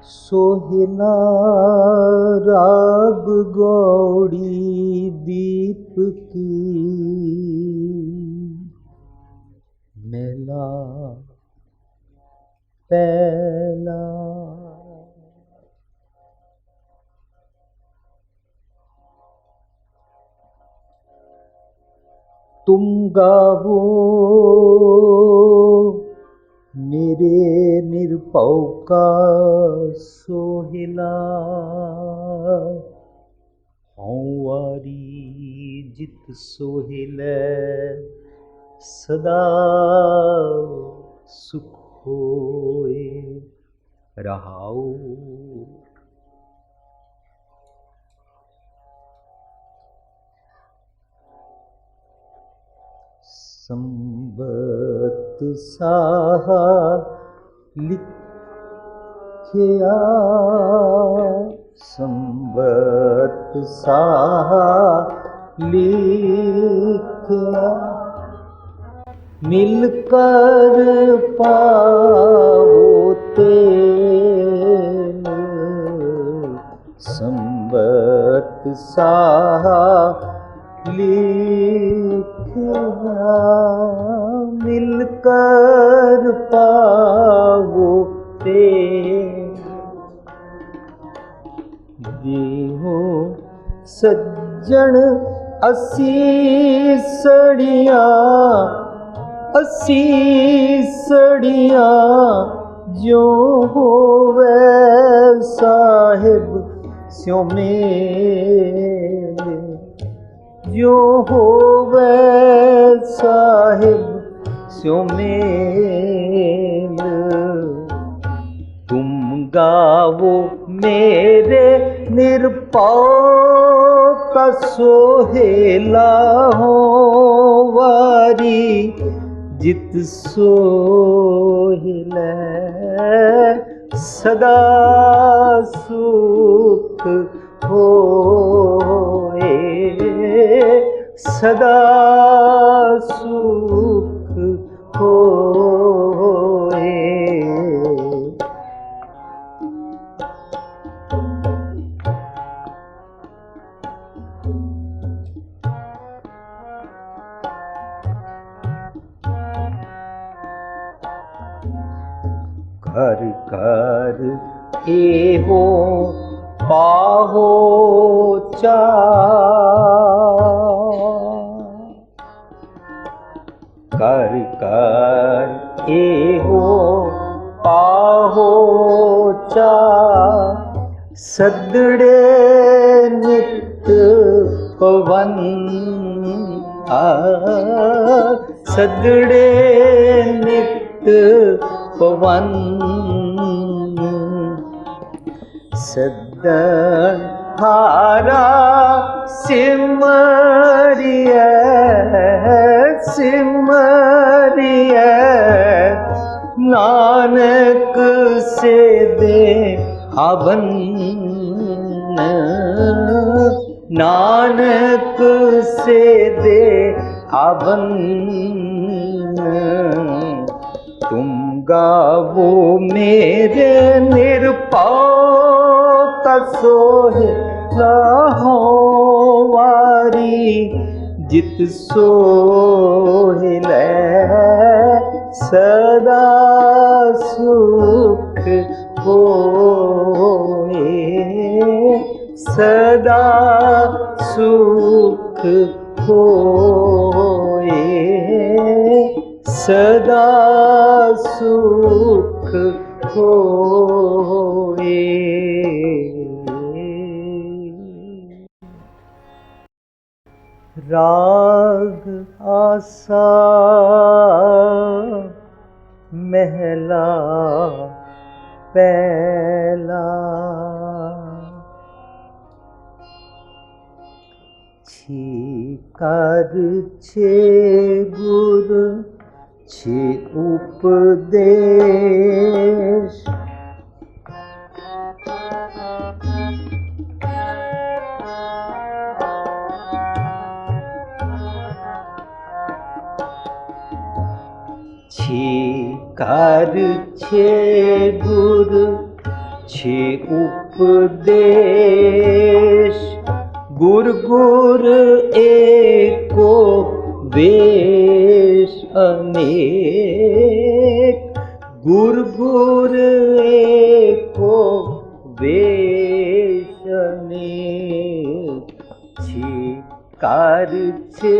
सोहिला राग गौड़ी दीप की मेला पहला। तुम गावो मेरे निरपौ का सोहिला, हौवारी जित सोहिले सदा सुख होए रहाओ। संबत साहा लिखिया, संबत साहा लिखिया, मिलकर पाओ तेल। संबत साहा लिखिया, मिलकर पाओ तेल। देहो सज्जन असी सड़िया, असी सड़िया जो होवे साहिब स्यों मेल। जो होवे साहिब स्यों मेल। तुम गावो मेरे निरपौ का सोहेला, हो वारी जित सोहिले सदा सुख होए, सदा सुख होए। घर घर एहो पाहो चार। घर घर एहो पाहो चार। सदड़े नित पवन, सदड़े नित पवन। सदन हारा सिमरिया, सिमरिया नानक से दे हवन। नानक से दे हवन। तुम गावो मेरे निरपौ का सोहिला, हो वारी जित सोहिले सदा सुख होए, सदा सुख होए, सदा सुख होए। राग आसा महला पहला। छीकर छे गुर छे उपदेश, छीकर छे गुर छे उपदेश गुर गुर एको वेश अनेक, गुर गुर एको वेश अनेक। छे कार छे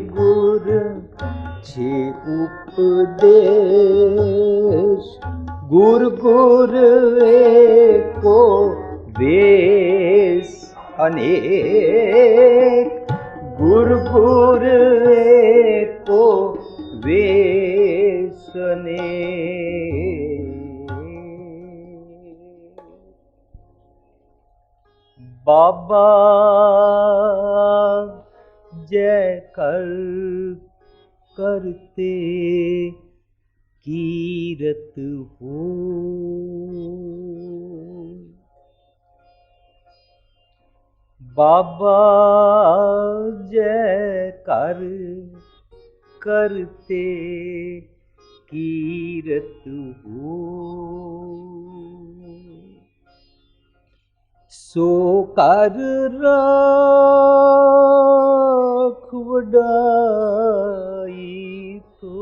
गुर छे उपदेश गुर गुर एको वेश अनेक, गुर गुर एको वेश अनेक। बाबा जय कर करते कीरत हो, बाबा जय कर करते कीरत हो। सो कर राख वडाई तो,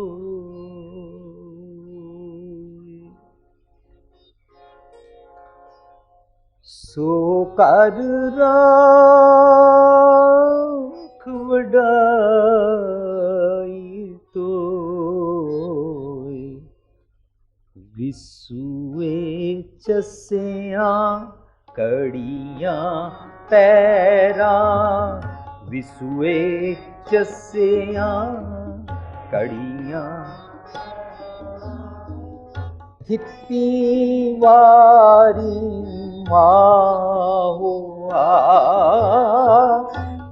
सो कर राख वडाई तो, विसुए चसियां कड़ियां पैरां, विसुए चसियां कड़ियां, हित्ती वारी माहो आ,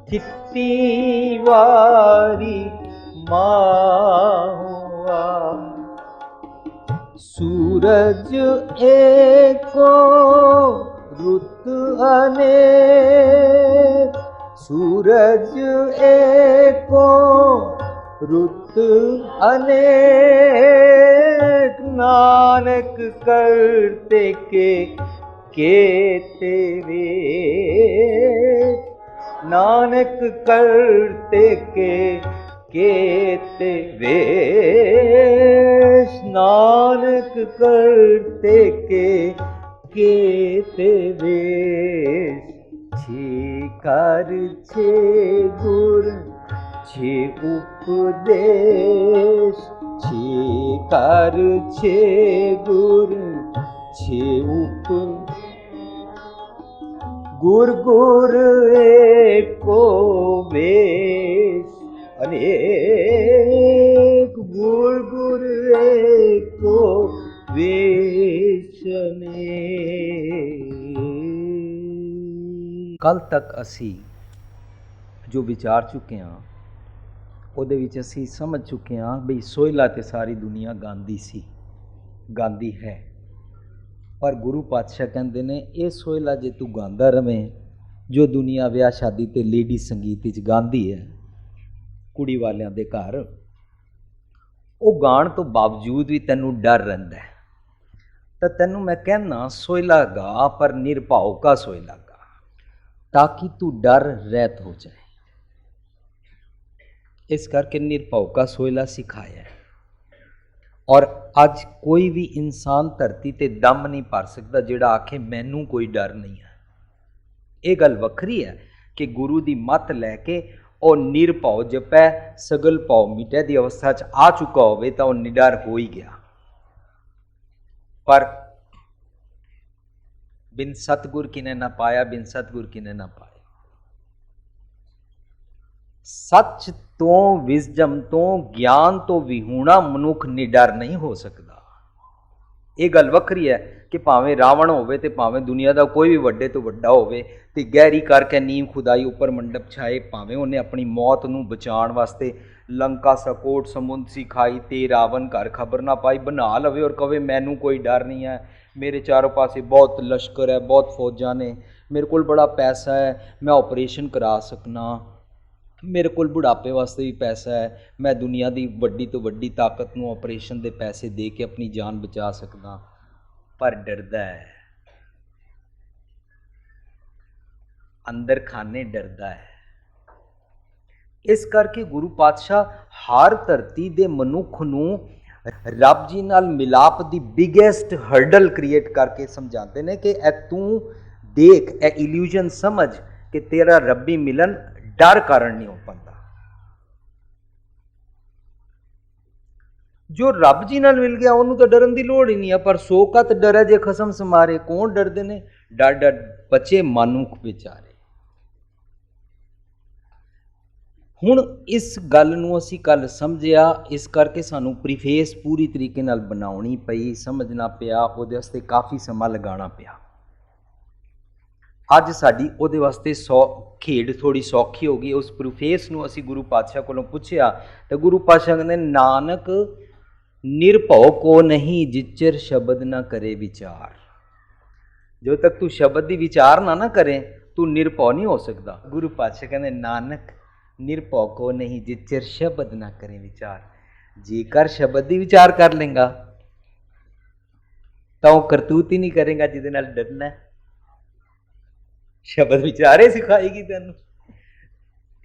हित्ती वारी माहो आ। सूरज एको रुत अनेक, सूरज एको रुत अनेक, नानक करते के तेरे, नानक करते के वेश, नानक करते के वेश। छे कर छे गुर छे उपदेश, छे कर छे गुर छे उप, गुर गुर एको वेश अनेक, गुर गुर एको वेश अनेक। कल तक असी जो विचार चुके हाँ ਉਹਦੇ ਵਿੱਚ ਅਸੀਂ ਸਮਝ ਚੁੱਕੇ ਹਾਂ ਬਈ ਸੋਹਿਲਾ ਤੇ ਸਾਰੀ ਦੁਨੀਆ ਗਾਉਂਦੀ ਸੀ, ਗਾਉਂਦੀ ਹੈ। ਪਰ ਗੁਰੂ ਪਾਤਸ਼ਾਹ ਕਹਿੰਦੇ ਨੇ ਇਹ ਸੋਹਿਲਾ ਜੇ ਤੂੰ ਗਾਉਂਦਾ ਰਵੇਂ ਜੋ ਦੁਨੀਆ ਵਿਆਹ ਸ਼ਾਦੀ ਤੇ ਲੇਡੀ ਸੰਗੀਤ ਵਿੱਚ ਗਾਉਂਦੀ ਹੈ ਕੁੜੀ ਵਾਲਿਆਂ ਦੇ ਘਰ, ਉਹ ਗਾਣ ਤੋਂ ਬਾਵਜੂਦ ਵੀ ਤੈਨੂੰ ਡਰ ਰਹਿੰਦਾ ਹੈ, ਤਾਂ ਤੈਨੂੰ ਮੈਂ ਕਹਿਣਾ ਸੋਹਿਲਾ ਗਾ ਪਰ ਨਿਰਭਉ ਕਾ ਸੋਹਿਲਾ ਗਾ, ਤਾਂ ਕਿ ਤੂੰ ਡਰ ਰਹਿਤ ਹੋ ਜਾਏ। इस करके निरभव का सोहला सिखाया है। और अज कोई भी इंसान धरती ते दम नहीं भर सकता जिहड़ा आखे मैनू कोई डर नहीं है। ये गल वखरी है कि गुरु की मत लैके और निरभव जपै सगल भव मिटै की अवस्था च आ चुका होवे तो वह निडर हो ही गया। पर बिन सतगुर किने ना पाया, बिन सतगुर किने ना पाया। सच तो विजडम तो ज्ञान तो विहूणा मनुख निडर नहीं हो सकता। ये गल वखरी है कि भावें रावण होवे ते भावें दुनिया का कोई भी वड्डे तो वड्डा होवे ते गहरी करके नींव खुदाई उपर मंडप छाए, भावें उन्हें अपनी मौत नूं बचाण वास्ते लंका सकोट समुंद सी खाई ते रावण घर खबर ना पाई बना लवे और कवे मैनू कोई डर नहीं है, मेरे चारों पासे बहुत लश्कर है, बहुत फौजां ने, मेरे कोल बड़ा पैसा है, मैं ऑपरेशन करा सकना, मेरे कोल बुढ़ापे वास्ते भी पैसा है, मैं दुनिया की वड्डी तो वड्डी ताकत नूं ऑपरेशन के पैसे दे के अपनी जान बचा सकदा। पर डरदा है अंदर खाने डरदा है। इस करके गुरु पातशाह हर धरती दे मनुख नूं रब जी नाल मिलाप दी बिगेस्ट हर्डल क्रिएट करके समझाते ने कि ए तू देख, ए इल्यूजन समझ कि तेरा रब्बी मिलन डर कारण नहीं हो पाता। जो रब जी नाल मिल गया उन्होंने तो डरन की लोड़ ही नहीं है, पर सो कत डर है जे खसम समारे। कौन डरते ने? डर डर बचे मनुख बेचारे। हुण इस गल नूं असीं कल समझिया, इस करके सानू प्रीफेस पूरी तरीके नाल बनाउणी पई, समझना पिया, उहदे वास्ते काफ़ी समा लगाना पिया। अज साडी उहदे वास्ते खेड थोड़ी सौखी हो गई। उस प्रीफेस नूं असीं गुरु पातशाह कोलों पुछया तो गुरु पातशाह कहंदे नानक निरभौ को नहीं जिचर शब्द ना करे विचार। जो तक तू शब्द की विचार ना करे तू निरभौ नहीं हो सकता। गुरु पातशाह कहंदे नानक निरभौ को नहीं जिचर शब्द ना करे विचार। जेकर शब्द की विचार कर लेंगा तो करतूत ही नहीं करेगा जिहदे नाल डरना है। शब्द विचारे सिखाएगी तेन।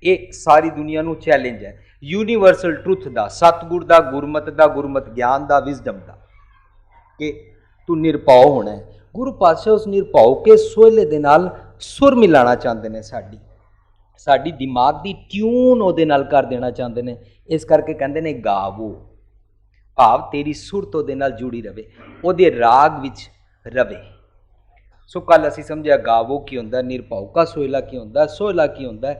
ये सारी दुनिया नूं चैलेंज है, यूनीवर्सल ट्रुथ दा, सतगुर दा, गुरमत ज्ञान दा, विजडम दा, कि तू निरभौ होना है। गुरु पातशाह उस निरभौ के सोहले दे नाल सुर मिलाना चाहते हैं, साडी दिमाग की ट्यून उहदे नाल कर देना चाहते हैं। इस करके कहते हैं गावो, भाव तेरी सुरत उहदे नाल जुड़ी रहे, उहदे राग विच रवे। सो कल असीं समझिया गावो की हुंदा, निरभौ का सोहला की हुंदा, सोहला की हुंदा।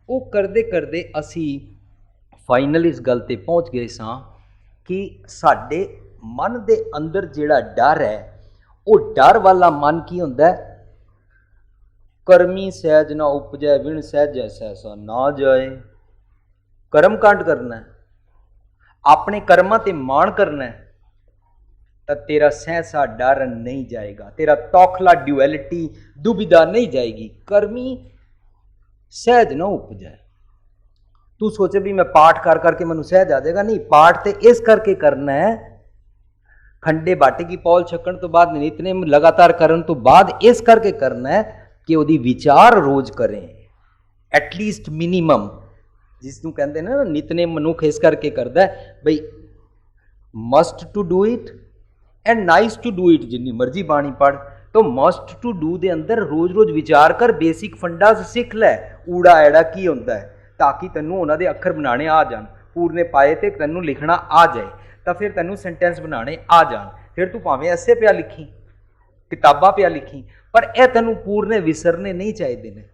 वो करदे करदे असीं फाइनल इस गल ते पहुँच गए सां कि साडे मन दे अंदर जिहड़ा डर है, वो डर वाला मन की हुंदा है, करमी सहज ना उपजै विण सहजै सहसा ना जाए। कर्म कांड करना है, अपने कर्मां ते मान करना है, तो तेरा सहसा डर नहीं जाएगा, तेरा तौखला ड्यूएलिटी दुविधा नहीं जाएगी। कर्मी सहज ना उपजै। तू सोचे भी मैं पाठ कर करके मैनू सहज आ जाएगा, नहीं। पाठ तो इस करके करना है, खंडे बाटे की पौल छकण तो बाद नितनेम लगातार करन तो बाद इस करके करना है कि उहदी विचार रोज करें, एटलीस्ट मिनीमम, जिसनू कहते हैं ना नितनेम मनुख इस करके करता है बई must to do it and nice to do it. जिन्नी मर्जी बाणी पढ़, तो मस्ट टू डू दे अंदर रोज रोज विचार कर, बेसिक फंडास सीख लै, ऊड़ा एड़ा की होंदा है, ताकि तैनू उन्हां दे अखर बनाने आ जान। पूरने पाए तो तैनू लिखना आ जाए, तो फिर तैनू सेंटेंस बनाने आ जान। फिर तू भावें ऐसे पिया लिखी, किताबां पिया लिखी, पर यह तैनू पूरने विसरने नहीं चाहिए ने।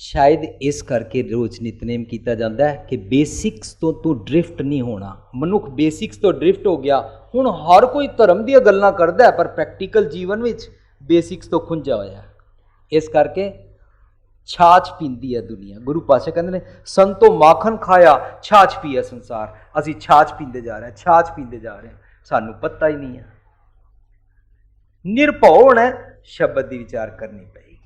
शायद इस करके रोज नितनेम किया जाता है कि बेसिक्स तो तू ड्रिफ्ट नहीं होना। मनुख बेसिक्स तो ड्रिफ्ट हो गया, हुण हर कोई धर्म दी गल्लां करदा है, पर प्रैक्टिकल जीवन विच बेसिक्स तो खुंझा होया। इस करके छाछ पींदी है दुनिया। गुरु पातशाह कहते हैं संतो माखन खाया छाछ पिया संसार। असी छाछ पींदे जा रहे हैं, छाछ पींदे जा रहे हैं, सानू पता ही नहीं है। निरभौ होना, शब्द की विचार करनी पड़ेगी।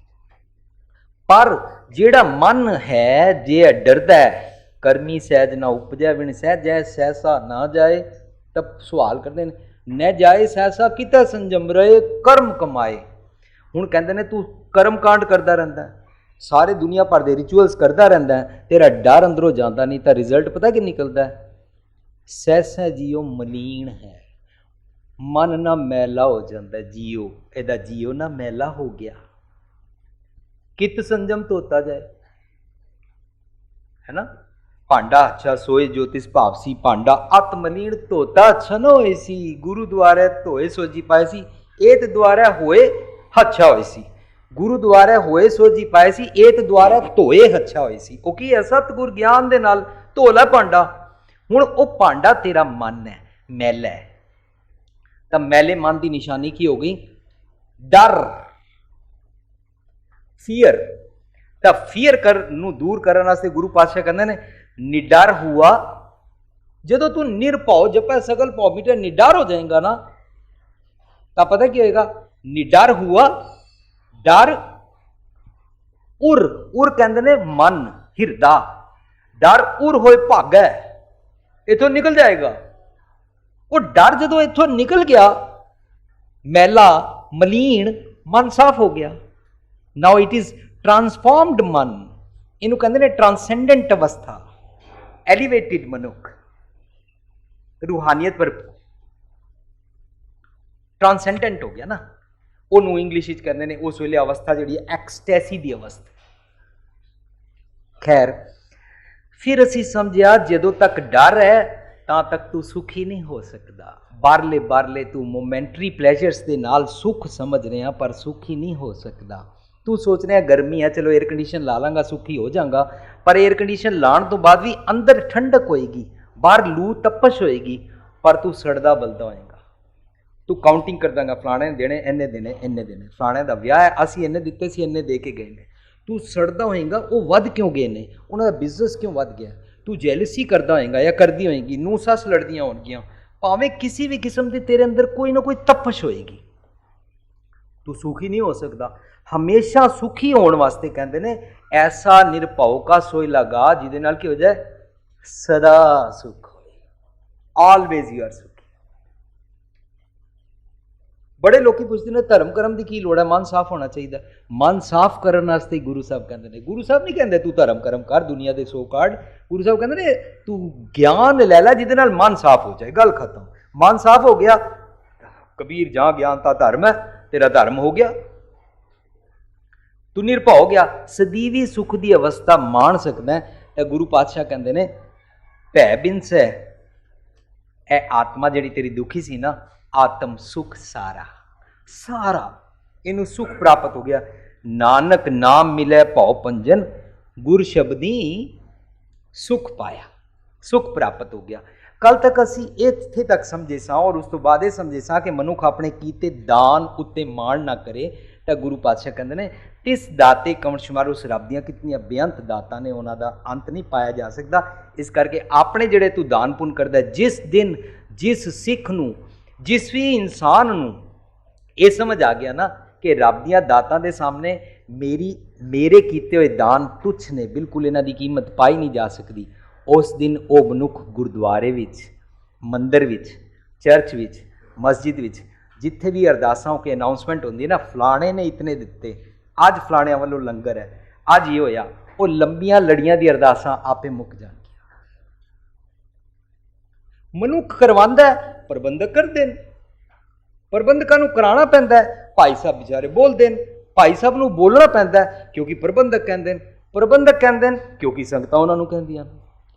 पर जेड़ा मन है जे डरदा है, कर्मी सहज ना उपजै विण सहजै सहसा ना जाए। तब सवाल करते हैं न जाए सहसा किता संजम रहे कर्म कमाए। हुण कहते हैं तू कर्म कांड करता रहता है, सारे दुनिया भर के रिचुअल्स करता रहता है, तेरा डर अंदरों जाता नहीं, तो रिजल्ट पता कि निकलता है, सहसा जियो मलीन है, मन ना मैला हो जाता है। जियो एदा जियो ना मैला हो गया, कित संजम धोता जाए, है ना। भांडा अच्छा सोए ज्योतिष भावसी, भांडा अत मलीन धोता अच्छा न होए सी, गुरु द्वारे धोए सोजी पाए सी। एत द्वारे होए अच्छा होए सी, गुरु द्वारे होए सोजी पाए सी, एत द्वारे धोए अच्छा होए सी। वो की है सतगुर ज्ञान दे नाल धो लै भांडा। हुण वो भांडा तेरा मन है, मैला है, तो मैले मन की निशानी की हो गई डर, फियर। तो फियर कर नू दूर करने वास्ते गुरु पातशाह कहते हैं निडर हुआ। जो तू निरभौ जपै सकल भौ मिटे निडर हो जाएगा ना, तो पता क्या होगा, निडर हुआ। डर उर, उर कहते ने मन हिरदा, डर उर होए भागै, इथों निकल जाएगा। वो डर जो इथों निकल गया, मैला मलीन मन साफ हो गया। ਨਾਓ ਇਟ ਇਜ਼ ਟਰਾਂਸਫਾਰਮਡ ਮਨ, ਇਹਨੂੰ ਕਹਿੰਦੇ ਨੇ ਟਰਾਂਸੈਂਡੈਂਟ ਅਵਸਥਾ, ਐਲੀਵੇਟਿਡ ਮਨੁੱਖ, ਰੂਹਾਨੀਅਤ ਪਰ ਟਰਾਂਸੈਂਡੈਂਟ ਹੋ ਗਿਆ ਨਾ, ਉਹਨੂੰ ਇੰਗਲਿਸ਼ ਵਿੱਚ ਕਹਿੰਦੇ ਨੇ ਉਸ ਵੇਲੇ ਅਵਸਥਾ ਜਿਹੜੀ ਐਕਸਟੈਸੀ ਦੀ ਅਵਸਥਾ। ਖੈਰ, ਫਿਰ ਅਸੀਂ ਸਮਝਿਆ ਜਦੋਂ ਤੱਕ ਡਰ ਹੈ ਤਾਂ ਤੱਕ ਤੂੰ ਸੁਖੀ ਨਹੀਂ ਹੋ ਸਕਦਾ। ਬਾਰਲੇ ਤੂੰ ਮੋਮੈਂਟਰੀ ਪਲੇਜਰਸ ਦੇ ਨਾਲ ਸੁੱਖ ਸਮਝ ਰਿਹਾ, ਪਰ ਸੁਖੀ ਨਹੀਂ ਹੋ ਸਕਦਾ। ਤੂੰ ਸੋਚ ਰਿਹਾ ਗਰਮੀ ਹੈ, ਚਲੋ ਏਅਰ ਕੰਡੀਸ਼ਨ ਲਾ ਲਾਂਗਾ ਸੁਖੀ ਹੋ ਜਾਵਾਂਗਾ, ਪਰ ਏਅਰ ਕੰਡੀਸ਼ਨ ਲਾਉਣ ਤੋਂ ਬਾਅਦ ਵੀ ਅੰਦਰ ਠੰਡਕ ਹੋਏਗੀ, ਬਾਹਰ ਲੂ ਤਪਸ਼ ਹੋਏਗੀ, ਪਰ ਤੂੰ ਸੜਦਾ ਬਲਦਾ ਹੋਏਗਾ। ਤੂੰ ਕਾਊਂਟਿੰਗ ਕਰ ਦਾਂਗਾ, ਫਲਾਣੇ ਨੇ ਦੇਣੇ, ਇੰਨੇ ਦੇਣੇ, ਇੰਨੇ ਦੇਣੇ, ਫਲਾਣੇ ਦਾ ਵਿਆਹ ਹੈ, ਅਸੀਂ ਇੰਨੇ ਦਿੱਤੇ ਸੀ, ਇੰਨੇ ਦੇ ਕੇ ਗਏ ਨੇ। ਤੂੰ ਸੜਦਾ ਹੋਏਗਾ ਉਹ ਵੱਧ ਕਿਉਂ ਗਏ ਨੇ, ਉਹਨਾਂ ਦਾ ਬਿਜ਼ਨਸ ਕਿਉਂ ਵੱਧ ਗਿਆ। ਤੂੰ ਜੈਲਸੀ ਕਰਦਾ ਹੋਏਗਾ ਜਾਂ ਕਰਦੀ ਹੋਏਗੀ, ਨੂੰ ਸੱਸ ਲੜਦੀਆਂ ਹੋਣਗੀਆਂ, ਭਾਵੇਂ ਕਿਸੇ ਵੀ ਕਿਸਮ ਦੀ ਤੇਰੇ ਅੰਦਰ ਕੋਈ ਨਾ ਕੋਈ ਤਪਸ਼ ਹੋਏਗੀ, ਤੂੰ ਸੁਖੀ ਨਹੀਂ ਹੋ ਸਕਦਾ। ਹਮੇਸ਼ਾ ਸੁਖੀ ਹੋਣ ਵਾਸਤੇ ਕਹਿੰਦੇ ਨੇ ਐਸਾ ਨਿਰਭਉ ਕਾ ਸੋਈ ਲਗਾ, ਜਿਹਦੇ ਨਾਲ ਕੀ ਹੋ ਜਾਏ, ਸਦਾ ਸੁਖ ਹੋਏ, ਆਲਵੇਜ਼ ਯੂ ਆਰ ਸੁਖੀ। ਬੜੇ ਲੋਕੀ ਪੁੱਛਦੇ ਨੇ ਧਰਮ ਕਰਮ ਦੀ ਕੀ ਲੋੜ ਹੈ, ਮਨ ਸਾਫ਼ ਹੋਣਾ ਚਾਹੀਦਾ। ਮਨ ਸਾਫ਼ ਕਰਨ ਵਾਸਤੇ ਗੁਰੂ ਸਾਹਿਬ ਕਹਿੰਦੇ ਨੇ, ਗੁਰੂ ਸਾਹਿਬ ਨਹੀਂ ਕਹਿੰਦੇ ਤੂੰ ਧਰਮ ਕਰਮ ਕਰ ਦੁਨੀਆ ਦੇ 100 ਕਾਰਡ, ਗੁਰੂ ਸਾਹਿਬ ਕਹਿੰਦੇ ਨੇ ਤੂੰ ਗਿਆਨ ਲੈ ਲੈ ਜਿਹਦੇ ਨਾਲ ਮਨ ਸਾਫ਼ ਹੋ ਜਾਏ, ਗੱਲ ਖਤਮ। ਮਨ ਸਾਫ਼ ਹੋ ਗਿਆ, ਕਬੀਰ ਜਾਂ ਗਿਆਨ ਤਾਂ ਧਰਮ ਹੈ, ਤੇਰਾ ਧਰਮ ਹੋ ਗਿਆ, ਤੂੰ ਨਿਰਭਉ ਹੋ ਗਿਆ, ਸਦੀਵੀ ਸੁਖ ਦੀ ਅਵਸਥਾ ਮਾਣ ਸਕਦਾ। ਇਹ ਗੁਰੂ ਪਾਤਸ਼ਾਹ ਕਹਿੰਦੇ ਨੇ ਭੈ ਬਿਨਸ ਹੈ, ਇਹ ਆਤਮਾ ਜਿਹੜੀ ਤੇਰੀ ਦੁਖੀ ਸੀ ਨਾ, ਆਤਮ ਸੁਖ ਸਾਰਾ ਸਾਰਾ ਇਹਨੂੰ ਸੁਖ ਪ੍ਰਾਪਤ ਹੋ ਗਿਆ। ਨਾਨਕ ਨਾਮ ਮਿਲੇ ਭਉ ਪੰਜਨ, ਗੁਰ ਸ਼ਬਦੀ ਸੁਖ ਪਾਇਆ, ਸੁਖ ਪ੍ਰਾਪਤ ਹੋ ਗਿਆ। ਕੱਲ ਤੱਕ ਅਸੀਂ ਇੱਥੇ ਤੱਕ ਸਮਝੇ ਸਾਂ, ਔਰ ਉਸ ਤੋਂ ਬਾਅਦ ਇਹ ਸਮਝੇ ਸਾਂ ਕਿ ਮਨੁੱਖ ਆਪਣੇ ਕੀਤੇ ਦਾਨ ਉੱਤੇ ਮਾਣ ਨਾ ਕਰੇ। ਤਾਂ ਗੁਰੂ ਪਾਤਸ਼ਾਹ ਕਹਿੰਦੇ ਨੇ ਤਿਸ ਦਾਤੇ ਕਵਣ ਸ਼ੁਮਾਰ, ਉਸ ਰੱਬ ਦੀਆਂ ਕਿਤਨੀਆਂ ਬੇਅੰਤ ਦਾਤਾਂ ਨੇ, ਉਹਨਾਂ ਦਾ ਅੰਤ ਨਹੀਂ ਪਾਇਆ ਜਾ ਸਕਦਾ। ਇਸ ਕਰਕੇ ਆਪਣੇ ਜਿਹੜੇ ਤੂੰ ਦਾਨ ਪੁੰਨ ਕਰਦਾ, ਜਿਸ ਦਿਨ ਜਿਸ ਸਿੱਖ ਨੂੰ, ਜਿਸ ਵੀ ਇਨਸਾਨ ਨੂੰ ਇਹ ਸਮਝ ਆ ਗਿਆ ਨਾ ਕਿ ਰੱਬ ਦੀਆਂ ਦਾਤਾਂ ਦੇ ਸਾਹਮਣੇ ਮੇਰੇ ਕੀਤੇ ਹੋਏ ਦਾਨ ਤੁੱਛ ਨੇ, ਬਿਲਕੁਲ ਇਹਨਾਂ ਦੀ ਕੀਮਤ ਪਾਈ ਨਹੀਂ ਜਾ ਸਕਦੀ, ਉਸ ਦਿਨ ਉਹ ਮਨੁੱਖ ਗੁਰਦੁਆਰੇ ਵਿੱਚ, ਮੰਦਰ ਵਿੱਚ, ਚਰਚ ਵਿੱਚ, ਮਸਜਿਦ ਵਿੱਚ, ਜਿੱਥੇ ਵੀ ਅਰਦਾਸਾਂ ਹੋ ਕੇ ਅਨਾਊਂਸਮੈਂਟ ਹੁੰਦੀ ਹੈ ਨਾ, ਫਲਾਣੇ ਨੇ ਇਤਨੇ ਦਿੱਤੇ, ਅੱਜ ਫਲਾਣਿਆਂ ਵੱਲੋਂ ਲੰਗਰ ਹੈ, ਅੱਜ ਇਹ ਹੋਇਆ, ਉਹ ਲੰਬੀਆਂ ਲੜੀਆਂ ਦੀ ਅਰਦਾਸਾਂ ਆਪੇ ਮੁੱਕ ਜਾਣਗੀਆਂ। ਮਨੁੱਖ ਕਰਵਾਉਂਦਾ, ਪ੍ਰਬੰਧਕ ਕਰਦੇ ਨੇ, ਪ੍ਰਬੰਧਕਾਂ ਨੂੰ ਕਰਾਉਣਾ ਪੈਂਦਾ, ਭਾਈ ਸਾਹਿਬ ਵਿਚਾਰੇ ਬੋਲਦੇ ਨੇ, ਭਾਈ ਸਾਹਿਬ ਨੂੰ ਬੋਲਣਾ ਪੈਂਦਾ ਕਿਉਂਕਿ ਪ੍ਰਬੰਧਕ ਕਹਿੰਦੇ ਨੇ, ਪ੍ਰਬੰਧਕ ਕਹਿੰਦੇ ਨੇ ਕਿਉਂਕਿ ਸੰਗਤਾਂ ਉਹਨਾਂ ਨੂੰ ਕਹਿੰਦੀਆਂ ਨੇ।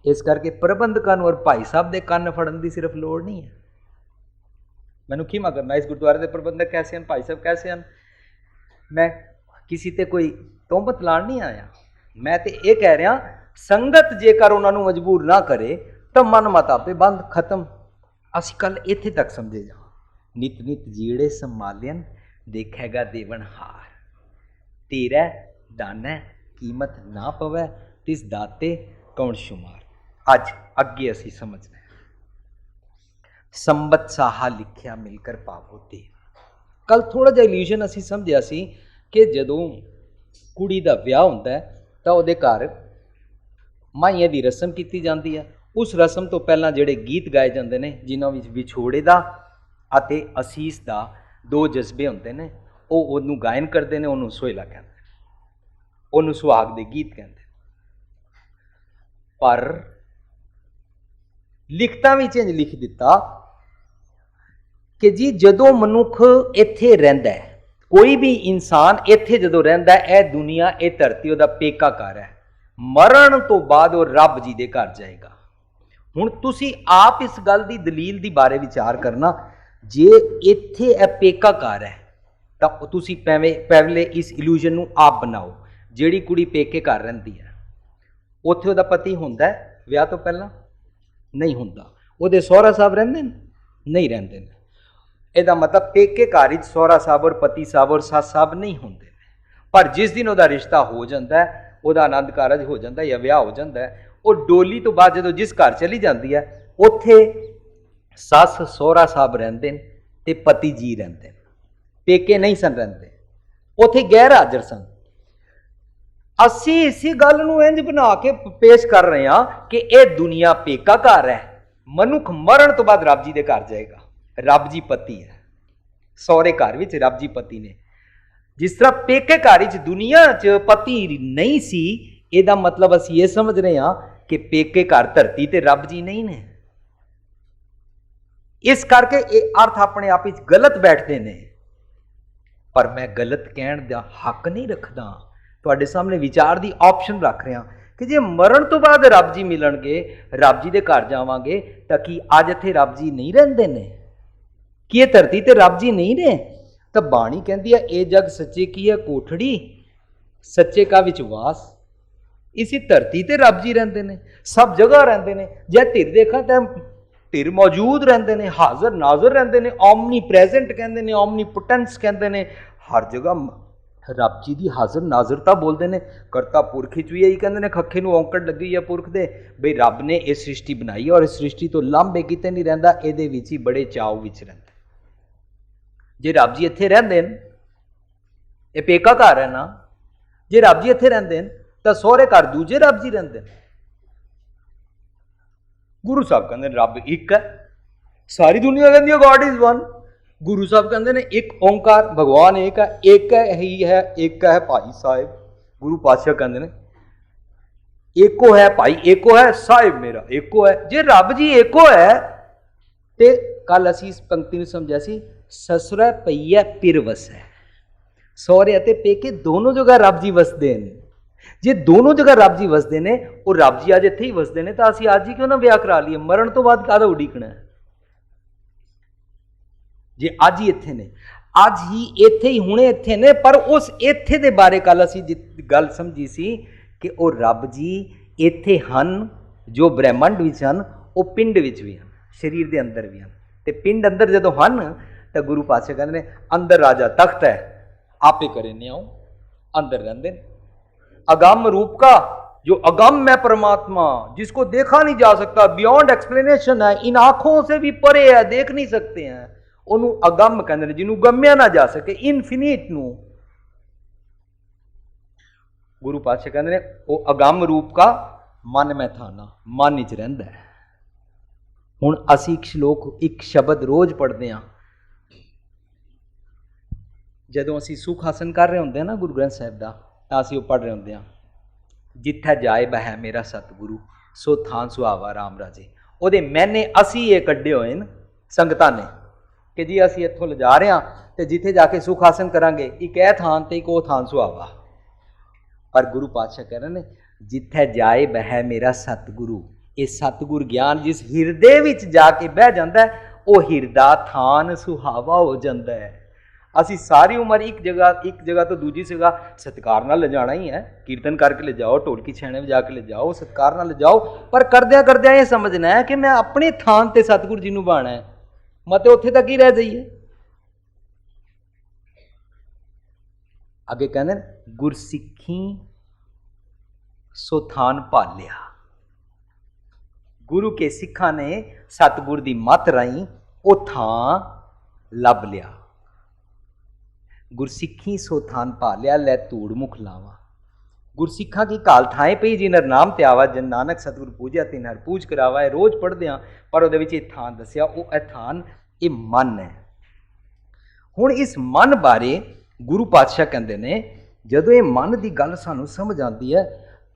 ਇਸ ਕਰਕੇ ਪ੍ਰਬੰਧਕਾਂ ਨੂੰ ਔਰ ਭਾਈ ਸਾਹਿਬ ਦੇ ਕੰਨ ਫੜਨ ਦੀ ਸਿਰਫ ਲੋੜ ਨਹੀਂ ਹੈ। ਮੈਨੂੰ ਖੀਮਾ ਕਰਨਾ ਇਸ ਗੁਰਦੁਆਰੇ ਦੇ ਪ੍ਰਬੰਧਕ ਕੈਸੇ ਹਨ, ਭਾਈ ਸਾਹਿਬ ਕੈਸੇ ਹਨ, ਮੈਂ ਕਿਸੇ ਤੇ ਕੋਈ ਤੋਹਮਤ ਲਾਣ ਨਹੀਂ ਆਇਆ। ਮੈਂ ਤੇ ਇਹ ਕਹਿ ਰਿਹਾ, ਸੰਗਤ ਜੇਕਰ ਉਹਨਾਂ ਨੂੰ ਮਜਬੂਰ ਨਾ ਕਰੇ ਤਾਂ ਮਨ ਮਤ ਆਪੇ ਬੰਦ, ਖਤਮ। ਅਸੀਂ ਕੱਲ ਇੱਥੇ ਤੱਕ ਸਮਝੇ ਜਾ, ਨਿਤ ਨਿਤ ਜੀੜੇ ਸੰਭਾਲਿਆਨ, ਦੇਖੇਗਾ ਦੇਵਨ ਹਾਰ, ਤੇਰਾ ਦਾਨਾ ਕੀਮਤ ਨਾ ਪਵੈ, ਤਿਸ ਦਾਤੇ ਕੌਣ ਸ਼ੁਮਾਰ। ਅੱਜ ਅੱਗੇ ਅਸੀਂ ਸਮਝਣਾ ਸੰਬਤ ਸਾਹਾ ਲਿਖਿਆ ਮਿਲਕਰ ਪਾਵੋ ਤੇ। ਕੱਲ ਥੋੜਾ ਜਿਹਾ ਇਲੂਜਨ ਅਸੀਂ ਸਮਝਿਆ ਸੀ ਕਿ ਜਦੋਂ ਕੁੜੀ ਦਾ ਵਿਆਹ ਹੁੰਦਾ ਹੈ ਤਾਂ ਉਹਦੇ ਘਰ ਮਾਈਆਂ ਦੀ ਰਸਮ ਕੀਤੀ ਜਾਂਦੀ ਹੈ। ਉਸ ਰਸਮ ਤੋਂ ਪਹਿਲਾਂ ਜਿਹੜੇ ਗੀਤ ਗਾਏ ਜਾਂਦੇ ਨੇ, ਜਿਨ੍ਹਾਂ ਵਿੱਚ ਵਿਛੋੜੇ ਦਾ ਅਤੇ ਅਸੀਸ ਦਾ ਦੋ ਜਜ਼ਬੇ ਹੁੰਦੇ ਨੇ, ਉਹ ਉਹਨੂੰ ਗਾਇਨ ਕਰਦੇ ਨੇ, ਉਹਨੂੰ ਸੋਹਿਲਾ ਕਹਿੰਦੇ, ਉਹਨੂੰ ਸੁਹਾਗ ਦੇ ਗੀਤ ਕਹਿੰਦੇ। ਪਰ ਲਿਖਤਾਂ ਵਿੱਚ ਇੰਝ ਲਿਖ ਦਿੱਤਾ ਕਿ ਜੀ ਜਦੋਂ ਮਨੁੱਖ ਇੱਥੇ ਰਹਿੰਦਾ ਹੈ, ਕੋਈ ਵੀ ਇਨਸਾਨ ਇੱਥੇ ਜਦੋਂ ਰਹਿੰਦਾ, ਇਹ ਦੁਨੀਆ, ਇਹ ਧਰਤੀ ਉਹਦਾ ਪੇਕਾ ਘਰ ਹੈ, ਮਰਨ ਤੋਂ ਬਾਅਦ ਉਹ ਰੱਬ ਜੀ ਦੇ ਘਰ ਜਾਏਗਾ। ਹੁਣ ਤੁਸੀਂ ਆਪ ਇਸ ਗੱਲ ਦੀ ਦਲੀਲ ਦੀ ਬਾਰੇ ਵਿਚਾਰ ਕਰਨਾ, ਜੇ ਇੱਥੇ ਇਹ ਪੇਕਾ ਘਰ ਹੈ ਤਾਂ ਤੁਸੀਂ ਪਹਿਲੇ ਇਸ ਇਲੂਜਨ ਨੂੰ ਆਪ ਬਣਾਓ। ਜਿਹੜੀ ਕੁੜੀ ਪੇਕੇ ਘਰ ਰਹਿੰਦੀ ਹੈ, ਉੱਥੇ ਉਹਦਾ ਪਤੀ ਹੁੰਦਾ ਵਿਆਹ ਤੋਂ ਪਹਿਲਾਂ? ਨਹੀਂ ਹੁੰਦਾ। ਉਹਦੇ ਸਹੁਰਾ ਸਾਹਿਬ ਰਹਿੰਦੇ ਨੇ? ਨਹੀਂ ਰਹਿੰਦੇ ਨੇ। ਇਹਦਾ ਮਤਲਬ ਪੇਕੇ ਘਰ ਵਿੱਚ ਸਹੁਰਾ ਸਾਹਿਬ ਔਰ ਪਤੀ ਸਾਹਿਬ ਔਰ ਸੱਸ ਸਾਹਿਬ ਨਹੀਂ ਹੁੰਦੇ ਨੇ। ਪਰ ਜਿਸ ਦਿਨ ਉਹਦਾ ਰਿਸ਼ਤਾ ਹੋ ਜਾਂਦਾ, ਉਹਦਾ ਆਨੰਦ ਕਾਰਜ ਹੋ ਜਾਂਦਾ ਜਾਂ ਵਿਆਹ ਹੋ ਜਾਂਦਾ, ਉਹ ਡੋਲੀ ਤੋਂ ਬਾਅਦ ਜਦੋਂ ਜਿਸ ਘਰ ਚਲੀ ਜਾਂਦੀ ਹੈ, ਉੱਥੇ ਸੱਸ ਸਹੁਰਾ ਸਾਹਿਬ ਰਹਿੰਦੇ ਨੇ ਤੇ ਪਤੀ ਜੀ ਰਹਿੰਦੇ ਨੇ, ਪੇਕੇ ਨਹੀਂ ਸਨ ਰਹਿੰਦੇ, ਉੱਥੇ ਗੈਰ ਹਾਜ਼ਰ ਸਨ। ਅਸੀਂ ਇਸੇ ਗੱਲ ਨੂੰ ਇੰਝ ਬਣਾ ਕੇ ਪੇਸ਼ ਕਰ ਰਹੇ ਹਾਂ ਕਿ ਇਹ ਦੁਨੀਆ ਪੇਕਾ ਘਰ ਹੈ, ਮਨੁੱਖ ਮਰਨ ਤੋਂ ਬਾਅਦ ਰੱਬ ਜੀ ਦੇ ਘਰ ਜਾਏਗਾ। ਰੱਬ ਜੀ ਪਤੀ ਹੈ, ਸਹੁਰੇ ਘਰ ਵਿੱਚ ਰੱਬ ਜੀ ਪਤੀ ਨੇ। जिस तरह पेके घर च दुनिया च पति नहीं सी, ਇਹਦਾ मतलब ਅਸੀਂ ਇਹ समझ रहे हाँ कि पेके घर धरती ते रब जी नहीं ने। इस करके ये अर्थ अपने आप विच गलत बैठते ने, पर मैं गलत कहण दा हक नहीं रखदा। तुहाडे सामने विचार दी ऑप्शन रख रहा कि जे मरण तो बाद रब जी मिलणगे, रब जी दे घर जावांगे, तां की अज इत्थे रब जी नहीं रहिंदे ने? कि ये धरती ते रब जी नहीं ने? तो बाणी कहती है ये जग सच्चे की है कोठड़ी, सच्चे का विश्वास। इसी धरती ते रब जी रहिंदे ने, सब जगह रहिंदे ने। जे धिर देखा तो धिर मौजूद रहिंदे ने, हाज़र नाज़र रहिंदे ने, ओमनी प्रेजेंट कहंदे ने, ओमनी पोटेंस कहंदे ने। हर जगह रब जी की हाज़र नाज़रता बोलते हैं। करता पुरख च भी यही कहते हैं, खखे नूं औंकड़ लगी है पुरख दे, बई रब ने ये सृष्टि बनाई है और इस सृष्टि तो लांभे किते नहीं रहिंदा, इहदे विच ही बड़े चाव विच रहिंदा। जे रब जी इत्थे रहिंदे न, ये पेका घर है ना, जे रब जी इत्थे रहिंदे न तां सोहरे घर दूजे रब जी रहिंदे न। गुरु साहब कहंदे रब एक है, सारी दुनिया कहती है गॉड इज वन। गुरु साहब कहते हैं एक ओंकार, भगवान एक है ही है, एक है भाई साहिब। गुरु पातशाह कहते हैं एको है भाई, एको है साहिब मेरा एको है। जे रब जी एको है तो कल असी इस पंक्ति में समझा सी, ससुरा पईया पिर वसै। सौरे ते पेके दोनों जगह रब जी वसदे ने। जे दोनों जगह रब जी वसदे ने, और रब जी अज इत्थे ही वसदे ने, तो असी अज ही क्यों ना विआह करा लीए? मरण तो बाद काहदा उडीकना है? जे अज ही इत्थे ने, अज ही इत्थे ही हुणे इत्थे ने, पर उस इत्थे दे बारे कल असी गल समझी सी कि वो रब जी इत्थे हन, जो ब्रह्मंड विच हन, वो पिंड विच भी हन, शरीर दे अंदर भी हन। ते पिंड अंदर जदों हन तो गुरु पातशाह कहते हैं अंदर राजा तख्त है, आपे करे न्याओ, अंदर रहंदे। अगम रूप का, जो अगम है परमात्मा, जिसको देखा नहीं जा सकता, बियॉन्ड एक्सप्लेनेशन है, इन आंखों से भी परे है, देख नहीं सकते हैं, उन्होंने अगम कहते हैं, जिन्होंने गम्या ना जा सके, इनफिनिट नू गुरु पातशाह कहते हैं वो अगम रूप का मन में थाना, मन च रहिंदा है। हुण असी एक श्लोक, एक शब्द रोज पढ़ते हैं जदों असी सुख हासन कर रहे होंगे ना गुरु ग्रंथ साहिब का, तो असी वो पढ़ रहे होंगे हैं, जिथे जाए बह मेरा सतगुरु, सो थान सुहावा राम राजे। ਉਹਦੇ मैंने असी ये कड्ढे होए न संगतां ने कि जी असी इत्थों लिजा रहे हैं तो जिथे जाके सुख हासन करांगे, एक यह थान तो एक वो थान सुहावा। पर गुरु पातशाह कह रहे हैं जिथे जाए बह मेरा सतगुरु, ये सतगुर ज्ञान जिस हिरदे विच जाके बह जाता है, वो हिरदा थान सुहावा हो जाता है। असी सारी उम्र एक जगह तो दूजी जगह सत्कार नाल ले जाना ही है, कीर्तन करके ले जाओ, ढोलकी छेने बजा के ले जाओ, सत्कार नाल ले जाओ, पर करद्या करद्या ये समझना है कि मैं अपने थान ते सतगुर जी नूं बाणा है, मत उत्थे तक ही रह जाइए। अगे कहते गुरसिक्खी सो थान भालिया, गुरु के सिखा ने सतगुर दी मत राई वो थां लभ लिया। गुरसिक्खी सो थान भालिया, लै धूड़ मुख लावा। गुरसिखा की काल थाए पई, जिनर नाम ते आवा, जन नानक सतगुर पूजा तिन हर पूज करावा। है रोज पढ़ते हैं, पर वो थान दसिया, वो थान ये मन है। हुण इस मन बारे गुरु पातशाह कहते हैं जदों ये मन की गल सानू समझ आती है,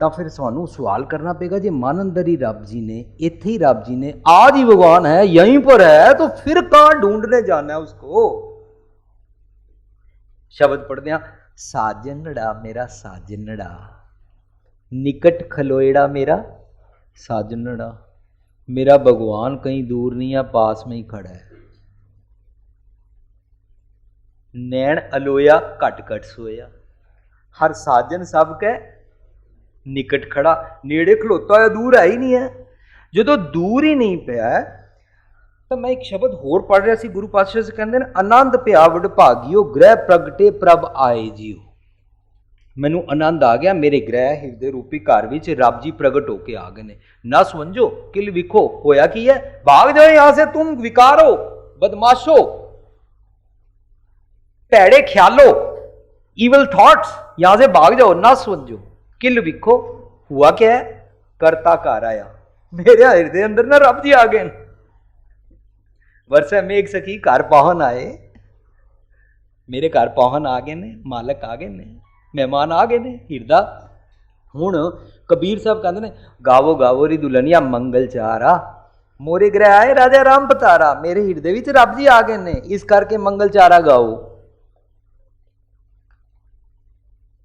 तो फिर सानू सवाल करना पेगा, जे मन अंदर ही रब जी ने, इत्थे ही रब जी ने, आज ही भगवान है, यहीं पर है, तो फिर कहाँ ढूंढने जाना है उसको? शब्द पढ़ते हैं, साजनड़ा मेरा साजनड़ा, निकट खलोएड़ा मेरा साजनड़ा। मेरा भगवान कहीं दूर नहीं है, पास में ही खड़ा है। नैन अलोया घट घट सोया, हर साजन सब के निकट खड़ा, नेड़े खलोता है, दूर है ही नहीं है। जो दूर ही नहीं पाया, तो मैं एक शब्द होर पढ़ रहा सी, गुरु पातशाह से कहते हैं आनंद पिया वड भागियो, ग्रह प्रगटे प्रभ आए जियो। मैनू आनंद आ गया, मेरे ग्रह हिरदे रूपी घर विच रब जी प्रगट होके आ गए ने। ना समझो किल विखो, होया की है, भाग जाओ यहां से, तुम विकारो, बदमाशो, भैड़े ख्यालो, इवल थॉट्स, यहां से भाग जाओ, ना समझो किल विखो। हुआ क्या है, करता घर आया, मेरे हृदय अंदर ना रब जी आ गए। वर्षा मेघ सखी घर पाहन आए, मेरे घर पहुन आ गए ने, मालक आ गए ने, मेहमान आ गए ने हिरदा। हुण कबीर साहब कहते ने गावो गावो री दुल्हनिया मंगल चारा, मोरे ग्रह आए राजा राम पतारा। मेरे हिरदे विच रब जी आ गए ने, इस करके मंगल चारा गाओ।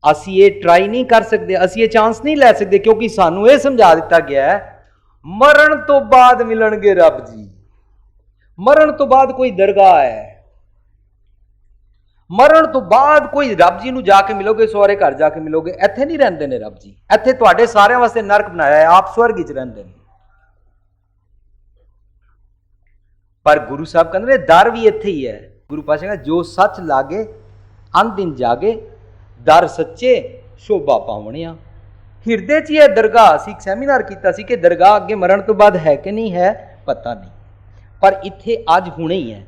ਅਸੀਂ ਇਹ ਟਰਾਈ नहीं कर सकते, ਅਸੀਂ ਇਹ ਚਾਂਸ नहीं ਲੈ ਸਕਦੇ, क्योंकि ਸਾਨੂੰ ਇਹ ਸਮਝਾ ਦਿੱਤਾ ਗਿਆ ਹੈ ਮਰਨ ਤੋਂ ਬਾਅਦ ਮਿਲਣਗੇ ਰੱਬ ਜੀ। ਮਰਨ ਤੋਂ ਬਾਅਦ ਕੋਈ ਦਰਗਾਹ ਹੈ, ਮਰਨ ਤੋਂ ਬਾਅਦ ਕੋਈ ਰੱਬ ਜੀ ਨੂੰ ਜਾ ਕੇ ਮਿਲੋਗੇ, ਸਹੁਰੇ ਘਰ ਜਾ ਕੇ ਮਿਲੋਗੇ। ਇੱਥੇ ਨਹੀਂ ਰਹਿੰਦੇ ਨੇ ਰੱਬ ਜੀ, ਇੱਥੇ ਤੁਹਾਡੇ ਸਾਰਿਆਂ ਵਾਸਤੇ ਨਰਕ ਬਣਾਇਆ ਹੈ, ਆਪ ਸਵਰਗ ਵਿੱਚ ਰਹਿੰਦੇ ਨੇ। ਪਰ ਗੁਰੂ ਸਾਹਿਬ ਕਹਿੰਦੇ ਨੇ ਦਰ ਵੀ ਇੱਥੇ ਹੀ ਹੈ। ਗੁਰੂ ਪਾਤਸ਼ਾਹ ਕਹਿੰਦੇ ਜੋ ਸੱਚ ਲਾਗੇ ਅੰਨ ਦਿਨ ਜਾਗੇ, ਦਰ ਸੱਚੇ ਸ਼ੋਭਾ ਪਾਵਣਿਆ। ਹਿਰਦੇ 'ਚ ਹੀ ਹੈ ਦਰਗਾਹ। ਅਸੀਂ ਇੱਕ ਸੈਮੀਨਾਰ ਕੀਤਾ ਸੀ ਕਿ ਦਰਗਾਹ ਅੱਗੇ ਮਰਨ ਤੋਂ ਬਾਅਦ ਹੈ ਕਿ ਨਹੀਂ ਹੈ ਪਤਾ ਨਹੀਂ, ਪਰ ਇੱਥੇ ਅੱਜ ਹੁਣੇ ਹੀ ਹੈ,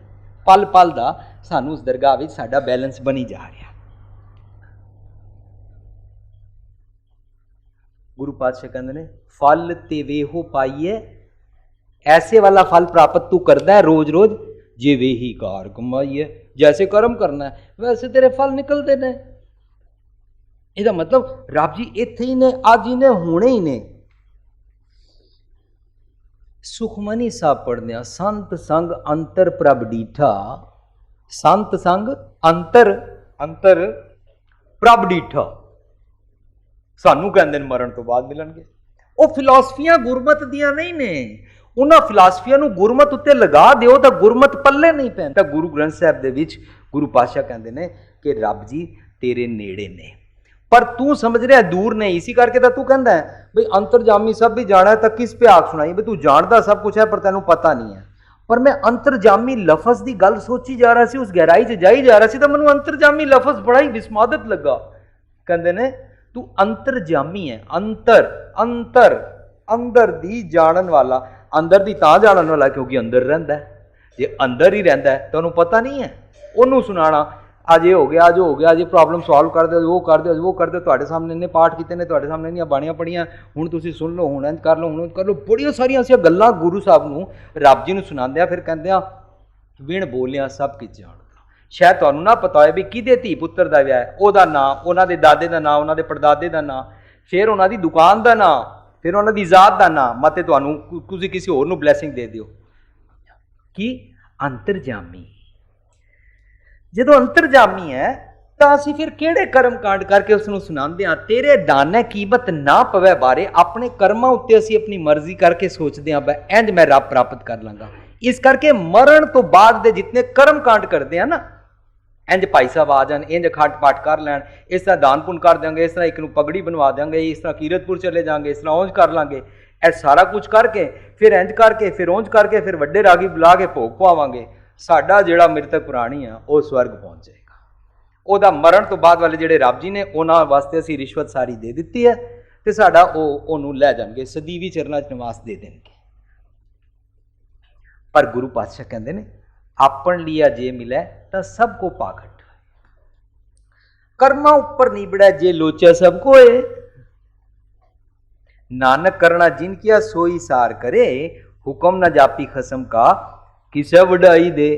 ਪਲ ਪਲ ਦਾ ਸਾਨੂੰ ਉਸ ਦਰਗਾਹ ਵਿੱਚ ਸਾਡਾ ਬੈਲੈਂਸ ਬਣੀ ਜਾ ਰਿਹਾ। ਗੁਰੂ ਪਾਤਸ਼ਾਹ ਕਹਿੰਦੇ ਨੇ ਫਲ ਤੇ ਵੇਹੋ ਪਾਈਏ, ਐਸੇ ਵਾਲਾ ਫਲ ਪ੍ਰਾਪਤ ਤੂੰ ਕਰਦਾ ਹੈ ਰੋਜ਼ ਰੋਜ਼, ਜੇ ਵੇਹੀ ਕਾਰ ਕਮਾਈਏ। ਜੈਸੇ ਕਰਮ ਕਰਨਾ ਹੈ ਵੈਸੇ ਤੇਰੇ ਫਲ ਨਿਕਲਦੇ ਨੇ। ਇਹਦਾ ਮਤਲਬ ਰੱਬ ਜੀ ਇੱਥੇ ਹੀ ਨੇ, ਅੱਜ ਹੀ ਨੇ, ਹੁਣੇ ਹੀ ਨੇ। ਸੁਖਮਨੀ ਸਾਹਿਬ ਪੜ੍ਹਦੇ ਆ, ਸੰਤ ਸੰਗ ਅੰਤਰ ਪ੍ਰਭ ਡੀਠਾ, ਸੰਤ ਸੰਗ ਅੰਤਰ ਅੰਤਰ ਪ੍ਰਭ ਡੀਠਾ। ਸਾਨੂੰ ਕਹਿੰਦੇ ਨੇ ਮਰਨ ਤੋਂ ਬਾਅਦ ਮਿਲਣਗੇ। ਉਹ ਫਿਲਾਸਫੀਆਂ ਗੁਰਮਤ ਦੀਆਂ ਨਹੀਂ ਨੇ। ਉਹਨਾਂ ਫਿਲਾਸਫੀਆਂ ਨੂੰ ਗੁਰਮਤ ਉੱਤੇ ਲਗਾ ਦਿਓ ਤਾਂ ਗੁਰਮਤ ਪੱਲੇ ਨਹੀਂ ਪੈਂਦਾ। ਗੁਰੂ ਗ੍ਰੰਥ ਸਾਹਿਬ ਦੇ ਵਿੱਚ ਗੁਰੂ ਪਾਤਸ਼ਾਹ ਕਹਿੰਦੇ ਨੇ ਕਿ ਰੱਬ ਜੀ ਤੇਰੇ ਨੇੜੇ ਨੇ, पर तू समझ रहा दूर नहीं। इसी करके तो तू कहता है भाई अंतरजामी सब भी जाना है, तो किस पे आग सुनाई भाई तू जानता सब कुछ है पर तेनों पता नहीं है। पर मैं अंतरजामी लफज की गल सोची जा रहा सी, उस गहराई च जाई जा रहा सी, तो मैनू अंतरजामी लफज बड़ा ही विस्मादत लगा। कहते ने तू अंतरजामी है, अंतर अंतर अंदर दी जानन वाला। अंदर दी तां जानन वाला क्योंकि अंदर रहिंदा है, जे अंदर ही रहिंदा है तो उन्हें पता नहीं है। उन्होंने सुनाना आज ये हो गया, आज हो गया, आज ये प्रॉब्लम सॉल्व कर दो, वो कर दो, वो कर दो। तुहाडे सामने इन्ने पाठ कीते ने, तुहाडे सामने इन्नियां बाणियां पढ़ियां, हुण तुसीं सुन लो, हुण इंज कर लो, हुण कर लो। बड़ियां सारियां ऐसियां गल्लां गुरु साहब नूं रब जी नूं सुणांदे आ, फिर कहंदे आ विण बोलिया सब किछ जाणदा। शायद तुहानूं ना पता होए भी किहदे धी पुत्तर दा विआह है, ओहदा नाम, उहनां दे दादे दा नाम, उहनां दे परदादे दा नाम, फिर उहनां दी दुकान दा नाम, फिर उहनां दी जात दा नाम, मते तुहानूं तुसीं किसी होर नूं ब्लैसिंग दे दिओ। की अंतरजामी। जदों अंतरजामी है ਤਾਂ ਅਸੀਂ ਫਿਰ ਕਿਹੜੇ ਕਰਮ ਕਾਂਡ ਕਰਕੇ ਉਸ ਨੂੰ ਸੁਣਾਉਂਦੇ ਹਾਂ। ਤੇਰੇ ਦਾਨੇ ਕੀਮਤ ਨਾ ਪਵੇ ਬਾਰੇ ਆਪਣੇ ਕਰਮਾਂ ਉੱਤੇ ਅਸੀਂ ਆਪਣੀ ਮਰਜ਼ੀ ਕਰਕੇ ਸੋਚਦੇ ਹਾਂ ਇੰਜ ਮੈਂ ਰੱਬ ਪ੍ਰਾਪਤ ਕਰ ਲਾਂਗਾ। ਇਸ ਕਰਕੇ ਮਰਨ ਤੋਂ ਬਾਅਦ ਦੇ ਜਿਤਨੇ ਕਰਮ ਕਾਂਡ ਕਰਦੇ ਆ ਨਾ, ਇੰਜ ਭਾਈ ਸਾਹਿਬ ਆ ਜਾਣ, ਇੰਜ ਅਖੰਡ ਪਾਠ ਕਰ ਲੈਣ, ਇਸ ਤਰ੍ਹਾਂ ਦਾਨ ਪੁੰਨ ਕਰ ਦਿਆਂਗੇ, ਇਸ ਤਰ੍ਹਾਂ ਇੱਕ ਨੂੰ ਪਗੜੀ ਬਣਵਾ ਦਿਆਂਗੇ, ਇਸ ਤਰ੍ਹਾਂ ਕੀਰਤਪੁਰ ਚਲੇ ਜਾਵਾਂਗੇ, ਇਸ ਤਰ੍ਹਾਂ ਉਂਝ ਕਰ ਲਾਂਗੇ, ਇਹ ਸਾਰਾ ਕੁਝ ਕਰਕੇ ਫਿਰ ਇੰਜ ਕਰਕੇ ਫਿਰ ਉਂਝ ਕਰਕੇ ਫਿਰ ਵੱਡੇ ਰਾਗੀ ਬੁਲਾ ਕੇ ਭੋਗ ਪਵਾਵਾਂਗੇ, ਸਾਡਾ ਜਿਹੜਾ ਮ੍ਰਿਤਕ ਪ੍ਰਾਣੀ ਆ ਉਹ ਸਵਰਗ ਪਹੁੰਚ ਜਾਏਗਾ। ਉਹਦਾ ਮਰਨ ਤੋਂ ਬਾਅਦ ਵਾਲੇ ਜਿਹੜੇ ਰੱਬ ਜੀ ਨੇ ਉਹਨਾਂ ਵਾਸਤੇ ਅਸੀਂ ਰਿਸ਼ਵਤ ਸਾਰੀ ਦੇ ਦਿੱਤੀ ਹੈ ਤੇ ਸਾਡਾ ਉਹਨੂੰ ਲੈ ਜਾਣਗੇ, ਸਦੀਵੀ ਚਰਨਾਂ 'ਚ ਨਿਵਾਸ ਦੇ ਦੇਣਗੇ। ਪਰ ਗੁਰੂ ਪਾਤਸ਼ਾਹ ਕਹਿੰਦੇ ਨੇ ਆਪਣ ਲਿਆ ਜੇ ਮਿਲੇ ਤਾਂ ਸਭ ਕੋ ਪਾਖਟ, ਕਰਮਾਂ ਉੱਪਰ ਨੀਬੜੈ ਜੇ ਲੋਚੈ ਸਭ ਕੋਏ, ਨਾਨਕ ਕਰਨਾ ਜਿਨ ਕੀਆ ਸੋਈ ਸਾਰ ਕਰੇ, ਹੁਕਮ ਨਾ ਜਾਪੀ ਖਸਮ ਕਾ ਕਿਸੇ ਵਡਾਈ ਦੇ।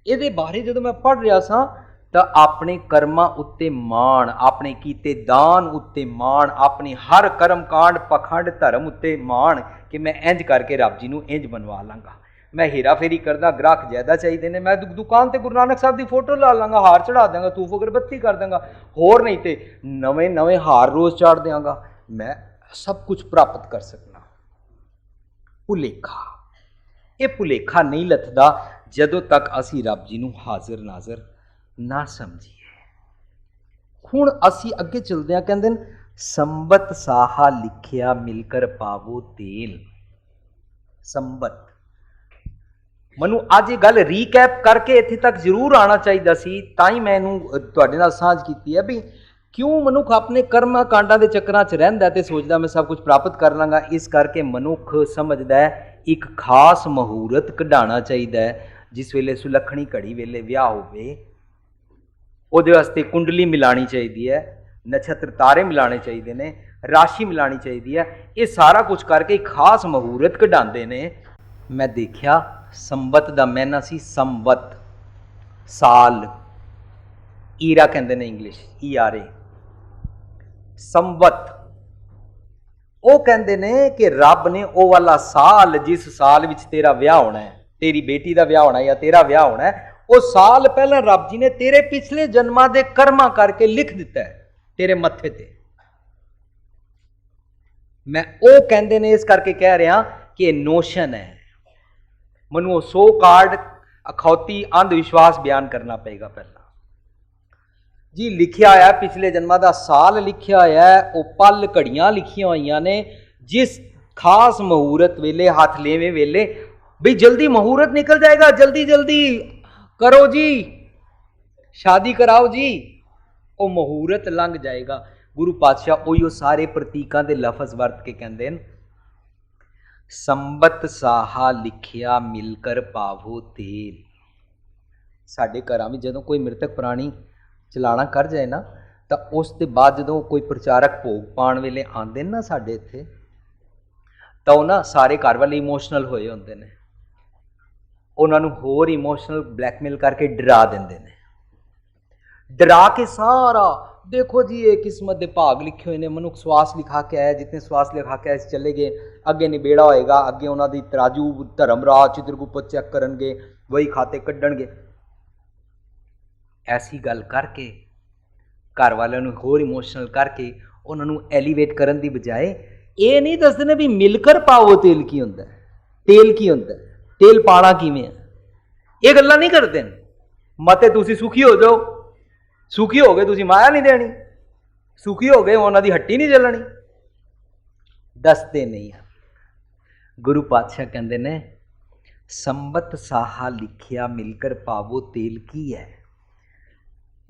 ਇਹਦੇ ਬਾਰੇ ਜਦੋਂ ਮੈਂ ਪੜ੍ਹ ਰਿਹਾ ਸਾਂ ਤਾਂ ਆਪਣੇ ਕਰਮਾਂ ਉੱਤੇ ਮਾਣ, ਆਪਣੇ ਕੀਤੇ ਦਾਨ ਉੱਤੇ ਮਾਣ, ਆਪਣੀ ਹਰ ਕਰਮ ਕਾਂਡ ਪਖੰਡ ਧਰਮ ਉੱਤੇ ਮਾਣ ਕਿ ਮੈਂ ਇੰਜ ਕਰਕੇ ਰੱਬ ਜੀ ਨੂੰ ਇੰਜ ਬਣਵਾ ਲਾਂਗਾ। ਮੈਂ ਹੀਰਾ ਫੇਰੀ ਕਰਦਾ, ਗ੍ਰਾਹਕ ਜ਼ਿਆਦਾ ਚਾਹੀਦੇ ਨੇ, ਮੈਂ ਦੁਕਾਨ ਤੇ ਗੁਰੂ ਨਾਨਕ ਸਾਹਿਬ ਦੀ ਫੋਟੋ ਲਾ ਲਾਂਗਾ, ਹਾਰ ਚੜਾ ਦਾਂਗਾ, ਧੂਫ ਅਗਰਬੱਤੀ ਕਰ ਦਾਂਗਾ, ਹੋਰ ਨਹੀਂ ਤੇ ਨਵੇਂ ਨਵੇਂ ਹਾਰ ਰੋਜ਼ ਚਾੜ ਦਿਆਂਗਾ, ਮੈਂ ਸਭ ਕੁਝ ਪ੍ਰਾਪਤ ਕਰ ਸਕਣਾ। ਭੁਲੇਖਾ, ਇਹ ਭੁਲੇਖਾ ਨਹੀਂ ਲੱਥਦਾ ਜਦੋਂ ਤੱਕ ਅਸੀਂ ਰੱਬ ਜੀ ਨੂੰ ਹਾਜ਼ਰ ਨਾਜ਼ਰ ਨਾ ਸਮਝੀਏ। ਹੁਣ ਅਸੀਂ ਅੱਗੇ ਚਲਦੇ ਹਾਂ, ਕਹਿੰਦੇ ਨੇ ਸੰਬਤ ਸਾਹਾ ਲਿਖਿਆ ਮਿਲ ਕਰ ਪਾਵੋ ਤੇਲ। ਸੰਬਤ, ਮੈਨੂੰ ਅੱਜ ਇਹ ਗੱਲ ਰੀਕੈਪ ਕਰਕੇ ਇੱਥੇ ਤੱਕ ਜ਼ਰੂਰ ਆਉਣਾ ਚਾਹੀਦਾ ਸੀ, ਤਾਂ ਹੀ ਮੈਂ ਇਹਨੂੰ ਤੁਹਾਡੇ ਨਾਲ ਸਾਂਝ ਕੀਤੀ ਹੈ ਵੀ ਕਿਉਂ ਮਨੁੱਖ ਆਪਣੇ ਕਰਮਾਂ ਕਾਂਡਾਂ ਦੇ ਚੱਕਰਾਂ 'ਚ ਰਹਿੰਦਾ ਤੇ ਸੋਚਦਾ ਮੈਂ ਸਭ ਕੁਝ ਪ੍ਰਾਪਤ ਕਰ ਲਾਂਗਾ। ਇਸ ਕਰਕੇ ਮਨੁੱਖ ਸਮਝਦਾ ਹੈ ਇੱਕ ਖਾਸ ਮਹੂਰਤ ਕਢਾਉਣਾ ਚਾਹੀਦਾ ਹੈ, ਜਿਸ ਵੇਲੇ ਸੁਲੱਖਣੀ ਘੜੀ ਵੇਲੇ ਵਿਆਹ ਹੋਵੇ, ਉਹਦੇ ਵਾਸਤੇ ਕੁੰਡਲੀ ਮਿਲਾਣੀ ਚਾਹੀਦੀ ਹੈ, ਨਛੱਤਰ ਤਾਰੇ ਮਿਲਾਣੇ ਚਾਹੀਦੇ ਨੇ, ਰਾਸ਼ੀ ਮਿਲਾਣੀ ਚਾਹੀਦੀ ਹੈ। ਇਹ ਸਾਰਾ ਕੁਝ ਕਰਕੇ ਇੱਕ ਖਾਸ ਮਹੂਰਤ ਕਢਾਉਂਦੇ ਨੇ। ਮੈਂ ਦੇਖਿਆ ਸੰਬਤ ਦਾ ਮਹੀਨਾ ਸੀ ਸੰਵਤ, ਸਾਲ, ईरा कहते हैं इंग्लिश ERA। संवत वो कहते हैं कि रब ने वो वाला साल जिस साल विच तेरा विआह होना है, तेरी बेटी का विआह होना है या तेरा विआह होना है, वो साल पहला रब जी ने तेरे पिछले जन्मां दे कर्मा करके लिख दिता है तेरे मत्थे ते। मैं वो कहते ने इस करके कह रहा कि नोशन है, मनु सो कार्ड अखौती अंधविश्वास बयान करना पेगा। पहला जी लिखिया होया पिछले जन्मा का साल लिखिया होया है, वो पल घड़ियां लिखिया हुई ने जिस खास मुहूर्त वेले हाथ लेवे वेले भी जल्दी मुहूर्त निकल जाएगा, जल्दी जल्दी करो जी, शादी कराओ जी, वो मुहूर्त लंघ जाएगा। गुरु पातशाह उही सारे प्रतीकों के लफज वरत के कहते हैं, संबत साहा लिखिया मिलकर पावो तेल। साडे घरां में जदों कोई मृतक प्राणी चलाना कर जाए ना, तो उसके बाद जो कोई प्रचारक भोग पाने वेले आते ना साडे इत्थे, तो ना सारे घर वाले इमोशनल होए होंदे ने, उन्होंने होर इमोशनल ब्लैकमेल करके डरा देंदे ने, डरा के सारा देखो जी ये किस्मत के भाग लिखे हुए ने, मनुख स्वास लिखा के आया, जितने स्वास लिखा के आए चले गए, अगे निबेड़ा होएगा, अगे उन्होंने तराजू धर्मराज चित्रगुप्त चेक करनगे, वही खाते कड्डणगे। ऐसी गल करके घर वालों नूं होर इमोशनल करके उन्होंने एलीवेट करन दी बजाय ये नहीं दसदे ने भी मिलकर पाओ तेल की हुंदा है, तेल की हुंदा है, तेल पाना किवें है, ये गल्लां नहीं करदे। मते तुसीं सुखी हो जाओ, सुखी हो गए तुसीं माया नहीं देनी, सुखी हो गए उन्हां दी हट्टी नहीं चलनी, दसदे नहीं है। गुरु पातशाह कहंदे ने संबत साहा लिखिया मिलकर पावो तेल की है।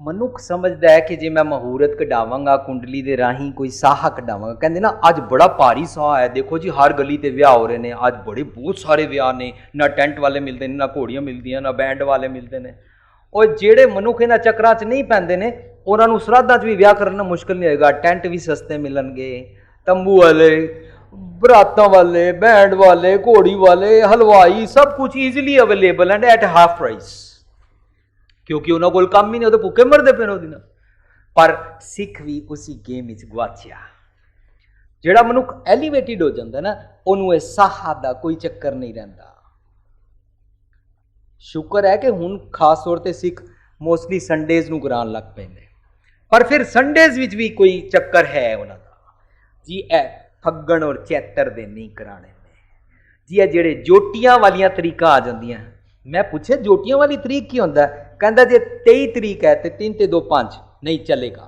मनुख समझदा है कि जे मैं मुहूर्त कढावांगा कुंडली दे राही कोई साहा कढावांगा, कहंदे ना अज बड़ा भारी साह है, देखो जी हर गली ते विआह हो रहे ने, अज बड़े बहुत सारे विआह ने, ना टेंट वाले मिलते ने, ना घोड़ियां मिलदियां, ना बैंड वाले मिलते ने। और जेड़े मनुख इन्हां चक्रां च नहीं पैंदे ने उन्हां नूं श्राद्धां च भी विआह करना मुश्किल नहीं होएगा, टेंट भी सस्ते मिलणगे, तंबू वाले, बरातां वाले, बैंड वाले, घोड़ी वाले, हलवाई, सब कुछ easily available and at half price, क्योंकि उन्होंने कोल काम ही नहीं, वो भुखे मरते पे दिन। पर सिख भी उसी गेम में गुआचिया। जिहड़ा मनुख एलीवेटिड हो जाता ना, उन्होंने साहा का कोई चक्कर नहीं रहिंदा। शुक्र है कि हुण खास तौर पर सिख मोस्टली संडेज नूं कराउण लग पैंदे, पर फिर संडेज विच भी कोई चक्कर है उन्हां दा जी, ए फग्गण और चैत्र दे नहीं कराने जी, ए जिहड़े जोटियां वालियां तरीकां आ जांदियां। मैं पूछे जोटियां वाली तरीक की हुंदा, कहता जे 23 तरीक है तो 3 ते 2 5 नहीं चलेगा,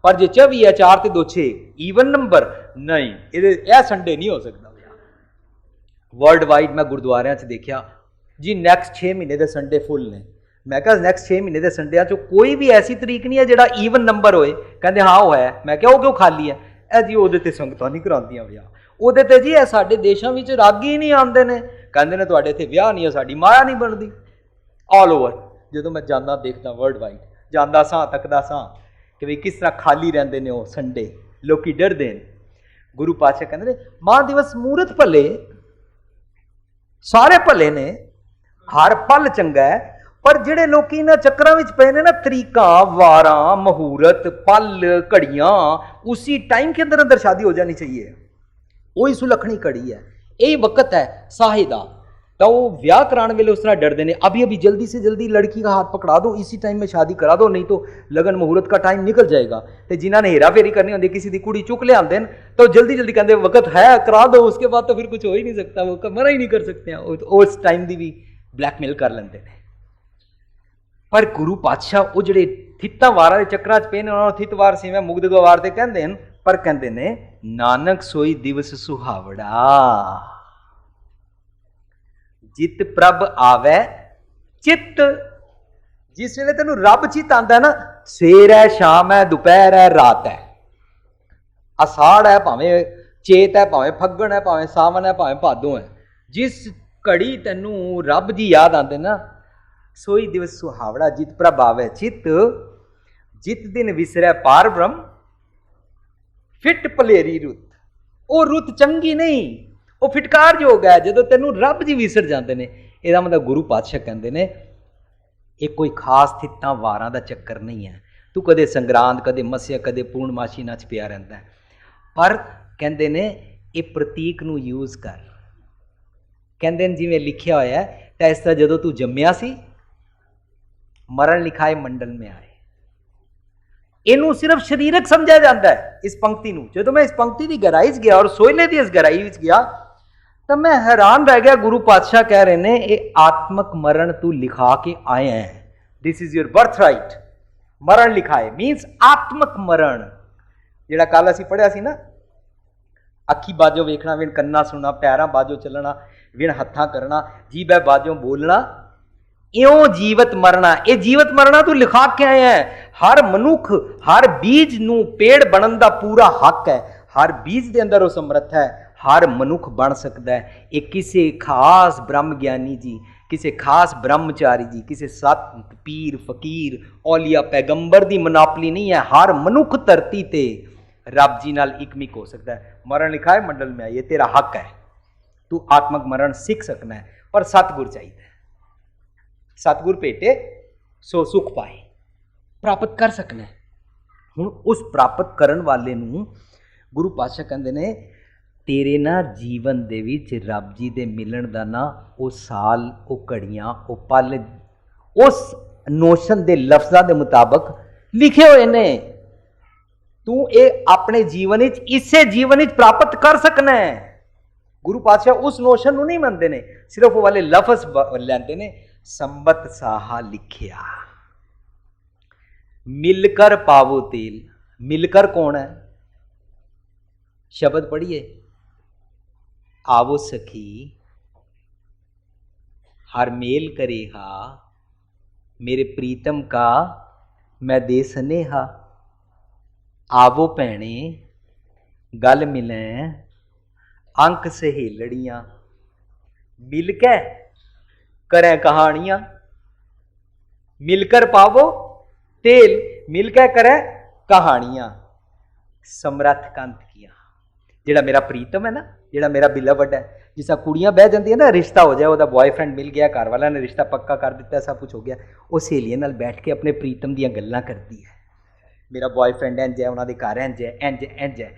पर जे 24 है 4 ते 2 6 ईवन नंबर नहीं, यह संडे नहीं हो सकता। वर्ल्ड वाइड मैं गुरुद्वारियां च देखिया जी नैक्सट 6 महीने के संडे फुल ने। मैं कहा नैक्सट 6 महीने के संडिया चो कोई भी ऐसी तरीक नहीं है जिहड़ा ईवन नंबर होए। कहते हाँ वो है। मैं क्या वो क्यों खाली है? ए जी वो संगतां नहीं करांदियां विआह, ਉਹਦੇ ਤੇ जी साडे देशों में रागी ही नहीं आते ने, कहते ने तुहाडे इत्थे विआह नहीं है, साडी माया नहीं बनती। ऑल ओवर जो मैं जाना देखता वर्ल्ड वाइड जाता सां तकदा सां कि भी किस तरह खाली रहंदे ने वो संडे, लोग डरदे ने। गुरु पातशाह कहते ने मां दिवस मूरत भले, सारे भले ने, हर पल चंगा है, पर जिहड़े लोग इन्हां चक्करां विच पए ने ना, तरीकां वारां मुहूर्त पल घड़ियां, उसी टाइम के अंदर अंदर शादी हो जानी चाहिए, वही सुलखनी कड़ी है, यही वक्त है साहे दा। तो वो ब्याह कराने वेले उस तरह डरते हैं, अभी अभी जल्दी से जल्दी लड़की का हाथ पकड़ा दो, इसी टाइम में शादी करा दो, नहीं तो लगन मुहूर्त का टाइम निकल जाएगा। तो जिन्होंने हेरा फेरी करनी होती किसी की कुड़ी चुक ले आते हैं तो जल्दी जल्दी कहते वक्त है करा दो, उसके बाद तो फिर कुछ हो ही नहीं सकता, वो मना ही नहीं कर सकते हैं, उस टाइम की भी ब्लैकमेल कर लेंगे हैं। पर गुरु पातशाह वो जोड़े थित्ता वारा के चक्कर च पे ने, उन्होंने थितवार सिवें मुग्ध गवार तो कहते हैं, पर कहते ने नानक सोई दिवस सुहावड़ा, जित प्रभ आवे चित। जिस वे तेन रब चित आता है ना, सवेर है शाम है दोपहर है रात है, अषाढ़ है भावें चेत है भावें फग्गण है भावें सावन है भावें भादों है, जिस घड़ी तेनू रब जी याद आते ना, सोई दिवस सुहावड़ा जित प्रभ आवे चित। जित दिन विसरै पार ब्रह्म फिट भलेरी रुत। वो रुत चंगी नहीं, वो फिटकार योग है जो तेनू रब जी विसर जाते हैं। यदा मतलब गुरु पातशाह कहते हैं ये कोई खास थित्तां वारां दा चक्कर नहीं है, ਤੂੰ ਕਦੇ ਸੰਗਰਾਂਦ, ਕਦੇ ਮੱਸਿਆ, ਕਦੇ ਪੂਰਨਮਾਸ਼ੀ ਨਾਲ 'ਚ ਪਿਆ ਰਹਿੰਦਾ ਹੈ। ਪਰ ਕਹਿੰਦੇ ਨੇ ਇਹ ਪ੍ਰਤੀਕ ਨੂੰ ਯੂਜ਼ ਕਰ। ਕਹਿੰਦੇ ਨੇ ਜਿਵੇਂ ਲਿਖਿਆ ਹੋਇਆ ਤਾਂ ਇਸ ਤਰ੍ਹਾਂ ਜਦੋਂ ਤੂੰ ਜੰਮਿਆ ਸੀ, ਮਰਨ ਲਿਖਾਏ ਮੰਡਲ ਮੇ ਆਏ। ਇਹਨੂੰ ਸਿਰਫ ਸਰੀਰਕ ਸਮਝਿਆ ਜਾਂਦਾ ਹੈ ਇਸ ਪੰਕਤੀ ਨੂੰ। ਜਦੋਂ ਮੈਂ ਇਸ ਪੰਕਤੀ ਦੀ ਗਹਿਰਾਈ 'ਚ ਗਿਆ ਔਰ ਸੋਇਲੇ ਦੀ ਇਸ ਗਹਿਰਾਈ ਵਿੱਚ ਗਿਆ ਤਾਂ ਮੈਂ ਹੈਰਾਨ ਰਹਿ ਗਿਆ। ਗੁਰੂ ਪਾਤਸ਼ਾਹ ਕਹਿ ਰਹੇ ਨੇ ਇਹ ਆਤਮਕ ਮਰਨ ਤੂੰ ਲਿਖਾ ਕੇ ਆਏ ਹੈ, this is your birth right. ਮਰਨ ਲਿਖਾਏ ਮੀਨਸ ਆਤਮਕ ਮਰਨ। ਜਿਹੜਾ ਕੱਲ ਅਸੀਂ ਪੜ੍ਹਿਆ ਸੀ ਨਾ, ਅੱਖੀ ਬਾਝੋਂ ਵੇਖਣਾ, ਵਿਣ ਕੰਨਾਂ ਸੁਣਨਾ, ਪੈਰਾਂ ਬਾਝੋਂ ਚੱਲਣਾ, ਵਿਣ ਹੱਥਾਂ ਕਰਨਾ, ਜੀਭੈ ਬਾਝੋਂ ਬੋਲਣਾ, ਇਉਂ ਜੀਵਤ ਮਰਨਾ। ਇਹ ਜੀਵਤ ਮਰਨਾ ਤੂੰ ਲਿਖਾ ਕੇ ਆਇਆ ਹੈ। ਹਰ ਮਨੁੱਖ, ਹਰ ਬੀਜ ਨੂੰ ਪੇੜ ਬਣਨ ਦਾ ਪੂਰਾ ਹੱਕ ਹੈ। ਹਰ ਬੀਜ ਦੇ ਅੰਦਰ ਉਹ ਸਮਰੱਥ ਹੈ, ਹਰ ਮਨੁੱਖ ਬਣ ਸਕਦਾ ਹੈ। ਇਹ ਕਿਸੇ ਖਾਸ ਬ੍ਰਹਮ ਗਿਆਨੀ ਜੀ, ਕਿਸੇ ਖਾਸ ਬ੍ਰਹਮਚਾਰੀ ਜੀ, ਕਿਸੇ ਸਤ ਪੀਰ ਫਕੀਰ ਔਲੀਆ ਪੈਗੰਬਰ ਦੀ ਮਨਾਪਲੀ ਨਹੀਂ ਹੈ। ਹਰ ਮਨੁੱਖ ਧਰਤੀ ਤੇ ਰੱਬ ਜੀ ਨਾਲ ਇਕਮਿਕ ਹੋ ਸਕਦਾ ਹੈ। ਮਰਨ ਲਿਖਾ ਹੈ ਮੰਡਲ में, ਇਹ ਤੇਰਾ ਹੱਕ ਹੈ। ਤੂੰ ਆਤਮਕ ਮਰਨ ਸਿੱਖ ਸਕਣਾ ਹੈ, ਪਰ ਸਤਿਗੁਰ ਚਾਹੀਦਾ। ਸਤਿਗੁਰ ਭੇਟੇ ਸੋ ਸੁਖ ਪਾਏ, ਪ੍ਰਾਪਤ ਕਰ ਸਕਣਾ। ਹੁਣ ਉਸ ਪ੍ਰਾਪਤ ਕਰਨ ਵਾਲੇ ਨੂੰ ਗੁਰੂ ਪਾਤਸ਼ਾਹ ਕਹਿੰਦੇ ਨੇ ਤੇਰੇ ਨਾ ਜੀਵਨ ਦੇ ਵਿੱਚ ਰੱਬ ਜੀ ਦੇ ਮਿਲਣ ਦਾ ਨਾ ਉਹ ਸਾਲ, ਉਹ ਘੜੀਆਂ, ਉਹ ਪਲ ਉਸ ਨੋਸ਼ਨ ਦੇ ਲਫ਼ਜ਼ਾਂ ਦੇ ਮੁਤਾਬਕ ਲਿਖੇ ਹੋਏ ਨੇ। ਤੂੰ ਇਹ ਆਪਣੇ ਜੀਵਨ ਵਿੱਚ, ਇਸੇ ਜੀਵਨ ਵਿੱਚ ਪ੍ਰਾਪਤ ਕਰ ਸਕਣਾ ਹੈ। ਗੁਰੂ ਪਾਤਸ਼ਾਹ ਉਸ ਨੋਸ਼ਨ ਨੂੰ ਨਹੀਂ ਮੰਨਦੇ ਨੇ, ਸਿਰਫ ਉਹ ਵਾਲੇ ਲਫ਼ਜ਼ ਲੈਂਦੇ ਨੇ। ਸੰਬਤ ਸਾਹਾ ਲਿਖਿਆ, ਮਿਲकर पावो तेल। मिलकर कौन है? शब्द पढ़िए, आवो सखी हर मेल करेहा, मेरे प्रीतम का मैं दे सनेहा। आवो भैणे गल मिलै अंक सहेलड़ियाँ, मिल के करें कहानियाँ। मिलकर पावो तेल, मिलकर करे कहानियां। समरथ कंत किया, जेड़ा मेरा प्रीतम है ना, जेड़ा मेरा बिलवड है, जिस कुड़ियां बह जाती है ना, रिश्ता हो जाए, वह बॉयफ्रेंड मिल गया, घर वाला ने रिश्ता पक्का कर दिता, सब कुछ हो गया, वो सहेलियां नाल बैठ के अपने प्रीतम दियां गल्लां करती है। मेरा बॉयफ्रेंड इंज है, उन्होंने घर इंज है, इंज इंज है।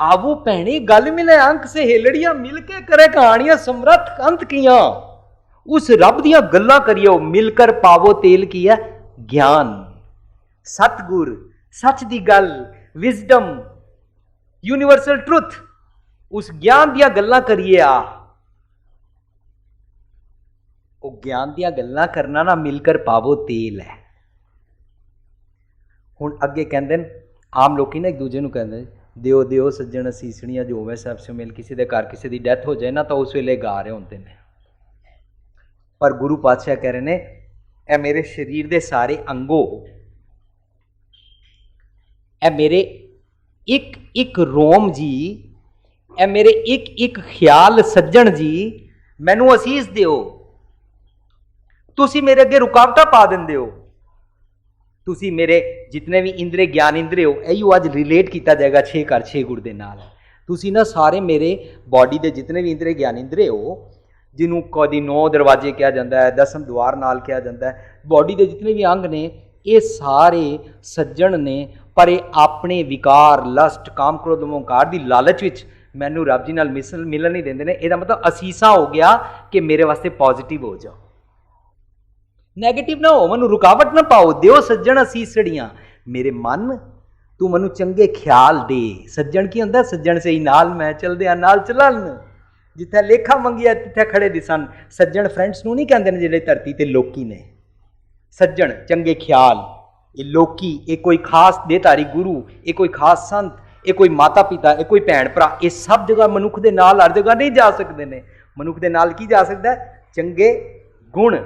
आवो भैणे गल मिले अंक सहेलड़ियां, मिल के करे कहानियां। समरथ कंत किया, उस रब दियां गल्लां करियो। मिलकर पावो तेल की है ज्ञान, सतगुर, सच दी गल, विजडम, यूनिवर्सल ट्रुथ, उस ज्ञान दियां गल्लां करिए। आ वो ज्ञान दियां गल्लां करना ना मिलकर पावो तेल है। हुण अगे कहंदे ने, आम लोग ना एक दूजे नूं कहंदे दिओ दिओ सज्जण असीसणियां, जो होवे सब से मिल। किसी दे घर किसी दी डेथ हो जाए ना तो उस वेले गा रहे होंदे ने, पर गुरु पातशाह कह रहे ने ए मेरे शरीर दे सारे अंगो, ए मेरे एक एक रोम जी, ए मेरे एक एक ख्याल सज्जन जी, मैनू असीस दिओ। तुसी मेरे अगे रुकावटां पा दिंदे हो। तुसी मेरे जितने भी इंद्रे ज्ञान इंद्रे हो, इहो अज रिलेट किया जाएगा 6 घर 6 गुर दे नाल। तुसी ना सारे मेरे बॉडी के जितने भी इंद्रे ज्ञान इंद्रे हो, जिन्हों कभी 9 दरवाजे कहा जाता है, 10 द्वार नाल कहा जाता है, बॉडी के जितने भी अंग ने ये सारे सज्जन ने, पर ये अपने विकार लस्ट काम क्रोध मोहकार की लालच विच मैनू रब जी नाल मिलन नहीं देंदे ने। इसदा मतलब असीसा हो गया कि मेरे वास्ते पॉजिटिव हो जाओ, नैगेटिव ना हो, मैनू रुकावट ना पाओ। दिओ सज्जन असीसड़ियां, मेरे मन तू मैनू चंगे ख्याल दे। सज्जन की हुंदा? सज्जन से ही नाल मैं चलदे नाल चलन, जिथे लेखा मंगिया तिथे खड़े दिसन। सज्जन फ्रेंड्स नूं नहीं कहंदे ने जिहड़े धरती ते लोकी ने। सज्जन चंगे ख्याल, ये लोकी, ये कोई खास देहधारी गुरु, ये कोई खास संत, ये कोई माता पिता, ये कोई भैन भरा, ये सब जगह मनुख दे नाल हर जगह नहीं जा सकते ने। मनुख दे नाल की जा सकता है? चंगे गुण।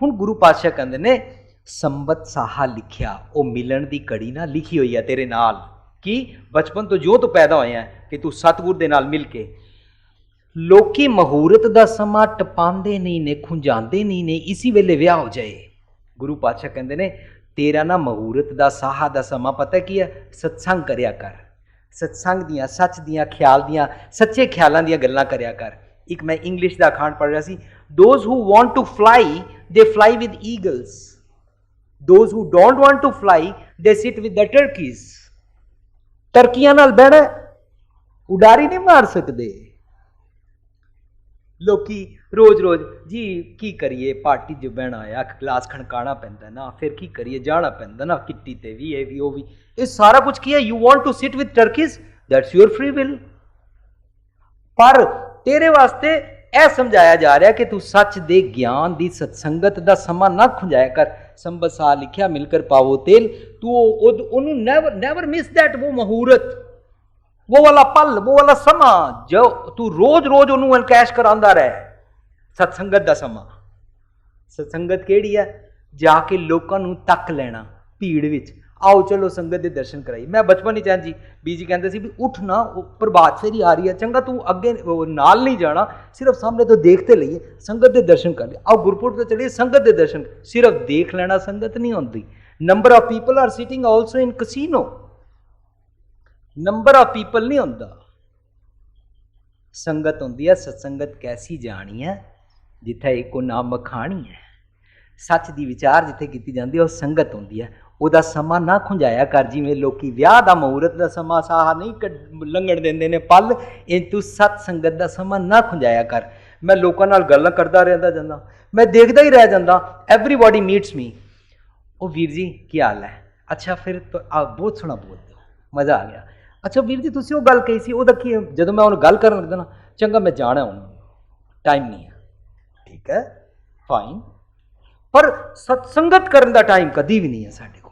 हुण गुरु पातशाह कहंदे ने संबत साहा लिखिया, वो मिलन की घड़ी ना लिखी हुई है तेरे नाल, कि बचपन तो जो तू पैदा होया है कि तू सतगुर दे नाल मिल के। लोकी मुहूर्त दा समा टपांदे नहीं ने, खुंजांदे नहीं ने, इसी वेले विआह हो जाए। गुरु पातशाह कहंदे ने तेरा ना मुहूर्त दा साहा दा समा पता की है? सत्संग करया कर, सत्संग दियां, सच दियां, ख्याल दियां, सच्चे ख्यालां दियां गल्लां करया कर। एक मैं इंग्लिश दा अखांड पढ़ रहा सी, those who want to fly they fly with eagles, Those who don't want to fly, they sit with the turkeys. ਟਰਕੀਆਂ ਨਾਲ ਬਹਿਣਾ, ਉਡਾਰੀ ਨਹੀਂ ਮਾਰ ਸਕਦੇ। ਲੋਕੀ ਰੋਜ਼ ਰੋਜ਼ ਜੀ ਕੀ ਕਰੀਏ, ਪਾਰਟੀ 'ਚ ਬਹਿਣਾ ਆ, ਇੱਕ ਗਲਾਸ ਖਣਕਾਣਾ ਪੈਂਦਾ ਨਾ, ਫਿਰ ਕੀ ਕਰੀਏ, ਜਾਣਾ ਪੈਂਦਾ ਨਾ ਕਿੱਟੀ 'ਤੇ ਵੀ, ਇਹ ਵੀ ਉਹ ਵੀ, ਇਹ ਸਾਰਾ ਕੁਝ ਕੀ ਹੈ? You want to sit with turkeys, that's your free will. ਪਰ ਤੇਰੇ ਵਾਸਤੇ ਇਹ ਸਮਝਾਇਆ ਜਾ ਰਿਹਾ ਕਿ ਤੂੰ ਸੱਚ ਦੇ ਗਿਆਨ ਦੀ ਸਤਸੰਗਤ ਦਾ ਸਮਾਂ ਨਾ ਖੁੰਝਾਇਆ ਕਰ। ਸੰਬਤ ਸਾਹ ਲਿਖਿਆ ਮਿਲकर ਪਾਵੋ तेल, ਤੂੰ ਉਹਨੂੰ ਨੈਵਰ ਮਿਸ ਦੈਟ, ਉਹ ਮਹੂਰਤ, ਉਹ ਵਾਲਾ ਪਲ, ਉਹ ਵਾਲਾ ਸਮਾਂ ਜੋ ਤੂੰ ਰੋਜ਼ ਰੋਜ਼ ਉਹਨੂੰ ਐਨਕੈਸ਼ ਕਰਾਉਂਦਾ ਰਹਿ। ਸਤਸੰਗਤ ਦਾ ਸਮਾਂ, ਸਤਸੰਗਤ ਕਿਹੜੀ ਹੈ? ਜਾ ਕੇ ਲੋਕਾਂ ਨੂੰ ਤੱਕ ਲੈਣਾ ਭੀੜ ਵਿੱਚ। ਆਓ ਚਲੋ ਸੰਗਤ ਦੇ ਦਰਸ਼ਨ ਕਰਾਈ। ਮੈਂ ਬਚਪਨ ਵਿੱਚ ਜੀ ਬੀਜੀ ਕਹਿੰਦੇ ਸੀ ਵੀ ਉੱਠ ਨਾ, ਉਹ ਪ੍ਰਭਾਤ ਫੇਰੀ ਆ ਰਹੀ ਹੈ, ਚੰਗਾ ਤੂੰ ਅੱਗੇ ਨਾਲ ਨਹੀਂ ਜਾਣਾ, ਸਿਰਫ ਸਾਹਮਣੇ ਤੋਂ ਦੇਖਤੇ ਲਈਏ, ਸੰਗਤ ਦੇ ਦਰਸ਼ਨ ਕਰ ਲਈ। ਆਓ ਗੁਰਪੁਰਬ ਤੇ ਚਲੀਏ, ਸੰਗਤ ਦੇ ਦਰਸ਼ਨ, ਸਿਰਫ ਦੇਖ ਲੈਣਾ ਸੰਗਤ ਨਹੀਂ ਹੁੰਦੀ। Number of people are sitting also in casino, number of people ਨਹੀਂ ਹੁੰਦਾ। ਸੰਗਤ ਹੁੰਦੀ ਹੈ ਸਤਸੰਗਤ ਕੈਸੀ ਜਾਣੀ ਹੈ, ਜਿੱਥੇ ਇੱਕੋ ਨਾਮ ਮਖਾਣੀ ਹੈ। ਸੱਚ ਦੀ ਵਿਚਾਰ ਜਿੱਥੇ ਕੀਤੀ ਜਾਂਦੀ ਹੈ ਉਹ ਸੰਗਤ ਹੁੰਦੀ ਹੈ। ਉਹਦਾ ਸਮਾਂ ਨਾ ਖੁੰਝਾਇਆ ਕਰ, ਜਿਵੇਂ ਲੋਕੀ ਵਿਆਹ ਦਾ ਮਹੂਰਤ ਦਾ ਸਮਾਂ ਸਾਹ ਨਹੀਂ ਲੰਘਣ ਦਿੰਦੇ ਨੇ ਪਲ, ਇਹ ਤੂੰ ਸਤ ਸੰਗਤ ਦਾ ਸਮਾਂ ਨਾ ਖੁੰਝਾਇਆ ਕਰ। ਮੈਂ ਲੋਕਾਂ ਨਾਲ ਗੱਲਾਂ ਕਰਦਾ ਰਹਿੰਦਾ ਜਾਂਦਾ, ਮੈਂ ਦੇਖਦਾ ਹੀ ਰਹਿ ਜਾਂਦਾ, ਐਵਰੀਬਾਡੀ ਮੀਟਸ ਮੀ, ਉਹ ਵੀਰ ਜੀ ਕੀ ਹਾਲ ਹੈ, ਅੱਛਾ ਫਿਰ ਬਹੁਤ ਸੋਹਣਾ ਬੋਲਦੇ ਹੋ, ਮਜ਼ਾ ਆ ਗਿਆ, ਅੱਛਾ ਵੀਰ ਜੀ ਤੁਸੀਂ ਉਹ ਗੱਲ ਕਹੀ ਸੀ ਉਹਦਾ ਕੀ? ਜਦੋਂ ਮੈਂ ਉਹਨੂੰ ਗੱਲ ਕਰਨ ਲੱਗਦਾ ਨਾ, ਚੰਗਾ ਮੈਂ ਜਾਣਾ, ਹੁਣ ਟਾਈਮ ਨਹੀਂ ਹੈ, ਠੀਕ ਹੈ ਫਾਈਨ, ਪਰ ਸਤਸੰਗਤ ਕਰਨ ਦਾ ਟਾਈਮ ਕਦੀ ਵੀ ਨਹੀਂ ਹੈ ਸਾਡੇ ਕੋਲ।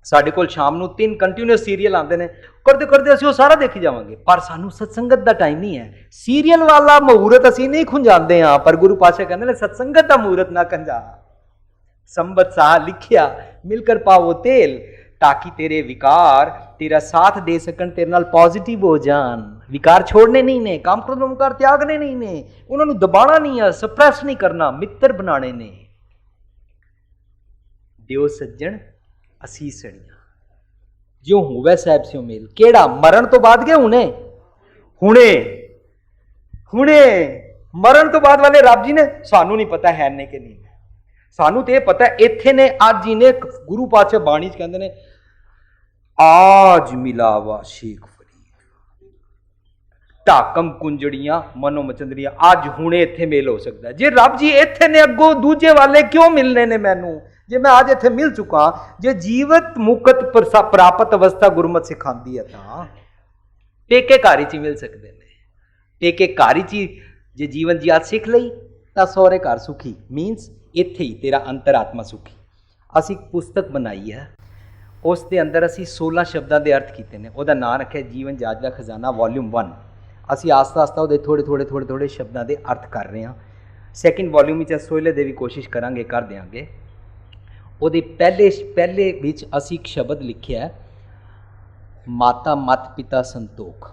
ਸਾਡੇ ਕੋਲ ਸ਼ਾਮ ਨੂੰ 3 ਕੰਟੀਨਿਊਸ ਸੀਰੀਅਲ ਆਉਂਦੇ ਨੇ, ਕਰਦੇ ਕਰਦੇ ਅਸੀਂ ਉਹ ਸਾਰਾ ਦੇਖੀ ਜਾਵਾਂਗੇ, ਪਰ ਸਾਨੂੰ ਸਤਸੰਗਤ ਦਾ ਟਾਈਮ ਨਹੀਂ ਹੈ। ਸੀਰੀਅਲ ਵਾਲਾ ਮਹੂਰਤ ਅਸੀਂ ਨਹੀਂ ਖੁੰਝਾਉਂਦੇ ਹਾਂ, ਪਰ ਗੁਰੂ ਪਾਤਸ਼ਾਹ ਕਹਿੰਦੇ ਨੇ ਸਤਸੰਗਤ ਦਾ ਮਹੂਰਤ ਨਾ ਖੰਝਾ। ਸੰਬਤ ਸਾਹ ਲਿਖਿਆ ਮਿਲकर ਪਾਵੋ तेल, ताकि तेरे विकार तेरा साथ दे सकन, तेरे नाल पॉजिटिव हो जान। विकार छोड़ने नहीं ने, काम क्रोध ममकार त्यागने नहीं ने, उन्होंने दबाना नहीं है, सप्रेस नहीं करना, मित्र बनाने ने। दियो सज्जन असीसणियां, जो होवे साहब से मेल, केड़ा मरण तो बाद गए हुने हुने हुने मरण तो बाद वाले रब जी ने सानू नहीं पता है ने कि नहीं, सानू तो यह पता है इत्थे ने आज जी ने। गुरु पातशाह बाणी च कहंदे ने आज मिलावा शेख फरीद, ढाकम कुंजड़ियां मनो मचंदरियां, आज हुणे इत्थे मेल हो सकता है। जे रब जी इत्थे ने अगों दूजे वाले क्यों मिलने ने मैनू, जे मैं आज इत्थे मिल चुका, जे जीवत मुकत प्राप्त अवस्था गुरमत सिखांदी है तां पेके घर च मिल सकते हैं। पेके घर च जे जीवन जी आज सीख लई तां सौरे घर सुखी, मीनस इत्थे ही तेरा अंतरात्मा सुखी। असी पुस्तक बनाई है, उस दे अंदर असी 16 शब्दों के अर्थ किए हैं, उसका नाम रखा जीवन जाच का खजाना वॉल्यूम 1। असी आस्ता आस्ता वो थोड़े थोड़े शब्दों के अर्थ कर रहे हैं। सैकेंड वॉल्यूम में सोहले दे भी कोशिश करांगे, कर देंगे। वो पहले विच असी एक शब्द लिखे है माता मत पिता संतोख,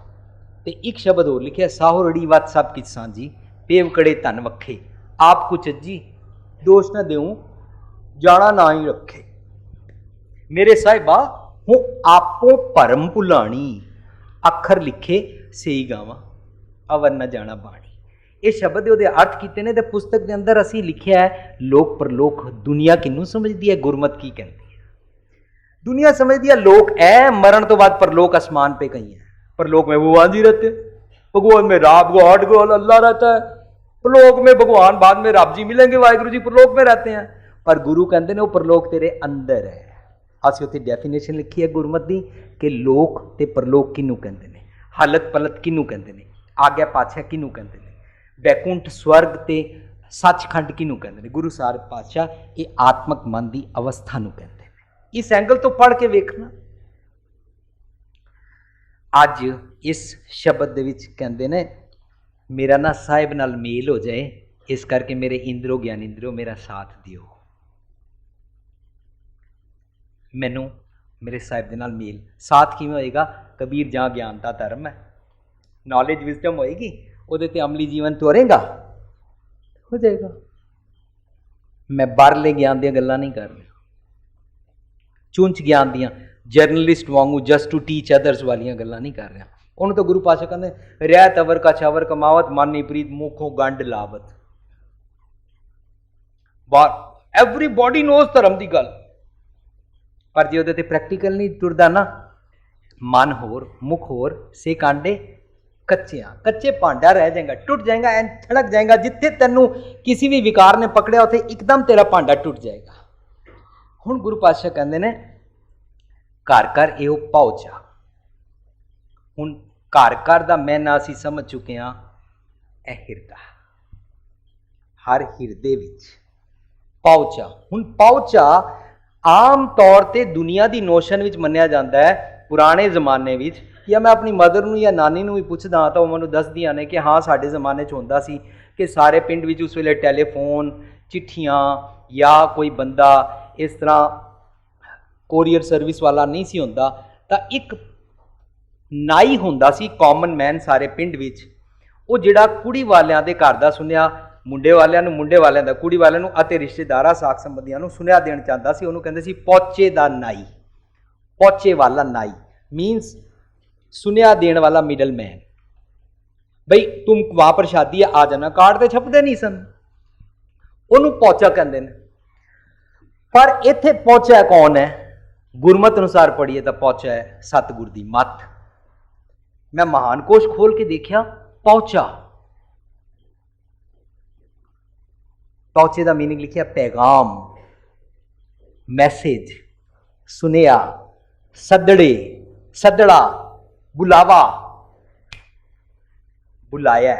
तो एक शब्द और लिखे साहो रड़ी वत सब किच सांझी, पेवकड़े धन वखे, आप कुछ अज्जी दोष न देऊं जाना ना ही रखे। मेरे साहिबा हूँ आपो भरम भुलानी, अखर लिखे सही गावा अवर न जाना बाणी। ये शब्द दे अर्थ किए ने, पुस्तक के अंदर असी लिखा है लोक परलोक दुनिया किनू समझती है, गुरमत की कहती है। दुनिया समझती है लोक है मरण तो बाद परलोक आसमान पे कहीं है, परलोक में भगवान जी रहते, भगवान में राब गॉड गॉड अल्लाह रहता है, परलोक में भगवान, बाद में रब जी मिलेंगे, वाहिगुरु जी परलोक में रहते हैं। पर गुरु कहते हैं वो परलोक तेरे अंदर है। असीं उत्थे डेफिनेशन लिखी है गुरमत की कि लोक ते परलोक किनू कहते हैं, हालत पलत किनू कहते हैं, आग्या पातशाह किनू कहते हैं, बैकुंठ स्वर्ग ते सचखंड किनू कहते हैं। गुरु साहिब पातशाह ये आत्मक मन की अवस्था नू कहते हैं। इस एंगल तो पढ़ के वेखना। अज इस शब्द दे विच कहते ने मेरा ना साहिब नाल मेल हो जाए, इस करके मेरे इंद्रो ज्ञान इंद्रो मेरा साथ दियो, मैनू मेरे साहिब दे नाल मेल। साथ किवें होएगा? कबीर जहाँ ज्ञान का धर्म है, नॉलेज विजडम होएगी, उहदे ते अमली जीवन तोरेगा, हो जाएगा। मैं बाहरले ज्ञान दी गल्लां नहीं कर रहा, चुंच ज्ञान दियां जर्नलिस्ट वांगू जस्ट टू टीच अदर्स वालियां गल्लां नहीं कर रहा। उन्होंने तो गुरु पातशाह कहते रहत अवर का छावर कमावत, मानी प्रीत मुखों गंड लावत। एवरीबॉडी नोज धर्म की गल, पर जे उहदे ते प्रैक्टिकल नहीं टुरदा ना, मन होर मुख होर से कांडे कच्चे भांडा रह जाएगा, टूट जाएगा, एंड थड़क जाएगा। जिथे तेनू किसी भी विकार ने पकड़िया उथे एकदम तेरा भांडा टूट जाएगा। हुण गुरु पातशाह कहते हैं घर घर एहो पहुंचा। हुण घर घर दा मैना असीं समझ चुके हाँ, ए हिरदा, हर हिरदे विच पहुंचा। हुण पहुंचा आम तौर ते दुनिया दी नोशन विच मन्निया जाता है। पुराने जमाने विच या मैं अपनी मदर नूं या नानी नूं भी पुछदा तां ओह मैनूं दसदियां ने कि हाँ साडे जमाने च हुंदा सी कि सारे पिंड विच उस वेले टैलीफोन, चिट्ठियां या कोई बंदा इस तरह कोरीयर सर्विस वाला नहीं सी हुंदा, तां एक नाई हुंदा सी, कॉमन मैन सारे पिंड विच। वो जिहड़ा कुड़ी वालियां दे घर दा सुनिया मुंडे वालियां नूं, मुंडे वालियां दा कुड़ी वालियां नूं अते रिश्तेदारां साक संबंधियां नूं सुनिया देण चाहंदा सी, उहनूं कहंदे सी पौचे दा नाई। पौचे वाला नाई मीनस सुनिया देण वाला मिडल मैन। बई तुम वहां पर शादी है आ जाना, कार्ड ते छपदे नहीं सन, उहनूं पौचा कहंदे ने। पर इत्थे पौचा कौन है? गुरमत अनुसार पढ़िए तो पौचा है सतगुर दी मत। मैं महान कोश खोल के देखिया, पौचा, पौचे का मीनिंग लिखिया पैगाम, मैसेज, सुनिया, सदड़े, सदड़ा, बुलावा, बुलाया।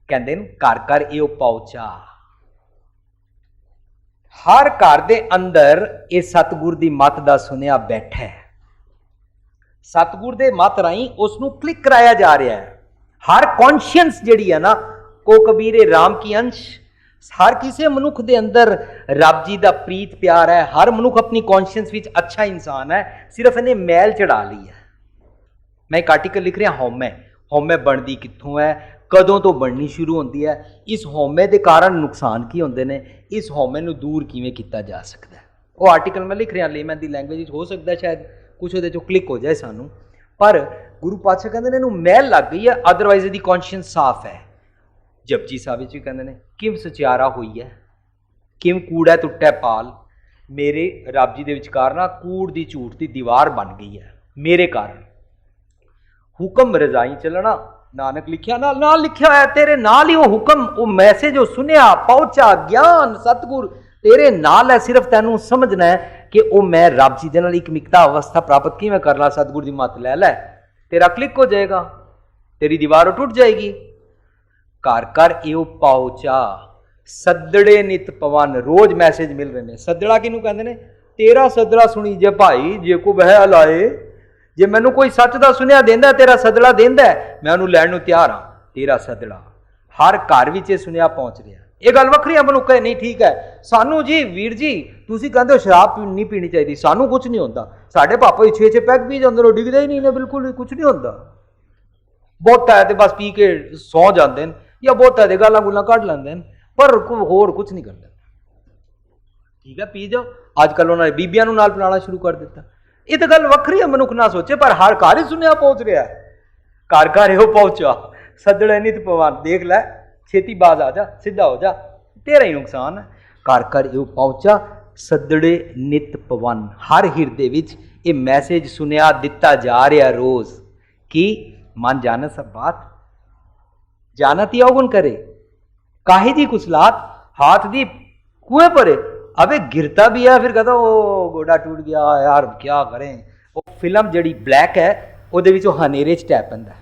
कहते घर घर यो पहुंचा। हर घर दे अंदर ये सतगुर दी मत दा सुनिया बैठा है। सतगुर दे मत राही उसनू क्लिक कराया जा रहा है। हर कॉन्शियंस जिहड़ी है ना, को कबीरे राम की अंश। हर किसी मनुख दे अंदर रब जी दा प्रीत प्यार है। हर मनुख अपनी कॉन्शियंस विच अच्छा इंसान है, सिर्फ इन्हें मैल चढ़ा ली है। मैं एक आर्टिकल लिख रहा हौमे। हौमे बनती कित्थों है, कदों तो बननी शुरू होती है, इस हौमे के कारण नुकसान की होंदे ने, इस हौमे नूं दूर किवें किया जा सकता है। वो आर्टिकल मैं लिख रहा लेमैन दी लैंग्वेज, हो सकता है शायद कुछ उहदे चों क्लिक हो जाए सानू, पर गुरु पातशाह कहंदे ने इहनूं मैल लग गई है, अदरवाइज इहदी कॉन्शियंस साफ है। जपजी साहब विच भी कहंदे ने किम सचियारा हुई है, किम कूड़ा टुट्टै पाल। मेरे रब जी दे विचकार ना कूड़ दी झूठ दी दीवार बन गई है मेरे कारण। हुक्म रजाई चलना, नानक लिखिया नाल लिखिया है तेरे नाल ही वो हुक्म, वो मैसेज जो सुनिया पहुंचा, ज्ञान सतगुर तेरे नाल है। सिर्फ तैनू समझना है कि वो मैं रब जी दे नाल एक मिकता अवस्था प्राप्त किवें कर ला। सतगुर दी मत लै लै, तेरा क्लिक हो जाएगा, तेरी दीवार टूट जाएगी। घर घर एओ पहुंचा, सदड़े नित पवन। रोज मैसेज मिल रहे हैं। सदड़ा किनू कहंदे ने? तेरा सदड़ा सुनी जे भाई, जे को बह लाए। जे मैनू कोई सच दा सुनिया देंदा, तेरा सदड़ा देंदा, मैं उन्होंने लैण नूं तैयार हाँ। तेरा सदड़ा हर घर विच सुनिया पहुंच रहा। ये गल वखरी है, मनुख है नहीं ठीक है। सानू जी वीर जी तुसीं कहंदे हो शराब नहीं पीनी चाहिए, सानू कुछ नहीं होता। साडे पापा ही 6-6 पैग पी जांदे ने, डिगदे ही नहीं ने, बिल्कुल कुछ नहीं होता। बहुत है तो बस पी के सौ जाते हैं, या बहुत है तो गालां गुलां कढ लैंदे ने, पर होर कुछ नहीं करते। ठीक है पी जाओ। अजकल उन्होंने बीबियां नूं नाल पिलाना शुरू कर दिता। ये तो गल वखरी है, मनुख ना सोचे, पर हर घर ही सुनिया पहुंच रहा है। घर घर एहो पहुंचा, सदड़े नित पवन। देख लै, छेती बाज आ जा, सीधा हो जा, तेरा ही नुकसान है। घर घर एहो पहुंचा, सदड़े नित पवन। हर हिरदे विच ये मैसेज सुनिया दिता जा रहा रोज कि मन जाने सब बात, जानत ही अवगुण करे, काहे दी कुसलात, हाथ दी कुएं परे। अबे गिरता भी है, फिर कहता वो गोडा टूट गया यार क्या करें। वो फिल्म जड़ी ब्लैक है, ਉਹਦੇ ਵਿੱਚ ਉਹ ਹਨੇਰੇ 'ਚ ਟੈ ਪੈਂਦਾ।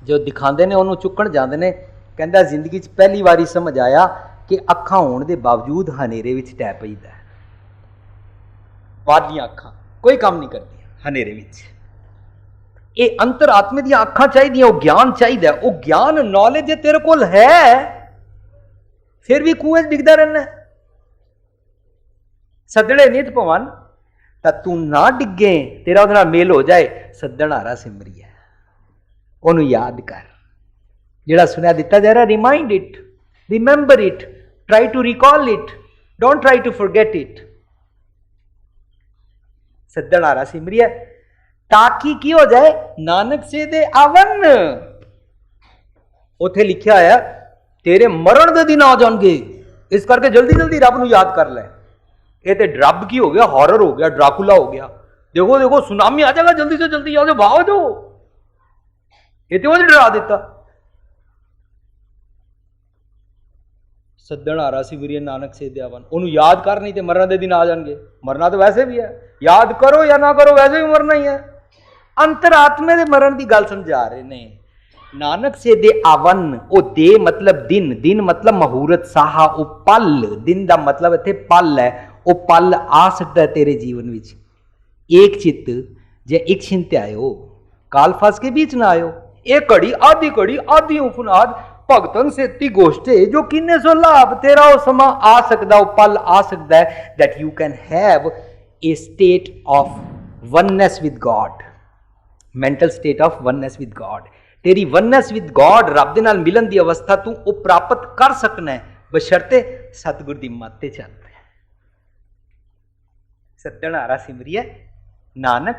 जो दिखाते हैं उन्होंने चुकन जाते हैं, कहता जिंदगी पहली बारी समझ आया कि अखा होने के बावजूद हनेरे में टै पैदा। वादियाँ अखा कोई काम नहीं करती हनेरे में। ये अंतर आत्मे दी अखा चाहिए, वो ज्ञान चाहिए। वो ज्ञान नॉलेज जे तेरे कोल है, फिर भी कुएं डिगदा रहना। सदड़े नित पवन, तू ना डिगे, तेरा उहदे नाल मेल हो जाए। सदन हारा सिमरी है, ਉਹਨੂੰ याद कर। ਜਿਹੜਾ सुनिया दिता जा रहा, remind it, remember it, try to recall it, don't try to forget it. सदन हारा सिमरी है ताकि की हो जाए, नानक से दे आवन। उथे लिखा है तेरे मरण दे दिन आ जाएंगे। इस करके जल्दी जल्दी रब नूं याद कर ले। ये तो रब की हो गया, हॉरर हो गया, ड्राकुला हो गया। देखो देखो सुनामी आ जाएगा, जल्दी से जल्दी आओ, भागो जो। ये तो डरा दिता। सद्दण आ रहा सी वीरिय नानक से दयावन, ਉਹਨੂੰ याद कर, नहीं तो मरना के दिन आ जाएंगे। मरना तो वैसे भी है, याद करो या ना करो वैसे भी मरना ही है। अंतरात्मे दे मरण की गल समझा रहे ने। नानक से दे आवन, ओ दे मतलब दिन, दिन मतलब मुहूर्त, साहा ओ पल, दिन का मतलब इत्थे पल है। ओ पल आ सकता है तेरे जीवन विच। एक चित्त जे एक छिंत आयो, काल फस के बीच ना आयो। एक घड़ी आधी उफनाद, भगतन सेती गोष्ठे जो किन्ने सो लाभ। तेरा वो समा आ सकता, वो पल आ सकता है that you can have a state of oneness with God, mental state of oneness with God. तेरी वननेस विद गॉड, रब दे नाल मिलन की अवस्था तू वो प्राप्त कर सकना है, बशर्ते सतगुर की मत चल। सद्दण आरा सिमरिय नानक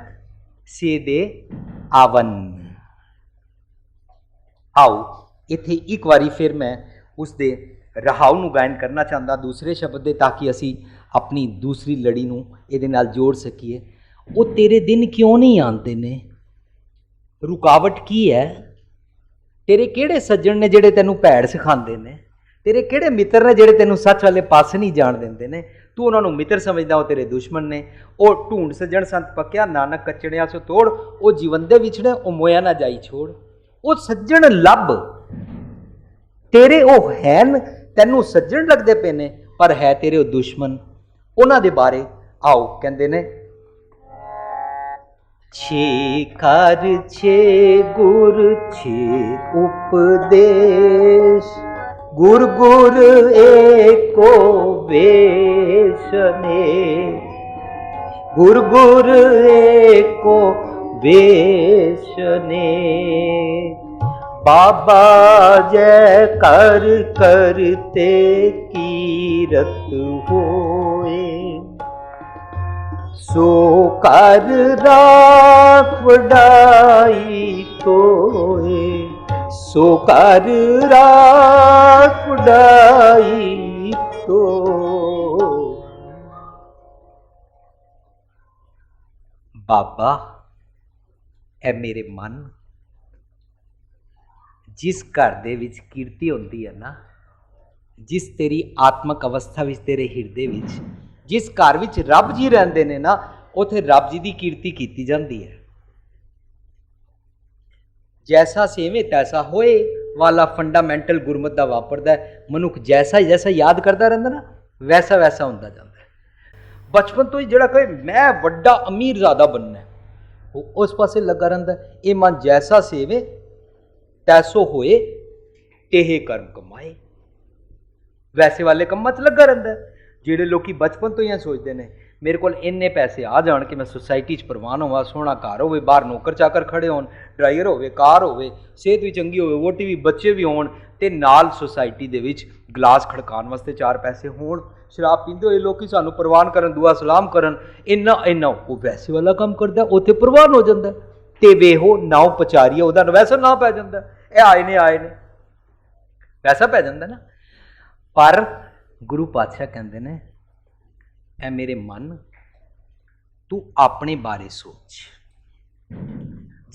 से दे आवन। आओ इत्थे एक बारी फिर मैं उसके रहाव नूं गायन करना चाहता दूसरे शब्द दे, ताकि असी अपनी दूसरी लड़ी नूं इहदे नाल जोड़ सकीए। वो तेरे दिन क्यों नहीं आते ने? रुकावट की है? तेरे किहड़े सज्जन ने जिहड़े तैनूं भैड़ सिखांदे ने? तेरे किहड़े मित्र ने जिहड़े तैनूं सच वाले पासे नहीं जाण दिंदे ने? तू उन्होंने मित्र समझदा, वो तेरे दुश्मन ने। वो ढूंढ सज्जन संत पक्या, नानक कचड़िया सो तोड़। वो जीवन दे विछड़े, वो मोया ना जाई छोड़। वो सज्जन लभ, तेरे वो हैन, तैनूं सज्जन लगदे पे ने, पर है तेरे वो दुश्मन। उन्हां दे बारे आओ कहंदे ने, छे कर छे गुर छे उपदेश, गुर गुर एको वेशने, गुर गुर एको वेशने। बाबा जय कर करते कीरत होए, सो कर राख वडाई तोए, सो कर राख वडाई तो। बाबा ऐ मेरे मन, जिस घर दे विच कीर्ति होंदी है ना, जिस तेरी आत्मक अवस्था विच, तेरे हिरदे विच, जिस घर विच रब जी रहंदे ने ना, उथे रब जी की कीर्ति की जाती है। जैसा सेवे तैसा होए वाला फंडामेंटल गुरमत का वापरदा है। मनुख जैसा जैसा याद करता रहता ना, वैसा वैसा होता जाता है। बचपन तो ही जिहड़ा कहे मैं वड्डा अमीर ज़्यादा बनना है, वो उस पासे लगा रहता है। ये मन जैसा सेवे तैसो होए, तेहे कर्म कमाए, वैसे वाले कम्मां च लगा रहता है। ਜਿਹੜੇ ਲੋਕੀ बचपन तो ही सोचते हैं मेरे को इन्ने पैसे आ जान कि मैं सोसाइटी प्रवान होवा, सोहना घर हो, बाहर नौकर चाकर खड़े होन, ड्राइवर हो, कार हो, सेहत भी चंगी हो, वोटी भी, बच्चे भी होन, ते नाल सोसाइटी दे विच गिलास खड़कान वास्ते 4 पैसे होन, शराब पींदे होए लोग सानू प्रवान करन, दुआ सलाम करन, इन्ना इन्ना वो वैसे वाला काम करता, उत्थे प्रवान हो जाता। ते वेहो नाव पचारीए, उहदा वैसा ना पै जाता, ये आए ने वैसा पै जाता ना। पर गुरु पातशाह कहते हैं, ऐ मेरे मन तू अपने बारे सोच।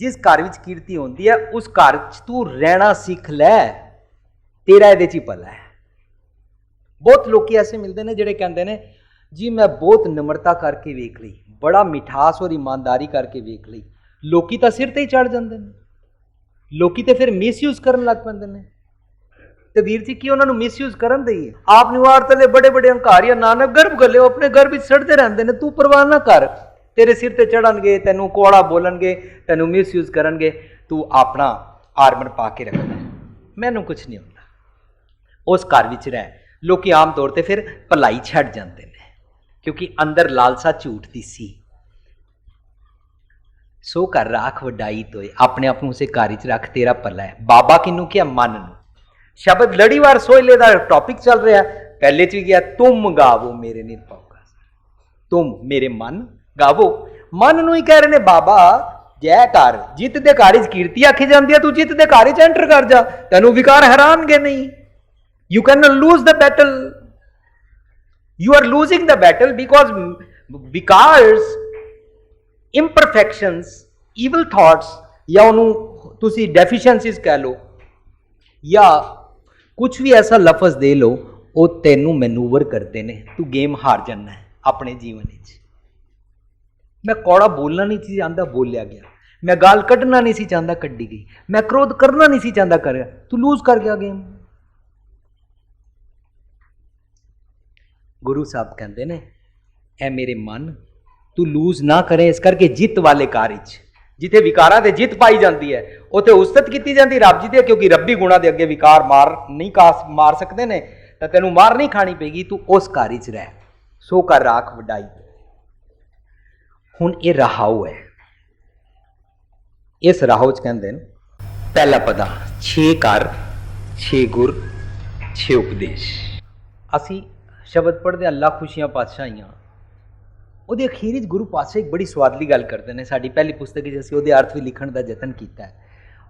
जिस घर विच कीर्ति होती है उस घर तू रहना सीख लै, तेरा ये भला है। बहुत लोग ऐसे मिलते हैं जिहड़े कहते हैं जी मैं बहुत नम्रता करके वेख ली, बड़ा मिठास और ईमानदारी करके वेख ली, लोग तो सिर ते ही चढ़ जाते हैं, लोग तो फिर मिसयूज करन लग पैंदे ने। तो वीर जी की उन्होंने मिसयूज करन दईए? आप निवार तले बड़े बड़े हंकारिया नानक गर्भ गले अपने गर्भ में सड़ते रहते हैं, तू परवाह ना कर, तेरे सिर ते चढ़नगे, तेनू कोड़ा बोलणगे, तेनू मिसयूज करनगे, तू अपना आर्मर पा के रखना, मैनू कुछ नहीं होता। उस घर विच रह, लोग आम तौर पर फिर भलाई छड़ जाते हैं, क्योंकि अंदर लालसा झूठ दी सी। सो कर राख वडाई तोए, अपने आप उसे घर च रख, तेरा भला है। बाबा किनू क्या? मन नू। शब्द लड़ीवार सोहले का टॉपिक चल रहा है, पहले च गया तुम गावो मेरे निर्भव का, तुम मेरे मन गावो। मन नू ही कह रहे ने बाबा जय कर, जित दे घर कीर्ति आखी जाती है, तू जित दे घर एंटर कर जा, तेनू विकार हैरानगे नहीं, you can lose the battle. You are losing the battle because imperfections, evil thoughts, या ਉਹਨੂੰ ਤੁਸੀਂ ਡੈਫੀਸ਼ੀਐਂਸੀਜ਼ ਕਹਿ ਲਓ, ਜਾਂ ਕੁਝ ਵੀ ਐਸਾ ਲਫ਼ਜ਼ ਦੇ ਲਓ, ਉਹ ਤੈਨੂੰ ਮੈਨੂਵਰ ਕਰਦੇ ਨੇ, ਤੂੰ ਗੇਮ ਹਾਰ ਜਾਣਾ ਹੈ ਆਪਣੇ ਜੀਵਨ ਵਿੱਚ। ਮੈਂ ਕੌੜਾ ਬੋਲਣਾ ਨਹੀਂ ਸੀ ਚਾਹੁੰਦਾ, ਬੋਲਿਆ ਗਿਆ। ਮੈਂ ਗਾਲ ਕੱਢਣਾ ਨਹੀਂ ਸੀ ਚਾਹੁੰਦਾ, ਕੱਢੀ ਗਈ। ਮੈਂ ਕ੍ਰੋਧ ਕਰਨਾ ਨਹੀਂ ਸੀ ਚਾਹੁੰਦਾ, ਕਰਿਆ। ਤੂੰ ਲੂਜ਼ ਕਰ ਗਿਆ ਗੇਮ। ਗੁਰੂ ਸਾਹਿਬ ਕਹਿੰਦੇ ਨੇ, ਐ ਮੇਰੇ ਮਨ, ਤੂੰ ਲੂਜ਼ ਨਾ ਕਰੇ। ਇਸ ਕਰਕੇ ਜਿੱਤ ਵਾਲੇ ਕਾਰ ਵਿੱਚ, ਜਿੱਥੇ ਵਿਕਾਰਾਂ ਤੇ ਜਿੱਤ ਪਾਈ ਜਾਂਦੀ ਹੈ, ਉੱਥੇ ਉਸਤਤ ਕੀਤੀ ਜਾਂਦੀ ਰੱਬ ਜੀ ਦੇ, ਕਿਉਂਕਿ ਰੱਬੀ ਗੁਣਾ ਦੇ ਅੱਗੇ ਵਿਕਾਰ ਮਾਰ ਸਕਦੇ ਨੇ, ਤਾਂ ਤੈਨੂੰ ਮਾਰ ਨਹੀਂ ਖਾਣੀ ਪਏਗੀ। ਤੂੰ ਉਸ ਕਾਰ ਵਿੱਚ ਰਹਿ, ਸੋ ਕਰ ਰਾਖ ਵਡਾਈ। ਹੁਣ ਇਹ ਰਹਾਉ ਹੈ। ਇਸ ਰਹਾਉ ਚ ਕਹਿੰਦੇ ਨੇ, ਪਹਿਲਾ ਪਦਾ 6 ਘਰ 6 ਗੁਰ 6 ਉਪਦੇਸ਼। ਅਸੀਂ ਸ਼ਬਦ ਪੜ੍ਹਦੇ ਅੱਲਾ ਖੁਸ਼ੀਆਂ ਪਾਤਸ਼ਾਹੀਆਂ, ਉਹਦੇ ਅਖੀਰ ਵਿੱਚ ਗੁਰੂ ਪਾਤਸ਼ਾਹ ਇੱਕ ਬੜੀ ਸਵਾਦਲੀ ਗੱਲ ਕਰਦੇ ਨੇ। ਸਾਡੀ ਪਹਿਲੀ ਪੁਸਤਕ ਵਿੱਚ ਅਸੀਂ ਉਹਦੇ ਅਰਥ ਵੀ ਲਿਖਣ ਦਾ ਯਤਨ ਕੀਤਾ ਹੈ।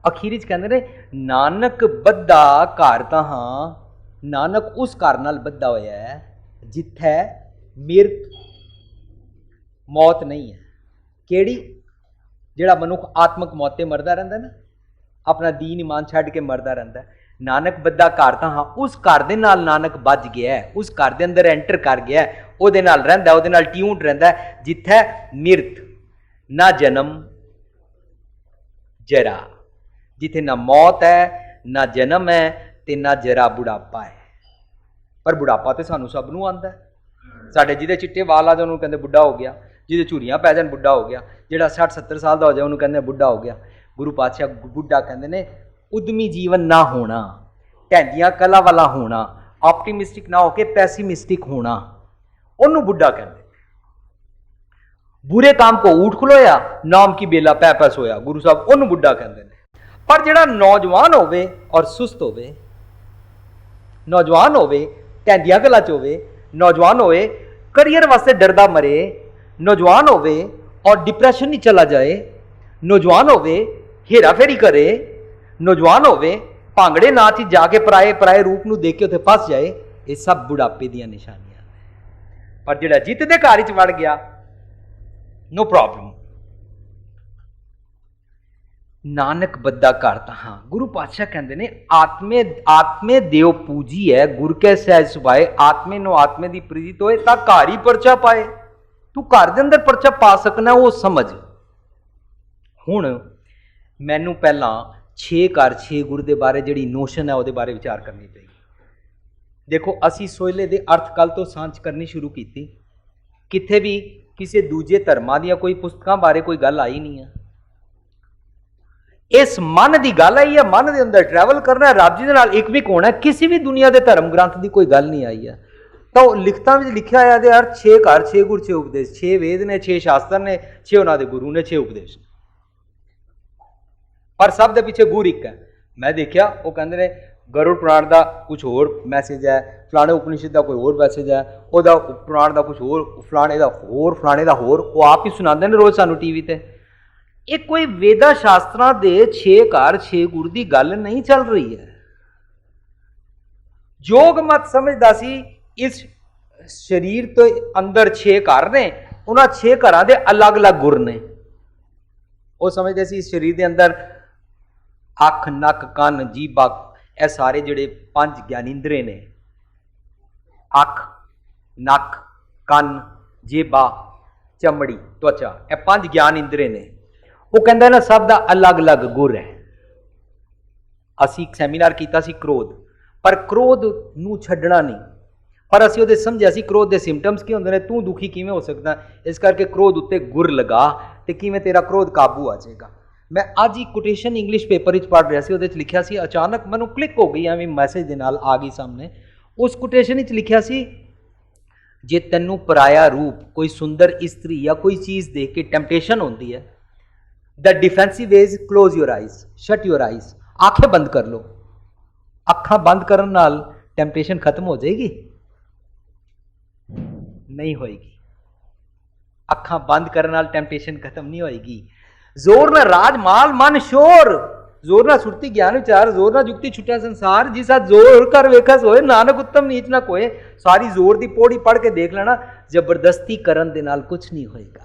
ਅਖੀਰ ਵਿੱਚ ਕਹਿੰਦੇ ਨੇ, ਨਾਨਕ ਬੱਧਾ ਘਰ ਤਾਂ ਹਾਂ, ਨਾਨਕ ਉਸ ਘਰ ਨਾਲ ਬੱਧਾ ਹੋਇਆ ਹੈ ਜਿੱਥੇ ਮਿਰਤ ਮੌਤ ਨਹੀਂ ਹੈ। ਕਿਹੜੀ? ਜਿਹੜਾ ਮਨੁੱਖ ਆਤਮਕ ਮੌਤ ਤੇ ਮਰਦਾ ਰਹਿੰਦਾ ਨਾ, ਆਪਣਾ ਦੀਨ ਇਮਾਨ ਛੱਡ ਕੇ ਮਰਦਾ ਰਹਿੰਦਾ। ਨਾਨਕ ਬੱਧਾ ਘਰ ਤਾਂ ਹਾਂ, ਉਸ ਘਰ ਦੇ ਨਾਲ ਨਾਨਕ ਬੱਝ ਗਿਆ ਹੈ, ਉਸ ਘਰ ਦੇ ਅੰਦਰ ਐਂਟਰ ਕਰ ਗਿਆ, ਉਹਦੇ ਨਾਲ ਰਹਿੰਦਾ, ਉਹਦੇ ਨਾਲ ਟਿਊਨਡ ਰਹਿੰਦਾ, ਜਿੱਥੇ ਮਿਰਤ ਨਾ ਜਨਮ ਜਰਾ, ਜਿੱਥੇ ਨਾ ਮੌਤ ਹੈ, ਨਾ ਜਨਮ ਹੈ, ਤੇ ਨਾ ਜਰਾ ਬੁਢਾਪਾ ਹੈ। ਪਰ ਬੁਢਾਪਾ ਤੇ ਸਾਨੂੰ ਸਭ ਨੂੰ ਆਉਂਦਾ। ਸਾਡੇ ਜਿਹਦੇ ਚਿੱਟੇ ਵਾਲ ਆ ਜਾਣ ਉਹਨੂੰ ਕਹਿੰਦੇ ਬੁੱਢਾ ਹੋ ਗਿਆ, ਜਿਹਦੇ ਝੁਰੀਆਂ ਪੈ ਜਾਣ ਬੁੱਢਾ ਹੋ ਗਿਆ, ਜਿਹੜਾ 60-70 ਸਾਲ ਦਾ ਹੋ ਜਾਏ ਉਹਨੂੰ ਕਹਿੰਦੇ ਬੁੱਢਾ ਹੋ ਗਿਆ। ਗੁਰੂ ਪਾਤਸ਼ਾਹ ਬੁੱਢਾ ਕਹਿੰਦੇ ਨੇ, ਉਦਮੀ ਜੀਵਨ ਨਾ ਹੋਣਾ, ਢੈਂਦੀਆਂ ਕਲਾ ਵਾਲਾ ਹੋਣਾ, ਆਪਟੀਮਿਸਟਿਕ ਨਾ ਹੋ ਕੇ ਪੈਸੀਮਿਸਟਿਕ ਹੋਣਾ, ਉਹਨੂੰ ਬੁੱਢਾ ਕਹਿੰਦੇ। ਬੁਰੇ ਕੰਮ ਕੋ ਊਠ ਖਲੋਇਆ, ਨਾਮ ਕੀ ਬੇਲਾ ਪੈ ਪੈ ਸੋਇਆ, ਗੁਰੂ ਸਾਹਿਬ ਉਹਨੂੰ ਬੁੱਢਾ ਕਹਿੰਦੇ ਨੇ। ਪਰ ਜਿਹੜਾ ਨੌਜਵਾਨ ਹੋਵੇ ਔਰ ਸੁਸਤ ਹੋਵੇ, ਨੌਜਵਾਨ ਹੋਵੇ ਢੈਂਦੀਆਂ ਕਲਾ ਚ ਹੋਵੇ, ਨੌਜਵਾਨ ਹੋਵੇ ਕਰੀਅਰ ਵਾਸਤੇ ਡਰਦਾ ਮਰੇ, ਨੌਜਵਾਨ ਹੋਵੇ ਔਰ ਡਿਪਰੈਸ਼ਨ ਨਹੀਂ ਚਲਾ ਜਾਏ, ਨੌਜਵਾਨ ਹੋਵੇ ਹੇਰਾ ਫੇਰੀ ਕਰੇ, ਨੌਜਵਾਨ ਹੋਵੇ ਭਾਂਗੜੇ ਨਾਚ ਜਾ ਕੇ ਪਰਾਏ ਰੂਪ ਨੂੰ ਦੇਖ ਕੇ ਉੱਥੇ ਫਸ ਜਾਏ, ਇਹ ਸਭ ਬੁਢਾਪੇ ਦੀਆਂ ਨਿਸ਼ਾਨੀਆਂ ਨੇ। ਪਰ ਜਿਹੜਾ ਜਿੱਤ ਦੇ ਘਰ ਵਿੱਚ ਵੜ ਗਿਆ, ਨੋ ਪ੍ਰੋਬਲਮ। ਨਾਨਕ ਬੱਧਾ ਘਰ ਤਾਂ ਹਾਂ, ਗੁਰੂ ਪਾਤਸ਼ਾਹ ਕਹਿੰਦੇ ਨੇ, ਆਤਮੇ ਦਿਓ ਪੂਜੀ ਹੈ, ਗੁਰ ਕੈ ਸਹਿਜ ਸੁਭਾਏ, ਆਤਮੇ ਨੂੰ ਆਤਮੇ ਦੀ ਪ੍ਰੀਤ ਹੋਏ ਤਾਂ ਘਰ ਹੀ ਪਰਚਾ ਪਾਏ। ਤੂੰ ਘਰ ਦੇ ਅੰਦਰ ਪਰਚਾ ਪਾ ਸਕਣਾ, ਉਹ ਸਮਝ। ਹੁਣ ਮੈਨੂੰ ਪਹਿਲਾਂ 6 ਘਰ 6 ਗੁਰ ਦੇ ਬਾਰੇ ਜਿਹੜੀ ਨੋਸ਼ਨ ਹੈ ਉਹਦੇ ਬਾਰੇ ਵਿਚਾਰ ਕਰਨੀ ਪਏਗੀ। ਦੇਖੋ, ਅਸੀਂ ਸੋਇਲੇ ਦੇ ਅਰਥ ਕੱਲ ਤੋਂ ਸਾਂਝ ਕਰਨੀ ਸ਼ੁਰੂ ਕੀਤੀ, ਕਿੱਥੇ ਵੀ ਕਿਸੇ ਦੂਜੇ ਧਰਮਾਂ ਦੀਆਂ ਕੋਈ ਪੁਸਤਕਾਂ ਬਾਰੇ ਕੋਈ ਗੱਲ ਆਈ ਨਹੀਂ ਹੈ। ਇਸ ਮਨ ਦੀ ਗੱਲ ਆਈ ਹੈ, ਮਨ ਦੇ ਅੰਦਰ ਟਰੈਵਲ ਕਰਨਾ, ਰੱਬ ਜੀ ਦੇ ਨਾਲ ਇੱਕ ਹੋਣਾ, ਕਿਸੇ ਵੀ ਦੁਨੀਆ ਦੇ ਧਰਮ ਗ੍ਰੰਥ ਦੀ ਕੋਈ ਗੱਲ ਨਹੀਂ ਆਈ ਹੈ। ਤਾਂ ਉਹ ਲਿਖਤਾਂ ਵਿੱਚ ਲਿਖਿਆ ਹੋਇਆ ਦੇ ਅਰਥ 6 ਘਰ 6 ਗੁਰ 6 ਉਪਦੇਸ਼, 6 ਵੇਦ ਨੇ, 6 ਸ਼ਾਸਤਰ ਨੇ, 6 ਉਹਨਾਂ ਦੇ ਗੁਰੂ ਨੇ, 6 ਉਪਦੇਸ਼। ਪਰ ਸਭ ਦੇ ਪਿੱਛੇ ਗੁਰ ਇੱਕ ਹੈ। ਮੈਂ ਦੇਖਿਆ ਉਹ ਕਹਿੰਦੇ ਨੇ ਗਰੁੜ ਪੁਰਾਣ ਦਾ ਕੁਝ ਹੋਰ ਮੈਸੇਜ ਹੈ, ਫਲਾਣੇ ਉਪਨਿਸ਼ਦ ਦਾ ਕੋਈ ਹੋਰ ਮੈਸੇਜ ਹੈ, ਉਹਦਾ ਪੁਰਾਣ ਦਾ ਕੁਝ ਹੋਰ, ਫਲਾਣੇ ਦਾ ਹੋਰ, ਫਲਾਣੇ ਦਾ ਹੋਰ। ਉਹ ਆਪ ਹੀ ਸੁਣਾਉਂਦੇ ਨੇ ਰੋਜ਼ ਸਾਨੂੰ ਟੀਵੀ ਤੇ। ਇਹ ਕੋਈ ਵੇਦਾ ਸ਼ਾਸਤਰਾਂ ਦੇ 6 ਘਰ 6 ਗੁਰ ਦੀ ਗੱਲ ਨਹੀਂ ਚੱਲ ਰਹੀ ਹੈ। ਯੋਗ ਮਤ ਸਮਝਦਾ ਸੀ ਇਸ ਸਰੀਰ ਤੋਂ ਅੰਦਰ 6 ਘਰ ਨੇ, ਉਹਨਾਂ 6 ਘਰਾਂ ਦੇ ਅਲੱਗ-ਅਲੱਗ ਗੁਰ ਨੇ। ਉਹ ਸਮਝਦੇ ਸੀ ਇਸ ਸਰੀਰ ਦੇ ਅੰਦਰ ਅੱਖ, ਨੱਕ, ਕੰਨ, ਜੀਭਾ, ਇਹ ਸਾਰੇ ਜਿਹੜੇ 5 ਗਿਆਨਿੰਦਰੇ ਨੇ, ਅੱਖ, ਨੱਕ, ਕੰਨ, ਜੀਭਾ, ਚਮੜੀ, ਤਵਚਾ, ਇਹ 5 ਗਿਆਨ ਇੰਦਰੇ ਨੇ। ਉਹ ਕਹਿੰਦਾ ਨਾ ਸਭ ਦਾ ਅਲੱਗ-ਅਲੱਗ ਗੁਰ ਹੈ। ਅਸੀਂ ਇੱਕ ਸੈਮੀਨਾਰ ਕੀਤਾ ਸੀ ਕ੍ਰੋਧ, ਪਰ ਕ੍ਰੋਧ ਨੂੰ ਛੱਡਣਾ ਨਹੀਂ। ਪਰ ਅਸੀਂ ਉਹਦੇ ਸਮਝਿਆ ਸੀ ਕ੍ਰੋਧ ਦੇ ਸਿੰਪਟਮਸ ਕੀ ਹੁੰਦੇ ਨੇ, ਤੂੰ ਦੁਖੀ ਕਿਵੇਂ ਹੋ ਸਕਦਾ, ਇਸ ਕਰਕੇ ਕ੍ਰੋਧ ਉੱਤੇ ਗੁਰ ਲਗਾ ਤੇ ਕਿਵੇਂ ਤੇਰਾ ਕ੍ਰੋਧ ਕਾਬੂ ਆ ਜਾਏਗਾ। ਮੈਂ ਅੱਜ ਹੀ ਕੋਟੇਸ਼ਨ ਇੰਗਲਿਸ਼ ਪੇਪਰ ਵਿੱਚ ਪੜ੍ਹ ਰਿਹਾ ਸੀ, ਉਹਦੇ 'ਚ ਲਿਖਿਆ ਸੀ, ਅਚਾਨਕ ਮੈਨੂੰ ਕਲਿੱਕ ਹੋ ਗਈ, ਐਵੇਂ ਮੈਸੇਜ ਦੇ ਨਾਲ ਆ ਗਈ ਸਾਹਮਣੇ। ਉਸ ਕੋਟੇਸ਼ਨ ਵਿੱਚ ਲਿਖਿਆ ਸੀ, ਜੇ ਤੈਨੂੰ ਪਰਾਇਆ ਰੂਪ ਕੋਈ ਸੁੰਦਰ ਇਸਤਰੀ ਜਾਂ ਕੋਈ ਚੀਜ਼ ਦੇਖ ਕੇ ਟੈਂਪਟੇਸ਼ਨ ਹੁੰਦੀ ਹੈ, the defensive ways close your eyes, shut your eyes, ਅੱਖਾਂ ਬੰਦ ਕਰ ਲਓ। ਅੱਖਾਂ ਬੰਦ ਕਰਨ ਨਾਲ ਟੈਂਪਟੇਸ਼ਨ ਖਤਮ ਹੋ ਜਾਏਗੀ? ਨਹੀਂ ਹੋਏਗੀ। ਅੱਖਾਂ ਬੰਦ ਕਰਨ ਨਾਲ ਟੈਂਪਟੇਸ਼ਨ ਖਤਮ ਨਹੀਂ ਹੋਏਗੀ। ਜ਼ੋਰ ਨਾਲ ਰਾਜ ਮਾਲ ਮਨ ਸ਼ੋਰ, जोर ना सुरती ज्ञान विचार, जोर ना जुगती छुट्या संसार, जिसा जोर कर वेखस होए, नानक उत्तम नीच ना कोए। सारी जोर दी पौड़ी पढ़ के देख लेना, जबरदस्ती करन दे नाल कुछ नहीं होएगा।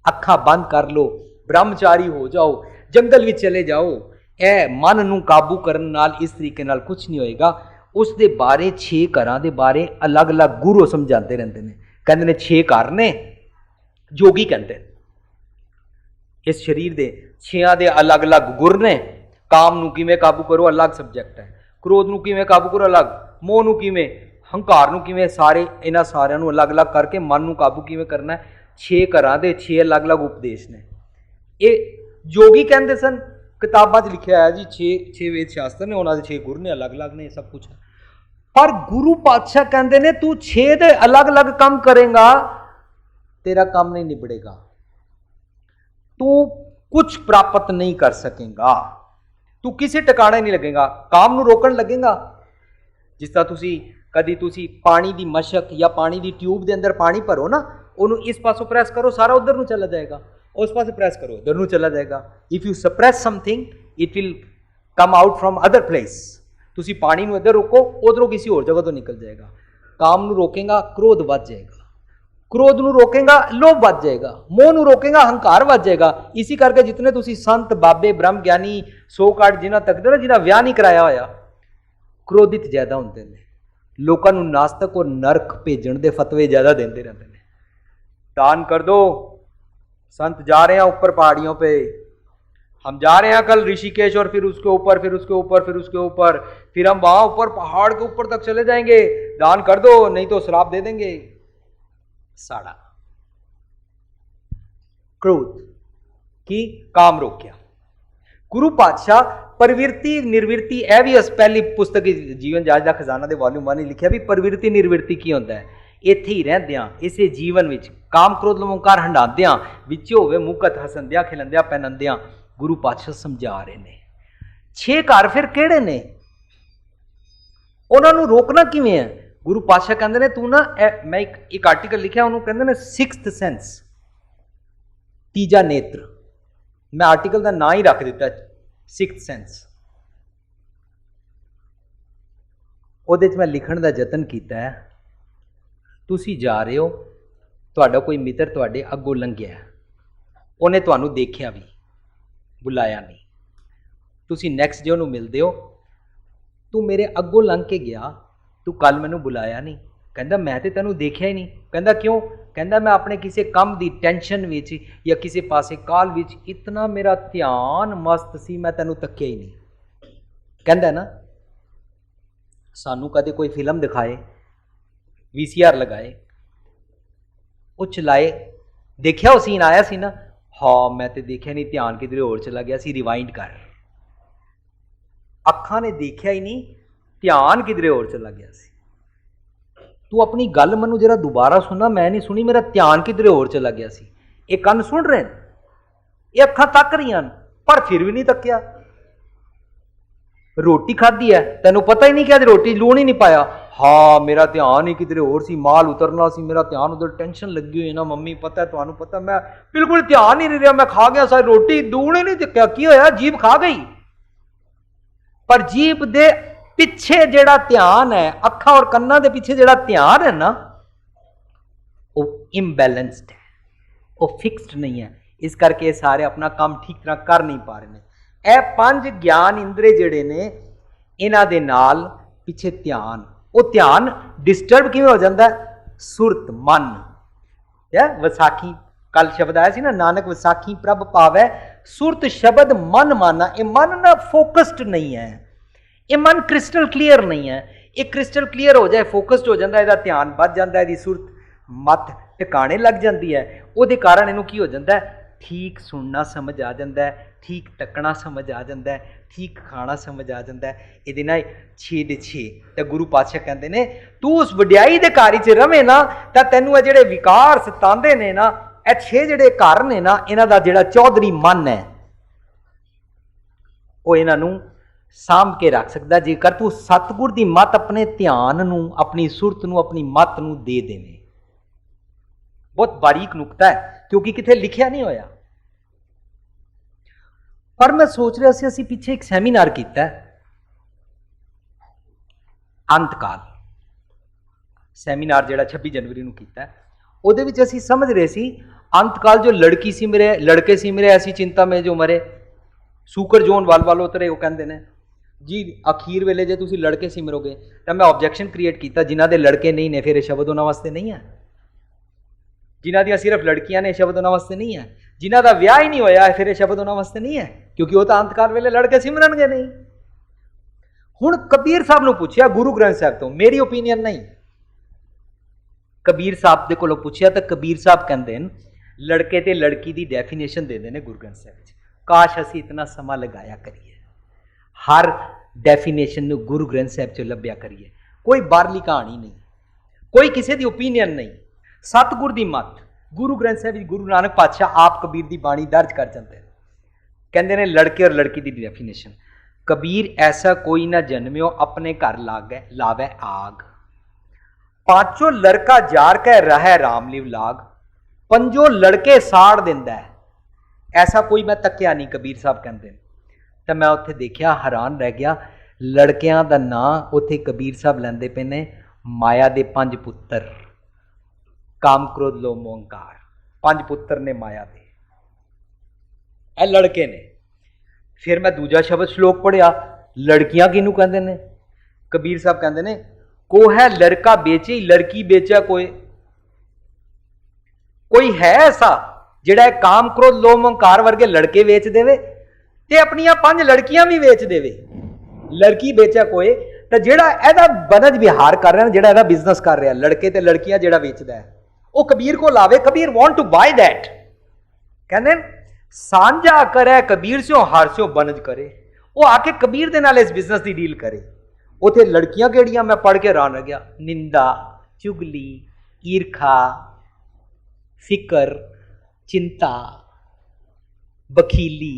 अखा बंद कर लो, ब्रह्मचारी हो जाओ, जंगल विच चले जाओ, ए मन नूं काबू करन नाल इस तरीके नाल कुछ नहीं होएगा। उस दे बारे 6 घरां दे बारे अलग अलग गुरु समझाते रहंदे ने, कहंदे ने 6 घर ने, जोगी कहंदे इस शरीर दे 6 दे अलग अलग गुर ने। काम नूं किवें काबू करो अलग सब्जैक्ट है, क्रोध नूं किवें काबू करो अलग, मोह नूं किवें, हंकार नूं किवें, सारे इन्हां सारिਆਂ ਨੂੰ अलग अलग करके मन नूं काबू किवें करना है। 6 घरां दे 6 अलग अलग उपदेश ने। ये जोगी कहंदे सन, किताबां 'ਚ लिखिਆ है जी 6 वेद शास्त्र ने, उन्हां दे 6 गुर ने, अलग अलग ने, सब कुछ है। पर गुरु पातशाह कहंदे ने तू 6 दे अलग अलग काम करेगा, तेरा काम नहीं निबड़ेगा, तू कुछ प्राप्त नहीं कर सकेगा, तू किसी ठिकाने नहीं लगेगा, काम नूं रोकण लगेगा। जिस तरह तुसी कदी तुसी पानी दी मशक या पानी दी ट्यूब दे अंदर पानी भरो ना, उन्होंने इस पासों प्रेस करो, सारा उधर नूं चला जाएगा, उस पासे प्रेस करो उधर नूं चला जाएगा। If you suppress something it will come out from other place. तुसी पानी नूं इधर रोको, उधरों किसी और जगह तो निकल जाएगा। काम नूं रोकेगा, क्रोध वध जाएगा, क्रोध नूं रोकेगा, लोभ वध जाएगा, मोह नूं रोकेगा, हंकार वध जाएगा। इसी करके जितने तुसी संत बाबे ब्रह्म ज्ञानी 100 काट जिन्हां तकदे ना, जिन्हां विआह नहीं कराया होया, क्रोधित ज्यादा होंदे ने, लोकां नूं नास्तिक और नरक भेजण दे फतवे ज्यादा देंदे रहंदे ने। दान कर दो, संत जा रहे हैं ऊपर पहाड़ियों पे, हम जा रहे हैं कल ऋषिकेश, और फिर उसके ऊपर, फिर उसके ऊपर, फिर उसके ऊपर, फिर हम वहां ऊपर पहाड़ के ऊपर तक चले जाएंगे, दान कर दो नहीं तो श्राप दे देंगे। साड़ा क्रोध की काम रोकिया। गुरु पातशाह प्रवृत्ति निर्वृत्ति, यह भी पहली पुस्तक जीवन जाच दा खजाना दे वॉल्यूम 1 लिखिया भी प्रवृत्ति निर्वृत्ति की होंदा है। इत्थे ही रहंदियां इसे जीवन विच काम क्रोध लोमकार हंडांदियां विच होवे मुकत हसंदियां खिलंदियां पहनंदियां गुरु पातशाह समझा रहे ने। 6 घर फिर किहड़े ने, उन्हां नूं रोकना किवें है? गुरु पातशाह कहंदे ने तू ना, मैं एक आर्टिकल लिखिया उन्होंने कहंदे ने 6th सेंस, तीजा नेत्र। मैं आर्टिकल का ना ही रख दिता 6th सेंस। ਉਹਦੇ 'ਚ मैं लिखण का यतन किया है, तुसी जा रहे हो, तुहाडा कोई मित्र तुहाडे अगों लंघिया, उन्हें तुहानूं देखिया भी, बुलाया नहीं, तुसी नैक्सट डे उहनूं मिलदे हो, तू मेरे अगों लंघ के गया, तू कल मैनूं बुलाया नहीं, कहंदा मैं तो तैनूं देखिया ही नहीं। कहंदा क्यों? कहंदा मैं अपने किसी काम की टेंशन विच या किसी पासे काल विच इतना मेरा ध्यान मस्त सी, मैं तैनूं तक्किया ही नहीं। कहंदा ना सानूं कदे कोई फिल्म दिखाए, VCR लगाए, वो चलाए, देखिया वो सीन आया सी ना, हाँ मैं तो देखिया नहीं, ध्यान किधरे होर चला गया सी, रिवाइंड कर, अखां ने देखिया ही नहीं, ध्यान किधरे होर चला गया सी। तू अपनी गल मैनूं जरा दोबारा सुना, मैं नहीं सुनी, मेरा ध्यान किधरे होर चला गया सी। ये कन्न सुन रहे, ये अखां तक रही पर फिर भी नहीं तक्या। रोटी खाधी है, तैनूं पता ही नहीं कि रोटी लूण ही नहीं पाया, हाँ मेरा ध्यान ही किधरे होर सी, माल उतरना सी, मेरा ध्यान उधर, टेंशन लगी हुई ना मम्मी, पता है तुहानूं पता, मैं बिल्कुल ध्यान ही नहीं रहा, मैं खा गया सारी रोटी, लूण ही नहीं तक्या, की होया? जीभ खा गई। पर जीभ दे पिछे जिहड़ा ध्यान है, अखां और कन्नां दे पिछे जिहड़ा ध्यान है ना, वो इम्बैलेंस्ड है, वो फिक्सड नहीं है। इस करके सारे अपना काम ठीक तरह कर नहीं पा रहे हैं। यह 5 ज्ञान इंद्रे जिहड़े ने, इन्हां दे नाल पिछे ध्यान, वो ध्यान डिस्टर्ब किवें हो जाता है? सुरत मन है। विसाखी कल शब्द आया सी ना, नानक विसाखी प्रभ पावै, सुरत शब्द मन माना। ये मन ना फोकस्ड नहीं है, ये मन क्रिस्टल क्लीयर नहीं है। ये क्रिस्टल क्लीयर हो जाए, फोकस्ड हो जाता है, इसका ध्यान बढ़ जाता है, सुरत मत टिकाने लग जाती है। वो कारण इनू की हो जाता है? ठीक सुनना समझ आ जाता है, ठीक टकना समझ आ जाता है, ठीक खाना समझ आ जाता है। ये ना 6 दे 6 तो गुरु पातशाह कहते हैं तू उस वड्याई दे घर च रवे ना, तो तैनूं जिहड़े विकार सतांदे ने ना, ये 6 जिहड़े घर ने ना, इन्हां दा जिहड़ा चौधरी मन है वो इन्हां नूं सांभ के रख सकदा जेकर तू सतगुर दी मत अपने ध्यान नूं, अपनी सुरत नूं, अपनी मत नूं दे देवे। बहुत बारीक नुकता है, क्योंकि किथे लिखिया नहीं होया। पर मैं सोच रहा ਸੀ ਅਸੀਂ ਪਿੱਛੇ ਇੱਕ ਸੈਮੀਨਾਰ ਕੀਤਾ ਅੰਤਕਾਲ ਸੈਮੀਨਾਰ ਜਿਹੜਾ 26 ਜਨਵਰੀ ਨੂੰ ਕੀਤਾ ਉਹਦੇ ਵਿੱਚ ਅਸੀਂ ਸਮਝ ਰਹੇ ਸੀ ਅੰਤਕਾਲ ਜੋ ਲੜਕੀ ਸੀ ਮੇਰੇ ਲੜਕੇ ਸੀ ਮੇਰੇ ਐਸੀ ਚਿੰਤਾ में जो मरे सूकर जोन वल उतरे वो कहते हैं जी अखीर वेले जे तुसी लड़के सिमरोगे तो मैं ऑब्जैक्शन क्रिएट किया जिन्हों के लड़के नहीं ने फिर शब्द उन्होंने वास्ते नहीं है जिन्हों दी सिर्फ लड़कियां ने शब्द उन्होंने वास्ते नहीं है जिन्हों का विआह ही नहीं होया फिर शब्द उन्होंने वास्ते नहीं है क्योंकि वो तो अंतकाल वेले लड़के सिमरनगे नहीं। हुण कबीर साहब ने पूछा गुरु ग्रंथ साहब तो मेरी ओपीनियन नहीं कबीर साहब के कोलों पूछा तो कबीर साहब कहते हैं लड़के ते लड़की की डेफिनेशन देते हैं गुरु ग्रंथ साहब काश असी इतना समा लगाया करिए हर डेफिनेशन नूं गुरु ग्रंथ साहब चो लभ्या करिए कोई बाहरली कहानी नहीं कोई किसी की ओपीनियन नहीं सतगुर की मत गुरु ग्रंथ साहब गुरु नानक पातशाह आप कबीर की बाणी दर्ज कर जाते हैं कहते हैं लड़के और लड़की की डेफिनेशन कबीर ऐसा कोई ना जन्म्यो अपने घर लावे आग पांचों लड़का जार के रहे रामलिव लाग पंजो लड़के साड़ दिंदा है ऐसा कोई मैं तकिया नहीं कबीर साहब कहते तो मैं उत्थे देखिया हैरान रह गया लड़कियां दा नां उत्थे कबीर साहब लैंदे पे ने माया दे 5 पुत्र काम क्रोध लोभ मोह अहंकार 5 पुत्र ने माया दे ए लड़के ने फिर मैं दूजा शब्द श्लोक पढ़िया लड़कियां किनू कहते ने कबीर साहब कहते ने को है लड़का बेचे लड़की बेचा कोई है ऐसा जिहड़ा काम क्रोध लोभ अहंकार वर्गे लड़के वेच देवे ते अपनियां 5 लड़कियां भी वेच देवे लड़की बेचा कोई तो जिहड़ा इहदा बनज विहार कर रहा जिहड़ा इहदा बिजनेस कर रहा लड़के ते लड़कियां जिहड़ा वेचदा है वो कबीर को लावे Kabir want to buy that कहंदे सांझा करे कबीर स्यों हार स्यों बनज करे वो आके कबीर दे नाल इस बिजनेस की डील करे उथे लड़कियां केड़ियां मैं पढ़ के हैरान रह गया निंदा चुगली ईर्खा फिकर चिंता बखीली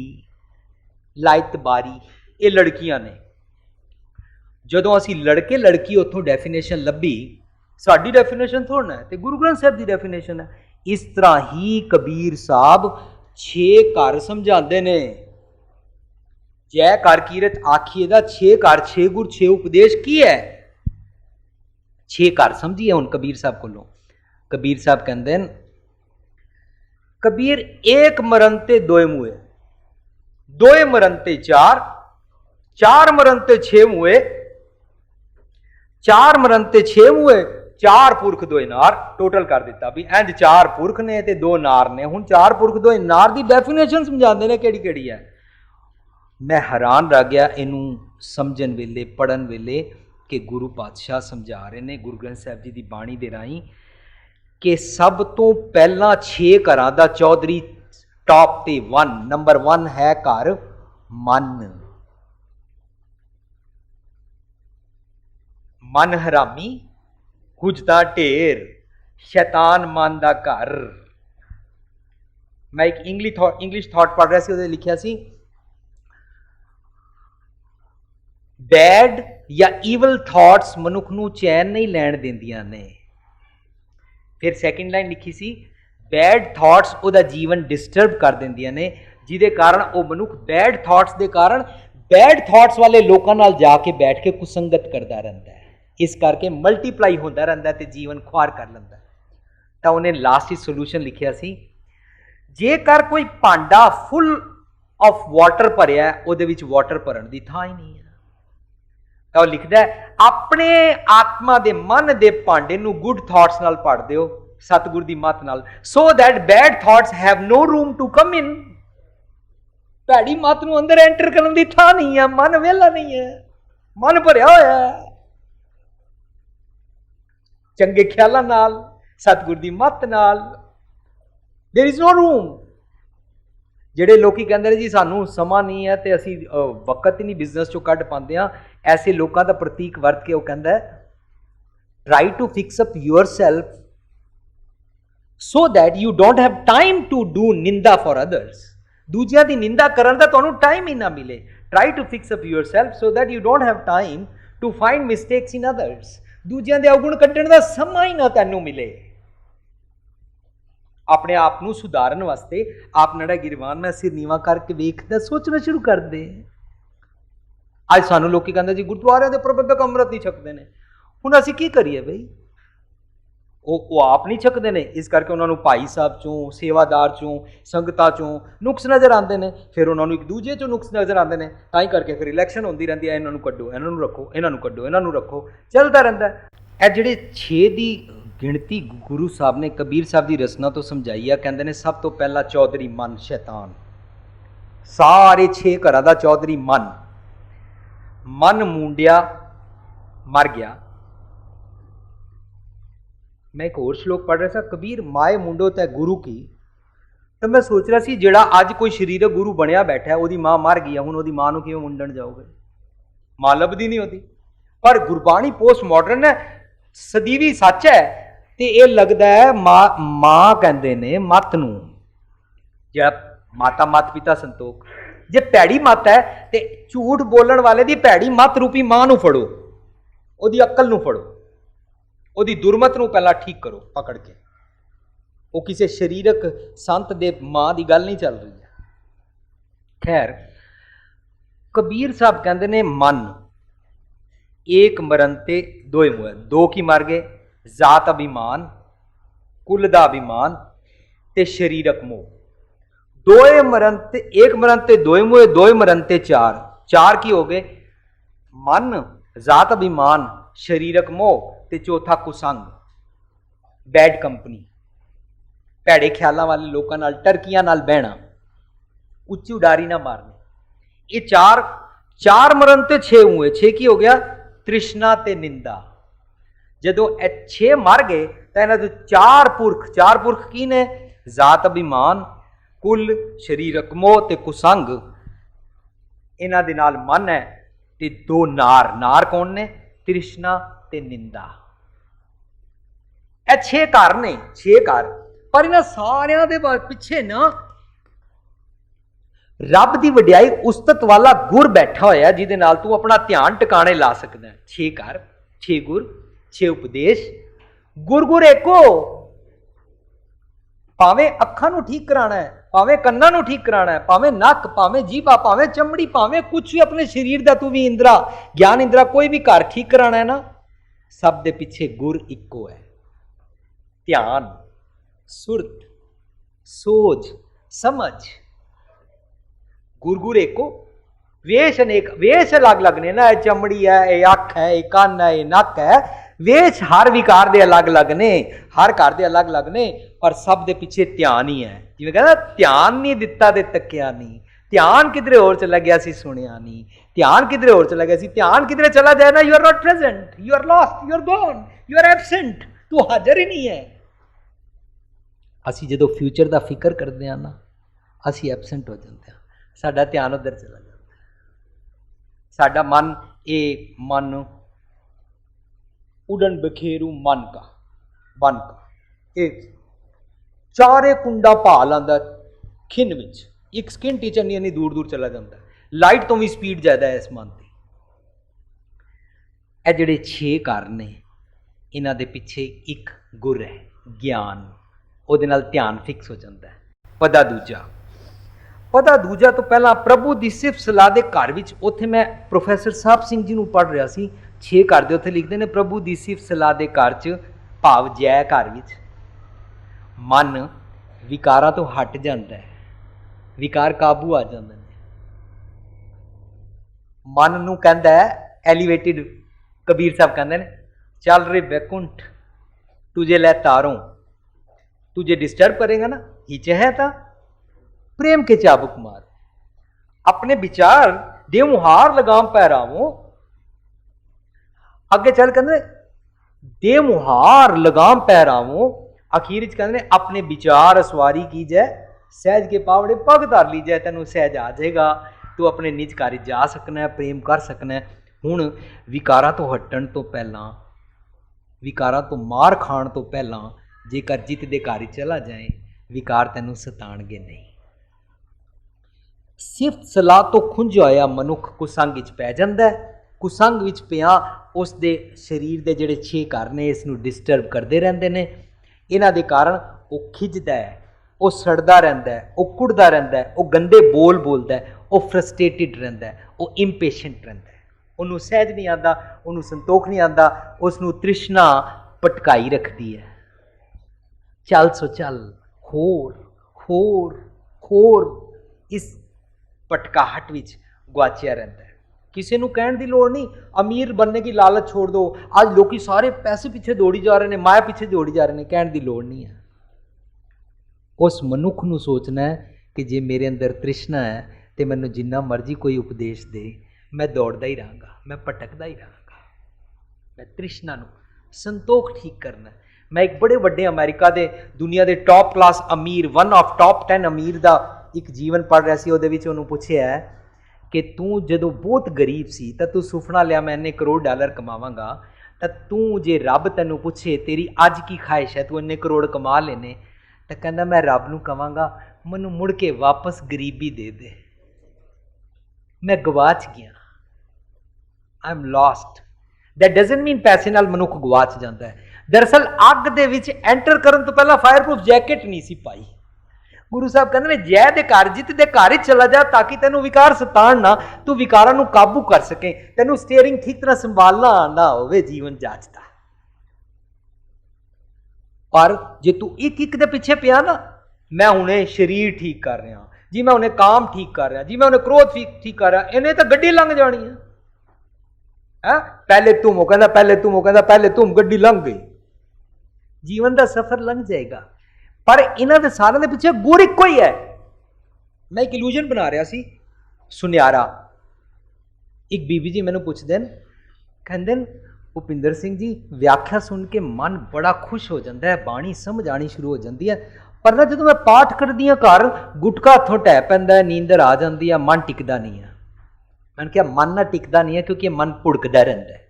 लाइतबारी ये लड़कियां ने जदों असी लड़के लड़की उतों डेफिनेशन लभी साडी डेफिनेशन थोड़ा है तो गुरु ग्रंथ साहब की डेफिनेशन है इस तरह ही कबीर साहब 6 घर समझाते ने जय कर कीरत आखिए दा 6 घर 6 गुर 6 उपदेश की है 6 घर समझिए हुण कबीर साहब कोलों कबीर साहब कहते हैं कबीर एक मरनते दोए मुए दोए मरनते 4 4 मरनते 6 मुए 4 मरनते 6 मुए 4 पुरख दोए नार टोटल कर दिता भी इंज 4 पुरख ने ते 2 नार ने हुण 4 पुरख दोए नार की डेफिनेशन समझाते हैं केड़ी केड़ी है मैं हैरान रह गया इनू समझन वेले पढ़न वेले कि गुरु पातशाह समझा रहे हैं गुरु ग्रंथ साहब जी की बाणी दे राही कि सब तो पहला 6 घरां दा चौधरी टॉप ते 1 नंबर 1 है घर मन मन हरामी हुजदा ढेर शैतान मन दा घर मैं एक इंग्लिश थॉट पढ़ रहा सी उहदे लिखिया सी बैड या ईवल थॉट्स मनुख नूं चैन नहीं लैण दिंदियां ने फिर सैकेंड लाइन लिखी सी बैड थॉट्स उहदा जीवन डिस्टर्ब कर दिंदियां ने जिहदे कारण वो मनुख बैड थॉट्स के कारण बैड थॉट्स वाले लोगों नाल जाके बैठ के कुसंगत करता रहता है इस करके मल्टीप्लाई होता रहता है तो जीवन खुआर कर लेंदा तो उन्हें लास्ट ही सोल्यूशन लिखिया सी जेकर कोई भांडा फुल ऑफ वाटर भरिया उहदे विच वाटर भरन की थां ही नहीं है तो लिखता है अपने आत्मा के मन के भांडे नूं गुड थॉट्स नाल भर दिओ सतगुर की मत नाल so that bad thoughts have no room to come in भैड़ी मत नूं अंदर एंटर करन दी थां नहीं है मन वेला नहीं है मन भरिया होया है चंगे ख्यालां नाल सतगुर की मत नाल देयर इज नो रूम ਜਿਹੜੇ ਲੋਕੀ ਕਹਿੰਦੇ ਨੇ ਜੀ ਸਾਨੂੰ ਸਮਾਂ ਨਹੀਂ ਹੈ ਤੇ ਅਸੀਂ ਵਕਤ ਹੀ ਨਹੀਂ ਬਿਜ਼ਨਸ ਚੋਂ ਕੱਢ ਪਾਉਂਦੇ ਆ ਐਸੇ ਲੋਕਾਂ ਦਾ ਪ੍ਰਤੀਕ ਵਰਤ ਕੇ ਉਹ ਕਹਿੰਦਾ try to fix up yourself so that you don't have time to do ਨਿੰਦਾ ਫॉर ਅਦਰਸ ਦੂਜਿਆਂ ਦੀ ਨਿੰਦਾ ਕਰਨ ਦਾ ਤੁਹਾਨੂੰ ਟਾਈਮ ਹੀ ਨਾ ਮਿਲੇ try to fix up yourself so that you don't have time to find mistakes in others ਦੂਜਿਆਂ ਦੇ ਔਗੁਣ ਕੱਢਣ ਦਾ ਸਮਾਂ ਹੀ ਨਾ ਤੈਨੂੰ ਮਿਲੇ ਆਪਣੇ ਆਪ ਨੂੰ ਸੁਧਾਰਨ ਵਾਸਤੇ ਆਪ ਨੜਾ ਗਿਰਵਾਨ ਨਾਲ ਸਿਰ ਨੀਵਾ ਕਰਕੇ ਵੇਖਦਾ ਸੋਚਣਾ ਸ਼ੁਰੂ ਕਰ ਦੇ। ਅੱਜ ਸਾਨੂੰ ਲੋਕੀ ਕਹਿੰਦੇ ਜੀ ਗੁਰਦੁਆਰਿਆਂ ਦੇ ਪ੍ਰਬੰਧਕ ਅੰਮ੍ਰਿਤ ਨਹੀਂ ਛਕਦੇ ਨੇ। ਹੁਣ ਅਸੀਂ ਕੀ ਕਰੀਏ ਬਈ? ਉਹ ਆਪ ਨਹੀਂ ਛਕਦੇ ਨੇ, ਇਸ ਕਰਕੇ ਉਹਨਾਂ ਨੂੰ ਭਾਈ ਸਾਹਿਬ ਚੋਂ, ਸੇਵਾਦਾਰ ਚੋਂ, ਸੰਗਤਾਂ ਚੋਂ ਨੁਕਸ ਨਜ਼ਰ ਆਉਂਦੇ ਨੇ। ਫਿਰ ਉਹਨਾਂ ਨੂੰ ਇੱਕ ਦੂਜੇ ਚੋਂ ਨੁਕਸ ਨਜ਼ਰ ਆਉਂਦੇ ਨੇ। ਤਾਂ ਹੀ ਕਰਕੇ ਫਿਰ ਇਲੈਕਸ਼ਨ ਹੁੰਦੀ ਰਹਿੰਦੀ ਹੈ, ਇਹਨਾਂ ਨੂੰ ਕੱਢੋ, ਇਹਨਾਂ ਨੂੰ ਰੱਖੋ, ਇਹਨਾਂ ਨੂੰ ਕੱਢੋ, ਇਹਨਾਂ ਨੂੰ ਰੱਖੋ, ਚੱਲਦਾ ਰਹਿੰਦਾ। ਇਹ ਜਿਹੜੇ 6 ਦੀ ਗਿਣਤੀ ਗੁਰੂ ਸਾਹਿਬ ਨੇ ਕਬੀਰ ਸਾਹਿਬ ਦੀ ਰਚਨਾ ਤੋਂ ਸਮਝਾਈ ਆ। ਕਹਿੰਦੇ ਨੇ ਸਭ ਤੋਂ ਪਹਿਲਾਂ ਚੌਧਰੀ ਮਨ ਸ਼ੈਤਾਨ, ਸਾਰੇ 6 ਘਰਾਂ ਦਾ ਚੌਧਰੀ ਮਨ। ਮਨ ਮੁੰਡਿਆ ਮਰ ਗਿਆ। ਮੈਂ ਇੱਕ ਹੋਰ ਸ਼ਲੋਕ ਪੜ੍ਹ ਰਿਹਾ ਸੀ, ਕਬੀਰ ਮਾਏ ਮੁੰਡੋ ਤੈ ਗੁਰੂ ਕੀ। ਤਾਂ ਮੈਂ ਸੋਚ ਰਿਹਾ ਸੀ ਜਿਹੜਾ ਅੱਜ ਕੋਈ ਸਰੀਰਕ ਗੁਰੂ ਬਣਿਆ ਬੈਠਾ, ਉਹਦੀ ਮਾਂ ਮਰ ਗਈ ਆ, ਹੁਣ ਉਹਦੀ ਮਾਂ ਨੂੰ ਕਿਵੇਂ ਮੁੰਡਣ ਜਾਓਗੇ? ਮਾਂ ਲੱਭਦੀ ਨਹੀਂ ਉਹਦੀ। ਪਰ ਗੁਰਬਾਣੀ ਪੋਸਟ ਮਾਡਰਨ ਹੈ, ਸਦੀਵੀ ਸੱਚ ਹੈ। ਤੇ ਇਹ ਲੱਗਦਾ ਹੈ ਮਾਂ ਕਹਿੰਦੇ ਨੇ ਮੱਤ ਨੂੰ, ਜਿਹੜਾ ਮਾਤਾ ਮੱਤ ਪਿਤਾ ਸੰਤੋਖ। ਜੇ ਭੈੜੀ ਮੱਤ ਹੈ ਤੇ ਝੂਠ ਬੋਲਣ ਵਾਲੇ ਦੀ ਭੈੜੀ ਮੱਤ ਰੂਪੀ ਮਾਂ ਨੂੰ ਫੜੋ, ਉਹਦੀ ਅਕਲ ਨੂੰ ਫੜੋ, ਉਹਦੀ ਦੁਰਮਤ ਨੂੰ ਪਹਿਲਾਂ ਠੀਕ ਕਰੋ ਪਕੜ ਕੇ। ਉਹ ਕਿਸੇ ਸਰੀਰਕ ਸੰਤ ਦੇ ਮਾਂ ਦੀ ਗੱਲ ਨਹੀਂ ਚੱਲ ਰਹੀ ਹੈ। ਖੈਰ, ਕਬੀਰ ਸਾਹਿਬ ਕਹਿੰਦੇ ਨੇ ਮਨ ਏਕ ਮਰਨ ਤੇ ਦੋਏ ਮੁਏ। ਦੋ ਕੀ ਮਰ ਗਏ? ਜ਼ਾਤ ਅਭਿਮਾਨ, ਕੁਲ ਦਾ ਅਭਿਮਾਨ ਤੇ ਸਰੀਰਕ ਮੋਹ। ਦੋਏ ਮਰਨ ਤੇ ਏਕ ਮਰਨ ਤੇ ਦੋਏ ਮੁਏ, ਦੋਏ ਮਰਨ ਤੇ ਚਾਰ। ਚਾਰ ਕੀ ਹੋ ਗਏ? ਮਨ, ਜ਼ਾਤ ਅਭਿਮਾਨ, ਸਰੀਰਕ ਮੋਹ ਤੇ ਚੌਥਾ ਕੁਸੰਗ, ਬੈਡ ਕੰਪਨੀ, ਭੈੜੇ ਖਿਆਲਾਂ ਵਾਲੇ ਲੋਕਾਂ ਨਾਲ, ਟਰਕੀਆਂ ਨਾਲ ਬਹਿਣਾ, ਉੱਚੀ ਉਡਾਰੀ ਨਾ ਮਾਰਨੀ। ਇਹ ਚਾਰ ਮਰਨ ਤੇ 6 ਹੋਏ। 6 ਕੀ ਹੋ ਗਿਆ? ਤ੍ਰਿਸ਼ਨਾ ਤੇ ਨਿੰਦਾ। ਜਦੋਂ ਇਹ 6 ਮਰ ਗਏ ਤਾਂ ਇਹਨਾਂ ਦੇ ਚਾਰ ਪੁਰਖ ਕੀ ਨੇ? ਜ਼ਾਤ ਅਭਿਮਾਨ, ਕੁਲ, ਸਰੀਰਕ ਮੋਹ ਤੇ ਕੁਸੰਗ। ਇਹਨਾਂ ਦੇ ਨਾਲ ਮਨ ਹੈ ਤੇ 2 ਨਾਰ ਕੌਣ ਨੇ? ਤ੍ਰਿਸ਼ਨਾ ਤੇ ਨਿੰਦਾ। ਇਹ 6 ਘਰ ਨੇ, 6 ਘਰ। ਪਰ ਇਹਨਾਂ ਸਾਰਿਆਂ ਦੇ ਪਿੱਛੇ ਨਾ ਰੱਬ ਦੀ ਵਡਿਆਈ ਉਸਤਤ ਵਾਲਾ ਗੁਰ ਬੈਠਾ ਹੋਇਆ, ਜਿਹਦੇ ਨਾਲ ਤੂੰ ਆਪਣਾ ਧਿਆਨ ਟਿਕਾਣੇ ਲਾ ਸਕਦਾ। 6 ਘਰ, 6 ਗੁਰ, 6 ਉਪਦੇਸ਼। ਗੁਰ ਏਕੋ। ਭਾਵੇਂ ਅੱਖਾਂ ਨੂੰ ਠੀਕ ਕਰਾਣਾ ਹੈ, ਭਾਵੇਂ ਕੰਨਾਂ ਨੂੰ ਠੀਕ ਕਰਾਣਾ ਹੈ, ਭਾਵੇਂ ਨੱਕ, ਭਾਵੇਂ ਜੀਭਾ, ਭਾਵੇਂ ਚਮੜੀ, ਭਾਵੇਂ ਕੁਛ ਵੀ ਆਪਣੇ ਸਰੀਰ ਦਾ ਤੂੰ ਵੀ ਇੰਦਰਾ, ਗਿਆਨ ਇੰਦਰਾ, ਕੋਈ ਵੀ ਘਰ ਠੀਕ ਕਰਾਣਾ ਹੈ ਨਾ, ਸਭ ਦੇ ਪਿੱਛੇ ਗੁਰ ਇੱਕੋ ਹੈ। ਧਿਆਨ, ਸੁਰਤ, ਸੋਝ, ਸਮਝ। ਗੁਰ ਏਕੋ। ਵੇਸ਼ ਅਨੇਕ, ਵੇਸ਼ ਅਲੱਗ ਅਲੱਗ ਨੇ ਨਾ। ਇਹ ਚਮੜੀ ਹੈ, ਇਹ ਅੱਖ ਹੈ, ਇਹ ਕੰਨ ਹੈ, ਇਹ ਨੱਕ ਹੈ। ਵੇਸ਼ ਹਰ ਵਿਕਾਰ ਦੇ ਅਲੱਗ ਅਲੱਗ ਨੇ, ਹਰ ਘਰ ਦੇ ਅਲੱਗ ਅਲੱਗ ਨੇ, ਪਰ ਸਭ ਦੇ ਪਿੱਛੇ ਧਿਆਨ ਹੀ ਹੈ। ਜਿਵੇਂ ਕਹਿੰਦਾ ਧਿਆਨ ਨਹੀਂ ਦਿੱਤਾ ਤੇ ਤੱਕਿਆ ਨਹੀਂ। ਧਿਆਨ ਕਿਧਰੇ ਹੋਰ ਚਲਾ ਗਿਆ ਸੀ, ਸੁਣਿਆ ਨਹੀਂ। ਧਿਆਨ ਕਿਧਰੇ ਹੋਰ ਚਲਾ ਗਿਆ ਸੀ। ਧਿਆਨ ਕਿਧਰੇ ਚਲਾ ਜਾਏ ਨਾ, you are not present, you are lost, you are gone, you are absent. ਤੂੰ ਹਾਜ਼ਰ ਹੀ ਨਹੀਂ ਹੈ। ਅਸੀਂ ਜਦੋਂ ਫਿਊਚਰ ਦਾ ਫਿਕਰ ਕਰਦੇ ਹਾਂ ਨਾ, ਅਸੀਂ ਐਬਸੈਂਟ ਹੋ ਜਾਂਦੇ ਹਾਂ। ਸਾਡਾ ਧਿਆਨ ਉੱਧਰ ਚਲਾ ਜਾਂਦਾ। ਸਾਡਾ ਮਨ, ਇਹ ਮਨ ਉਡਨ ਬਖੇਰੂ ਮਨ ਕਾ ਬਨ ਕਾ, ਇਹ ਚਾਰੇ ਕੁੰਡਾ ਭਾ ਲਾਂਦਾ ਖਿੰਨ ਵਿੱਚ, ਇੱਕ ਸਕਿੰਟ ਟੀਚਰ ਨਹੀਂ ਦੂਰ ਦੂਰ ਚਲਾ ਜਾਂਦਾ। ਲਾਈਟ ਤੋਂ ਵੀ ਸਪੀਡ ਜ਼ਿਆਦਾ ਹੈ ਇਸ ਮਨ ਦੀ। ਇਹ ਜਿਹੜੇ 6 ਘਰ ਨੇ, ਇਹਨਾਂ ਦੇ ਪਿੱਛੇ ਇੱਕ ਗੁਰ ਹੈ, ਗਿਆਨ। ਉਹਦੇ ਨਾਲ ਧਿਆਨ ਫਿਕਸ ਹੋ ਜਾਂਦਾ ਹੈ। ਪਦਾ ਦੂਜਾ ਤੋਂ ਪਹਿਲਾਂ ਪ੍ਰਭੂ ਦੀ ਸਿਫਤ ਸਲਾਹ ਦੇ ਘਰ ਵਿੱਚ, ਉੱਥੇ ਮੈਂ ਪ੍ਰੋਫੈਸਰ ਸਾਹਿਬ ਸਿੰਘ ਜੀ ਨੂੰ ਪੜ੍ਹ ਰਿਹਾ ਸੀ। 6 ਘਰ ਦੇ ਉੱਥੇ ਲਿਖਦੇ ਨੇ ਪ੍ਰਭੂ ਦੀ ਸਿਫਤ ਸਲਾਹ ਦੇ ਘਰ 'ਚ, ਭਾਵ ਜੈ ਘਰ ਵਿੱਚ ਮਨ ਵਿਕਾਰਾਂ ਤੋਂ ਹਟ ਜਾਂਦਾ ਹੈ, ਵਿਕਾਰ ਕਾਬੂ ਆ ਜਾਂਦੇ ਨੇ। ਮਨ ਨੂੰ ਕਹਿੰਦਾ ਹੈ ਐਲੀਵੇਟਿਡ, ਕਬੀਰ ਸਾਹਿਬ ਕਹਿੰਦੇ ਨੇ ਚੱਲ ਰੇ ਵੈकुंठ तुझे ले तारों, तुझे डिस्टर्ब करेगा ना, हीचे है था प्रेम के चाबुक मार। अपने विचार दे मुहार लगाम पैरावो। अगे चल कहते दे मुहार लगाम पैरावो। अखीर कहते अपने विचार असवारी की जाए, सहज के पावड़े पग धर ली जाए, तेन सहज आ जाएगा, तू अपने निज घर जा सकना है, प्रेम कर सकना है। हुण विकारां तो हटण तो पहला, विकारां तो मार खाण तो पहला जेकर जित दे घर चला जाए, विकार तैनूं सताणगे नहीं। सिफत सलाह तो खुंझ होया मनुख कुसंग विच पै जांदा है। कुसंग विच पिया उस दे शरीर दे जिहड़े 6 घर ने इसनूं डिस्टर्ब करते रहंदे ने। इन्हां दे कारण वो खिजदा है, वो सड़दा रहिंदा है, वो कुड़दा रहिंदा है, वो गंदे बोल बोलदा है, वो फ्रस्ट्रेटेड रहिंदा है, वो इंपेशेंट रहिंदा है, उन्होंने सहज नहीं आता, उन्होंने संतोख नहीं आता, उसनों तृष्णा पटकाई रखती है। चल सो चल, होर होर होर इस पटकाहट विच गुआचिया रहिंदा है। किसी को कहने की लोड़ नहीं, अमीर बनने की लालच छोड़ दो, आज लोग सारे पैसे पीछे दौड़ी जा रहे हैं, माया पीछे दौड़ी जा रहे हैं, कहने की लोड़ नहीं है। उस मनुख को सोचना है कि जे मेरे अंदर तृष्णा है तो मैनू जिन्ना मर्जी कोई उपदेश दे, मैं दौड़ता ही रहांगा, मैं भटकता ही रहांगा। मैं तृष्णा नू संतोख ठीक करना। मैं एक बड़े वड्डे अमेरिका के दुनिया के टॉप क्लास अमीर, वन ऑफ टॉप 10 अमीर का एक जीवन पढ़ रहा सी। ਉਹਦੇ ਵਿੱਚ ਉਹਨੂੰ ਪੁੱਛਿਆ कि तू ਜਦੋਂ बहुत गरीब सी ਤਾਂ तू सुपना लिया मैं इन्ने करोड़ डॉलर कमावांगा, ਤਾਂ तू जे रब तैनू पूछे तेरी अज की ख्वाहिश है, तू इन्ने करोड़ कमा लेने, ਤਾਂ कहना मैं रब नू कहांगा मैनू मुड़ के वापस गरीबी दे दे, मैं गवाच गया, I am lost. That doesn't mean पैसे नाल मनुख गवाच जाता है। दरअसल अग दे विच एंटर करन तो पहला फायरप्रूफ जैकेट नहीं सी पाई। गुरु साहब कहते ने जय दे घर जित दे घर ही चला जा ताकि तेनू विकार सताण ना, तू विकारां नू काबू कर सके, तेनू स्टीयरिंग ठीक तरह संभालना आना होवे जीवन जाचदा। पर जे तू एक एक दे पिछे पिया ना, मैं हुणे शरीर ठीक कर रहा जी, मैं उन्हें काम ठीक कर रहा जी, मैं उन्हें क्रोध ठीक कर रहा, इन्हें तो गड्डी लंघ जानी है। पहले तुम, कहता पहले तुम, कहता पहले तुम, गड्डी लंघ गई, जीवन का सफर लंघ जाएगा। पर इन्हां दे सारे दे पिछे गुर इक्को ही है। मैं एक इल्यूजन बना रहा सी, सुनियारा। एक बीबी जी मैनू पुछदे न, कहंदे न भुपिंदर सिंह जी व्याख्या सुन के मन बड़ा खुश हो जाता है, बाणी समझ आनी शुरू हो जाती है, पर ना जो मैं पाठ करदी हां घर गुटका हथों ढह पैंदा है, नींदर आ जाती है, मन टिकदा नहीं है। मैंने कहा मन ना टिकदा नहीं है क्योंकि मन भुड़कदा रहिंदा है।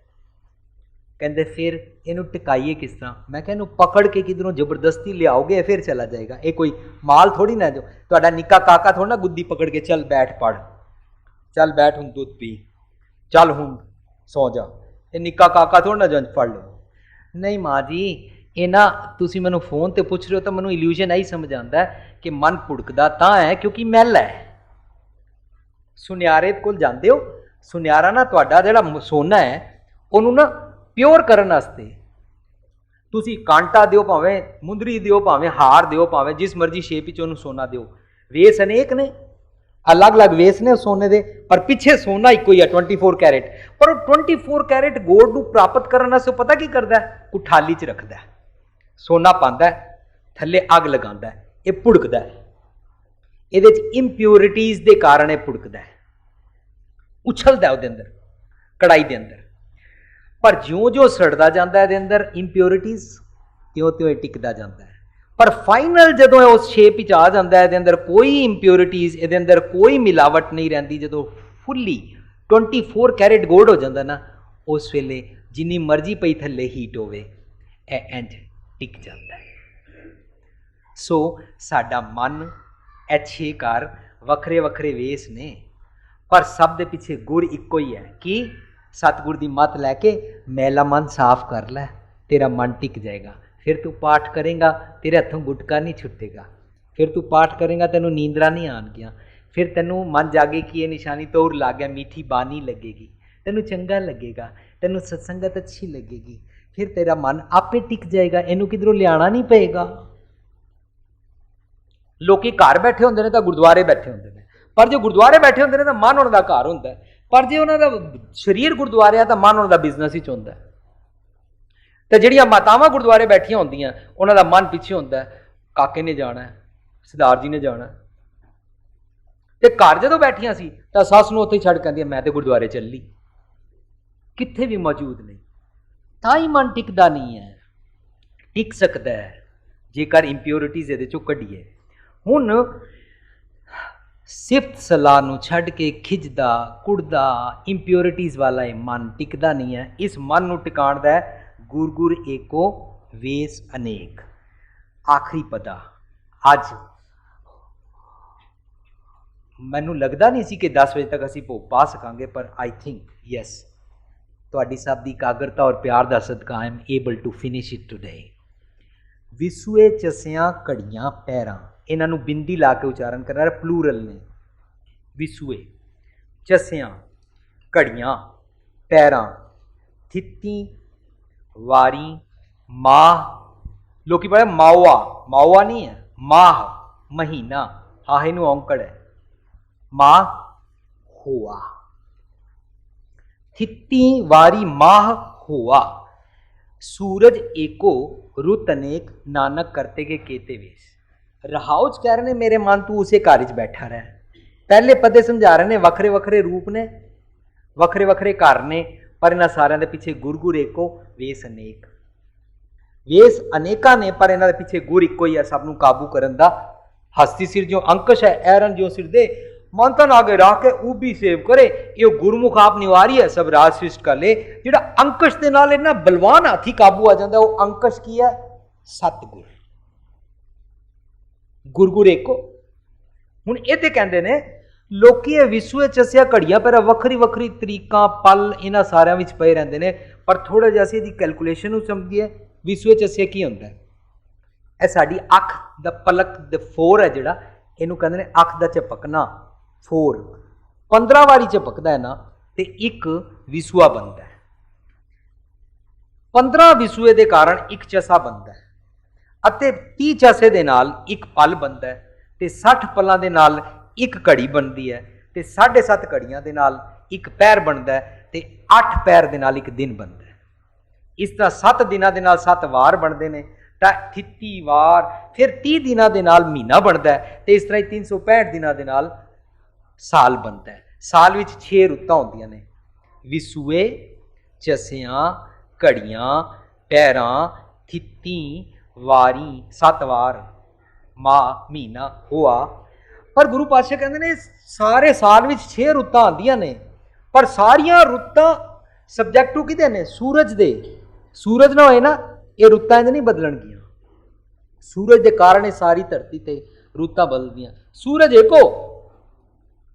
कहते फिर इनू टिकाइए किस तरह? मैं क्या पकड़ के किधरों जबरदस्ती लियाओगे फिर चला जाएगा। ये कोई माल थोड़ी ना जो तुहाडा निक्का काका थोड़ा ना गुद्दी पकड़ के चल बैठ पढ़, चल बैठ हुण दुध पी, चल हुण सौ जा, ये निक्का काका थोड़ा ना जंज फड़ लो। नहीं माँ जी, ये ना तुसीं मैनूं फोन ते पुछ रहे हो तो मैनूं इल्यूजन आई समझ आंदा है कि मन भुड़कदा तां है क्योंकि मैला है। सुनियारे कोल जांदे हो, सुनियारा ना तुहाडा जिहड़ा सोना है उहनूं ना प्योर करने वास्ते तुसी कांटा दिओ, भावें मुंदरी दिओ, भावें हार दिओ, भावें जिस मर्जी शेप विच उहनूं सोना दिओ। वेस अनेक ने, अलग अलग वेस ने सोने दे, पर पिछे सोना इक्को ही है 24 कैरेट। पर 24 कैरेट गोल्ड नूं प्राप्त करने वास्ते पता की करदा है? कुठाली च रखदा है, सोना पांदा है, थल्ले अग लगांदा है, ये भुड़कदा है। इहदे च इंप्योरिटीज़ दे कारण ये भुड़कदा है, उछलदा है उहदे अंदर, कढ़ाई दे अंदर। पर ज्यों ज्यों सड़दा जाता है अंदर इंप्योरिटीज़, त्यों त्यों टिकदा जाता है। पर फाइनल जदों उस शेप च आ जाता है अंदर कोई इंप्योरिटीज़, ये अंदर कोई मिलावट नहीं रहिंदी, जदों फुल्ली 24 कैरेट गोल्ड हो जाता ना, उस वेले जिन्नी मर्जी पई थल्ले हीट होवे एंड टिक जाता है। सो साडा मन ए 6 कार वखरे वखरे वेस ने, पर सब दे पिछे गुर इक्को ही है कि सतगुर की मत लैके मैला मन साफ कर लै, तेरा मन टिक जाएगा। फिर तू पाठ करेगा, तेरे हथों गुटका नहीं छुटेगा। फिर तू पाठ करेगा, तेनों नींदरा नहीं आनगियां। फिर तेनों मन जागे कि ये निशानी तौर ला गया, मीठी बानी लगेगी, तेनों चंगा लगेगा, तेनों सत्संगत अच्छी लगेगी। फिर तेरा मन आपे टिक जाएगा, इनू किधरों लियाना नहीं पेगा। लोग घर बैठे होंदे ने तो गुरुद्वारे बैठे होंदे ने, पर जो गुरुद्वारे बैठे होंदे ने तो मन उन्हां दा घर होंदा है, पर जो उन्होंने शरीर गुरुद्वारे तो मन उन्होंने बिजनेस ही होंदा है। तो जिहड़ियां मातावां गुरुद्वारे बैठियां होंदियां उन्होंने मन पिछे होंदा है, काके ने जाना है, सरदार जी ने जाना है। तो घर जदों बैठियां सी तो सस नूं उत्थे छड्ड कहंदियां मैं तो गुरुद्वारे चली, कित्थे भी मौजूद नहीं। तां ही मन टिकदा नहीं है। टिक सकदा है जेकर इंप्योरिटीज़ इहदे चों कढीए। हुण सिफत सलाह नूं छड्ड के खिजदा कुड़दा इंप्योरिटीज़ वाला ये मन टिकदा नहीं है। इस मन नूं टिकाण दा गुर गुर एको वेस अनेक। आखिरी पदा अज मैनू लगदा नहीं सी कि 10 बजे तक असीं भोग पा सकांगे, पर आई थिंक यस तुहाडी सब दी एकाग्रता और प्यार दा सदका I am able to finish it today. ਵਿਸੂਏ ਚਸਿਆਂ ਘੜੀਆਂ ਪੈਰਾਂ, ਇਹਨਾਂ ਨੂੰ ਬਿੰਦੀ ਲਾ ਕੇ ਉਚਾਰਨ ਕਰਨਾ ਹੈ, ਪਲੂਰਲ ਨੇ। ਵਿਸੂਏ ਚਸਿਆਂ ਘੜੀਆਂ ਪੈਰਾਂ, ਥਿੱਤੀ ਵਾਰੀ ਮਾਹ, ਲੋਕੀ ਪੜ੍ਹੇ ਮਾਵਾ, ਮਾਵਾ ਨਹੀਂ ਹੈ, ਮਾਹ ਮਹੀਨਾ, ਹਾਹੇ ਨੂੰ ਔਂਕੜ ਹੈ, ਮਾਹ ਹੋਆ, ਥਿੱਤੀ ਵਾਰੀ ਮਾਹ ਹੋਆ, सूरज एको रुत अनेक नानक करते के केते वेश। रहाउच कह रहे ने मेरे मन तू उसे घर च बैठा रह। पहले पदे समझा रहे ने वखरे वखरे रूप ने, वखरे वखरे घर ने, पर इन्हां सारियां दे पिछे गुर गुर एको वेश अनेक। वेश अनेका ने पर इन्हां दे पिछे गुर इको ही है, सब नूं काबू करन दा। हस्ती सिर जो अंकुश है, ऐरन जो सिर दे, मन तन आगे रख के उभी सेव करे, ये गुरमुख आप निवारी है, सब राज सृष्ट कर ले। जिहड़ा अंकुश दे नाल इन्ना बलवान हाथी काबू आ जाता, वो अंकुश की है सतगुर, गुरगुर एको। हुण ये ते कहंदे ने लोकी ये विसुए चसिया घड़ियां पैरा वखरी वखरी तरीकां पल इन्हां सारियां विच पए रहिंदे ने, पर थोड़ा जिहा असीं इहदी कैलकुलेशन नूं समझीए। विसुए चसिया की हुंदा है? ਇਹ ਸਾਡੀ ਅੱਖ ਦਾ ਪਲਕ ਦੇ ਫੋਰ ਹੈ ਜਿਹੜਾ, ਇਹਨੂੰ ਕਹਿੰਦੇ ਨੇ ਅੱਖ ਦਾ ਝਪਕਣਾ ਫੋਰ। 15 ਵਾਰੀ ਝਪਕਦਾ ਹੈ ਨਾ ਤੇ ਇੱਕ ਵਿਸੂਆ ਬਣਦਾ ਹੈ। 15 ਵਿਸੂਏ ਦੇ ਕਾਰਨ ਇੱਕ ਚਸਾ ਬਣਦਾ ਹੈ ਅਤੇ 30 ਚਸੇ ਦੇ ਨਾਲ ਇੱਕ ਪਲ ਬਣਦਾ ਹੈ ਤੇ 60 ਪਲਾਂ ਦੇ ਨਾਲ ਇੱਕ ਘੜੀ ਬਣਦੀ ਹੈ ਤੇ 7.5 ਘੜੀਆਂ ਦੇ ਨਾਲ ਇੱਕ ਪੈਰ ਬਣਦਾ ਹੈ ਤੇ 8 ਪੈਰ ਦੇ ਨਾਲ ਇੱਕ ਦਿਨ ਬਣਦਾ ਹੈ। ਇਸ ਤਰ੍ਹਾਂ 7 ਦਿਨਾਂ ਦੇ ਨਾਲ 7 ਵਾਰ ਬਣਦੇ ਨੇ, ਤਾਂ 33 ਵਾਰ, ਫਿਰ 30 ਦਿਨਾਂ ਦੇ ਨਾਲ ਮਹੀਨਾ ਬਣਦਾ ਹੈ ਤੇ ਇਸ ਤਰ੍ਹਾਂ ਹੀ 365 ਦਿਨਾਂ ਦੇ ਨਾਲ ਸਾਲ ਬਣਦਾ ਹੈ। ਸਾਲ ਵਿੱਚ 6 ਰੁੱਤਾਂ ਹੁੰਦੀਆਂ ਨੇ, ਵਿਸੂਏ ਚਸਿਆਂ ਘੜੀਆਂ ਪੈਰਾਂ, ਥਿੱਤੀ ਵਾਰੀ, 7 ਵਾਰ, ਮਾਹ ਮਹੀਨਾ ਹੋਆ। ਪਰ ਗੁਰੂ ਪਾਤਸ਼ਾਹ ਕਹਿੰਦੇ ਨੇ ਸਾਰੇ ਸਾਲ ਵਿੱਚ 6 ਰੁੱਤਾਂ ਆਉਂਦੀਆਂ ਨੇ, ਪਰ ਸਾਰੀਆਂ ਰੁੱਤਾਂ ਸਬਜੈਕਟੂ ਕਿਹਦੇ ਨੇ? ਸੂਰਜ ਦੇ। ਸੂਰਜ ਨਾ ਹੋਏ ਨਾ, ਇਹ ਰੁੱਤਾਂ ਇੰਜ ਨਹੀਂ ਬਦਲਣਗੀਆਂ। ਸੂਰਜ ਦੇ ਕਾਰਨ ਇਹ ਸਾਰੀ ਧਰਤੀ ਤੇ ਰੁੱਤਾਂ ਬਦਲਦੀਆਂ। ਸੂਰਜ ਏਕੋ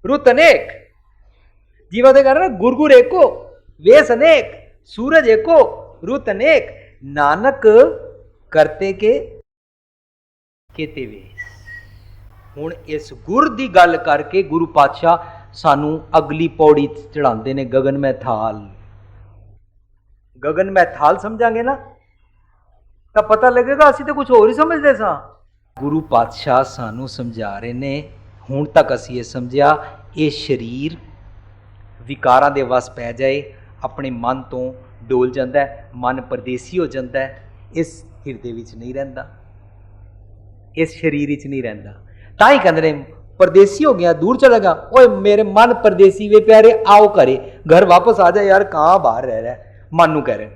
रुत अनेक, जीवा दे कह रहा गुरगुर एको वेश अनेक, सूरज एको रुत अनेक, नानक करते के केते वेश। हुण इस गुर दी गल करके गुरु पातशाह सानू अगली पौड़ी चढ़ाते ने, गगन में थाल। गगन में थाल समझांगे ना तो पता लगेगा असीं तो कुछ होर ही समझते सां। गुरु पातशाह सानू समझा रहे ने, ਹੁਣ तक असी ये समझिया ये शरीर विकारां दे वस पै जाए, अपने मन तो डोल जाता है, मन परदेसी हो जाता है, इस हिरदे विच नहीं रहिंदा, इस शरीर विच नहीं रहिंदा। तां ही कहंदे ने परदेसी हो गया, दूर चला गया, ओए मेरे मन परदेसी वे प्यारे आओ घरे, घर वापस आ जा यार, कहाँ बाहर रह रहा है। मन नूं कह रहे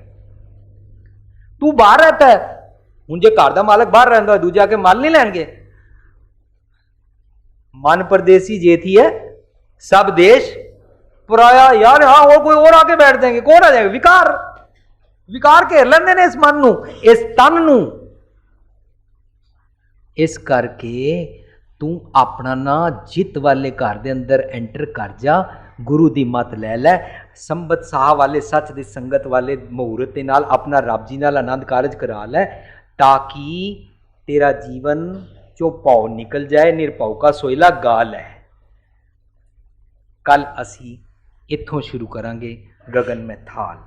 तू बाहर रहता है, हुण जे घर दा मालक बाहर रहिंदा दूजे आके माल नहीं लैणगे। मन परदेसी जे थी है सब देश पराया यार, हाँ और कोई और आके बैठ देंगे, कौन आ जाएगा? विकार, विकार घेर लेंदे ने इस मन नूं, इस तन नूं। इस करके तू अपना ना जित वाले घर दे अंदर एंटर कर जा, गुरु दी मत ले लै, संबत साह वाले सच दी संगत वाले मुहूर्त दे नाल अपना रब जी नाल आनंद कारज करा लै, ताकि तेरा जीवन जो भाव निकल जाए, निरभाव का सोयला गाल है। कल असी इत्थों शुरू करांगे गगन में थाल।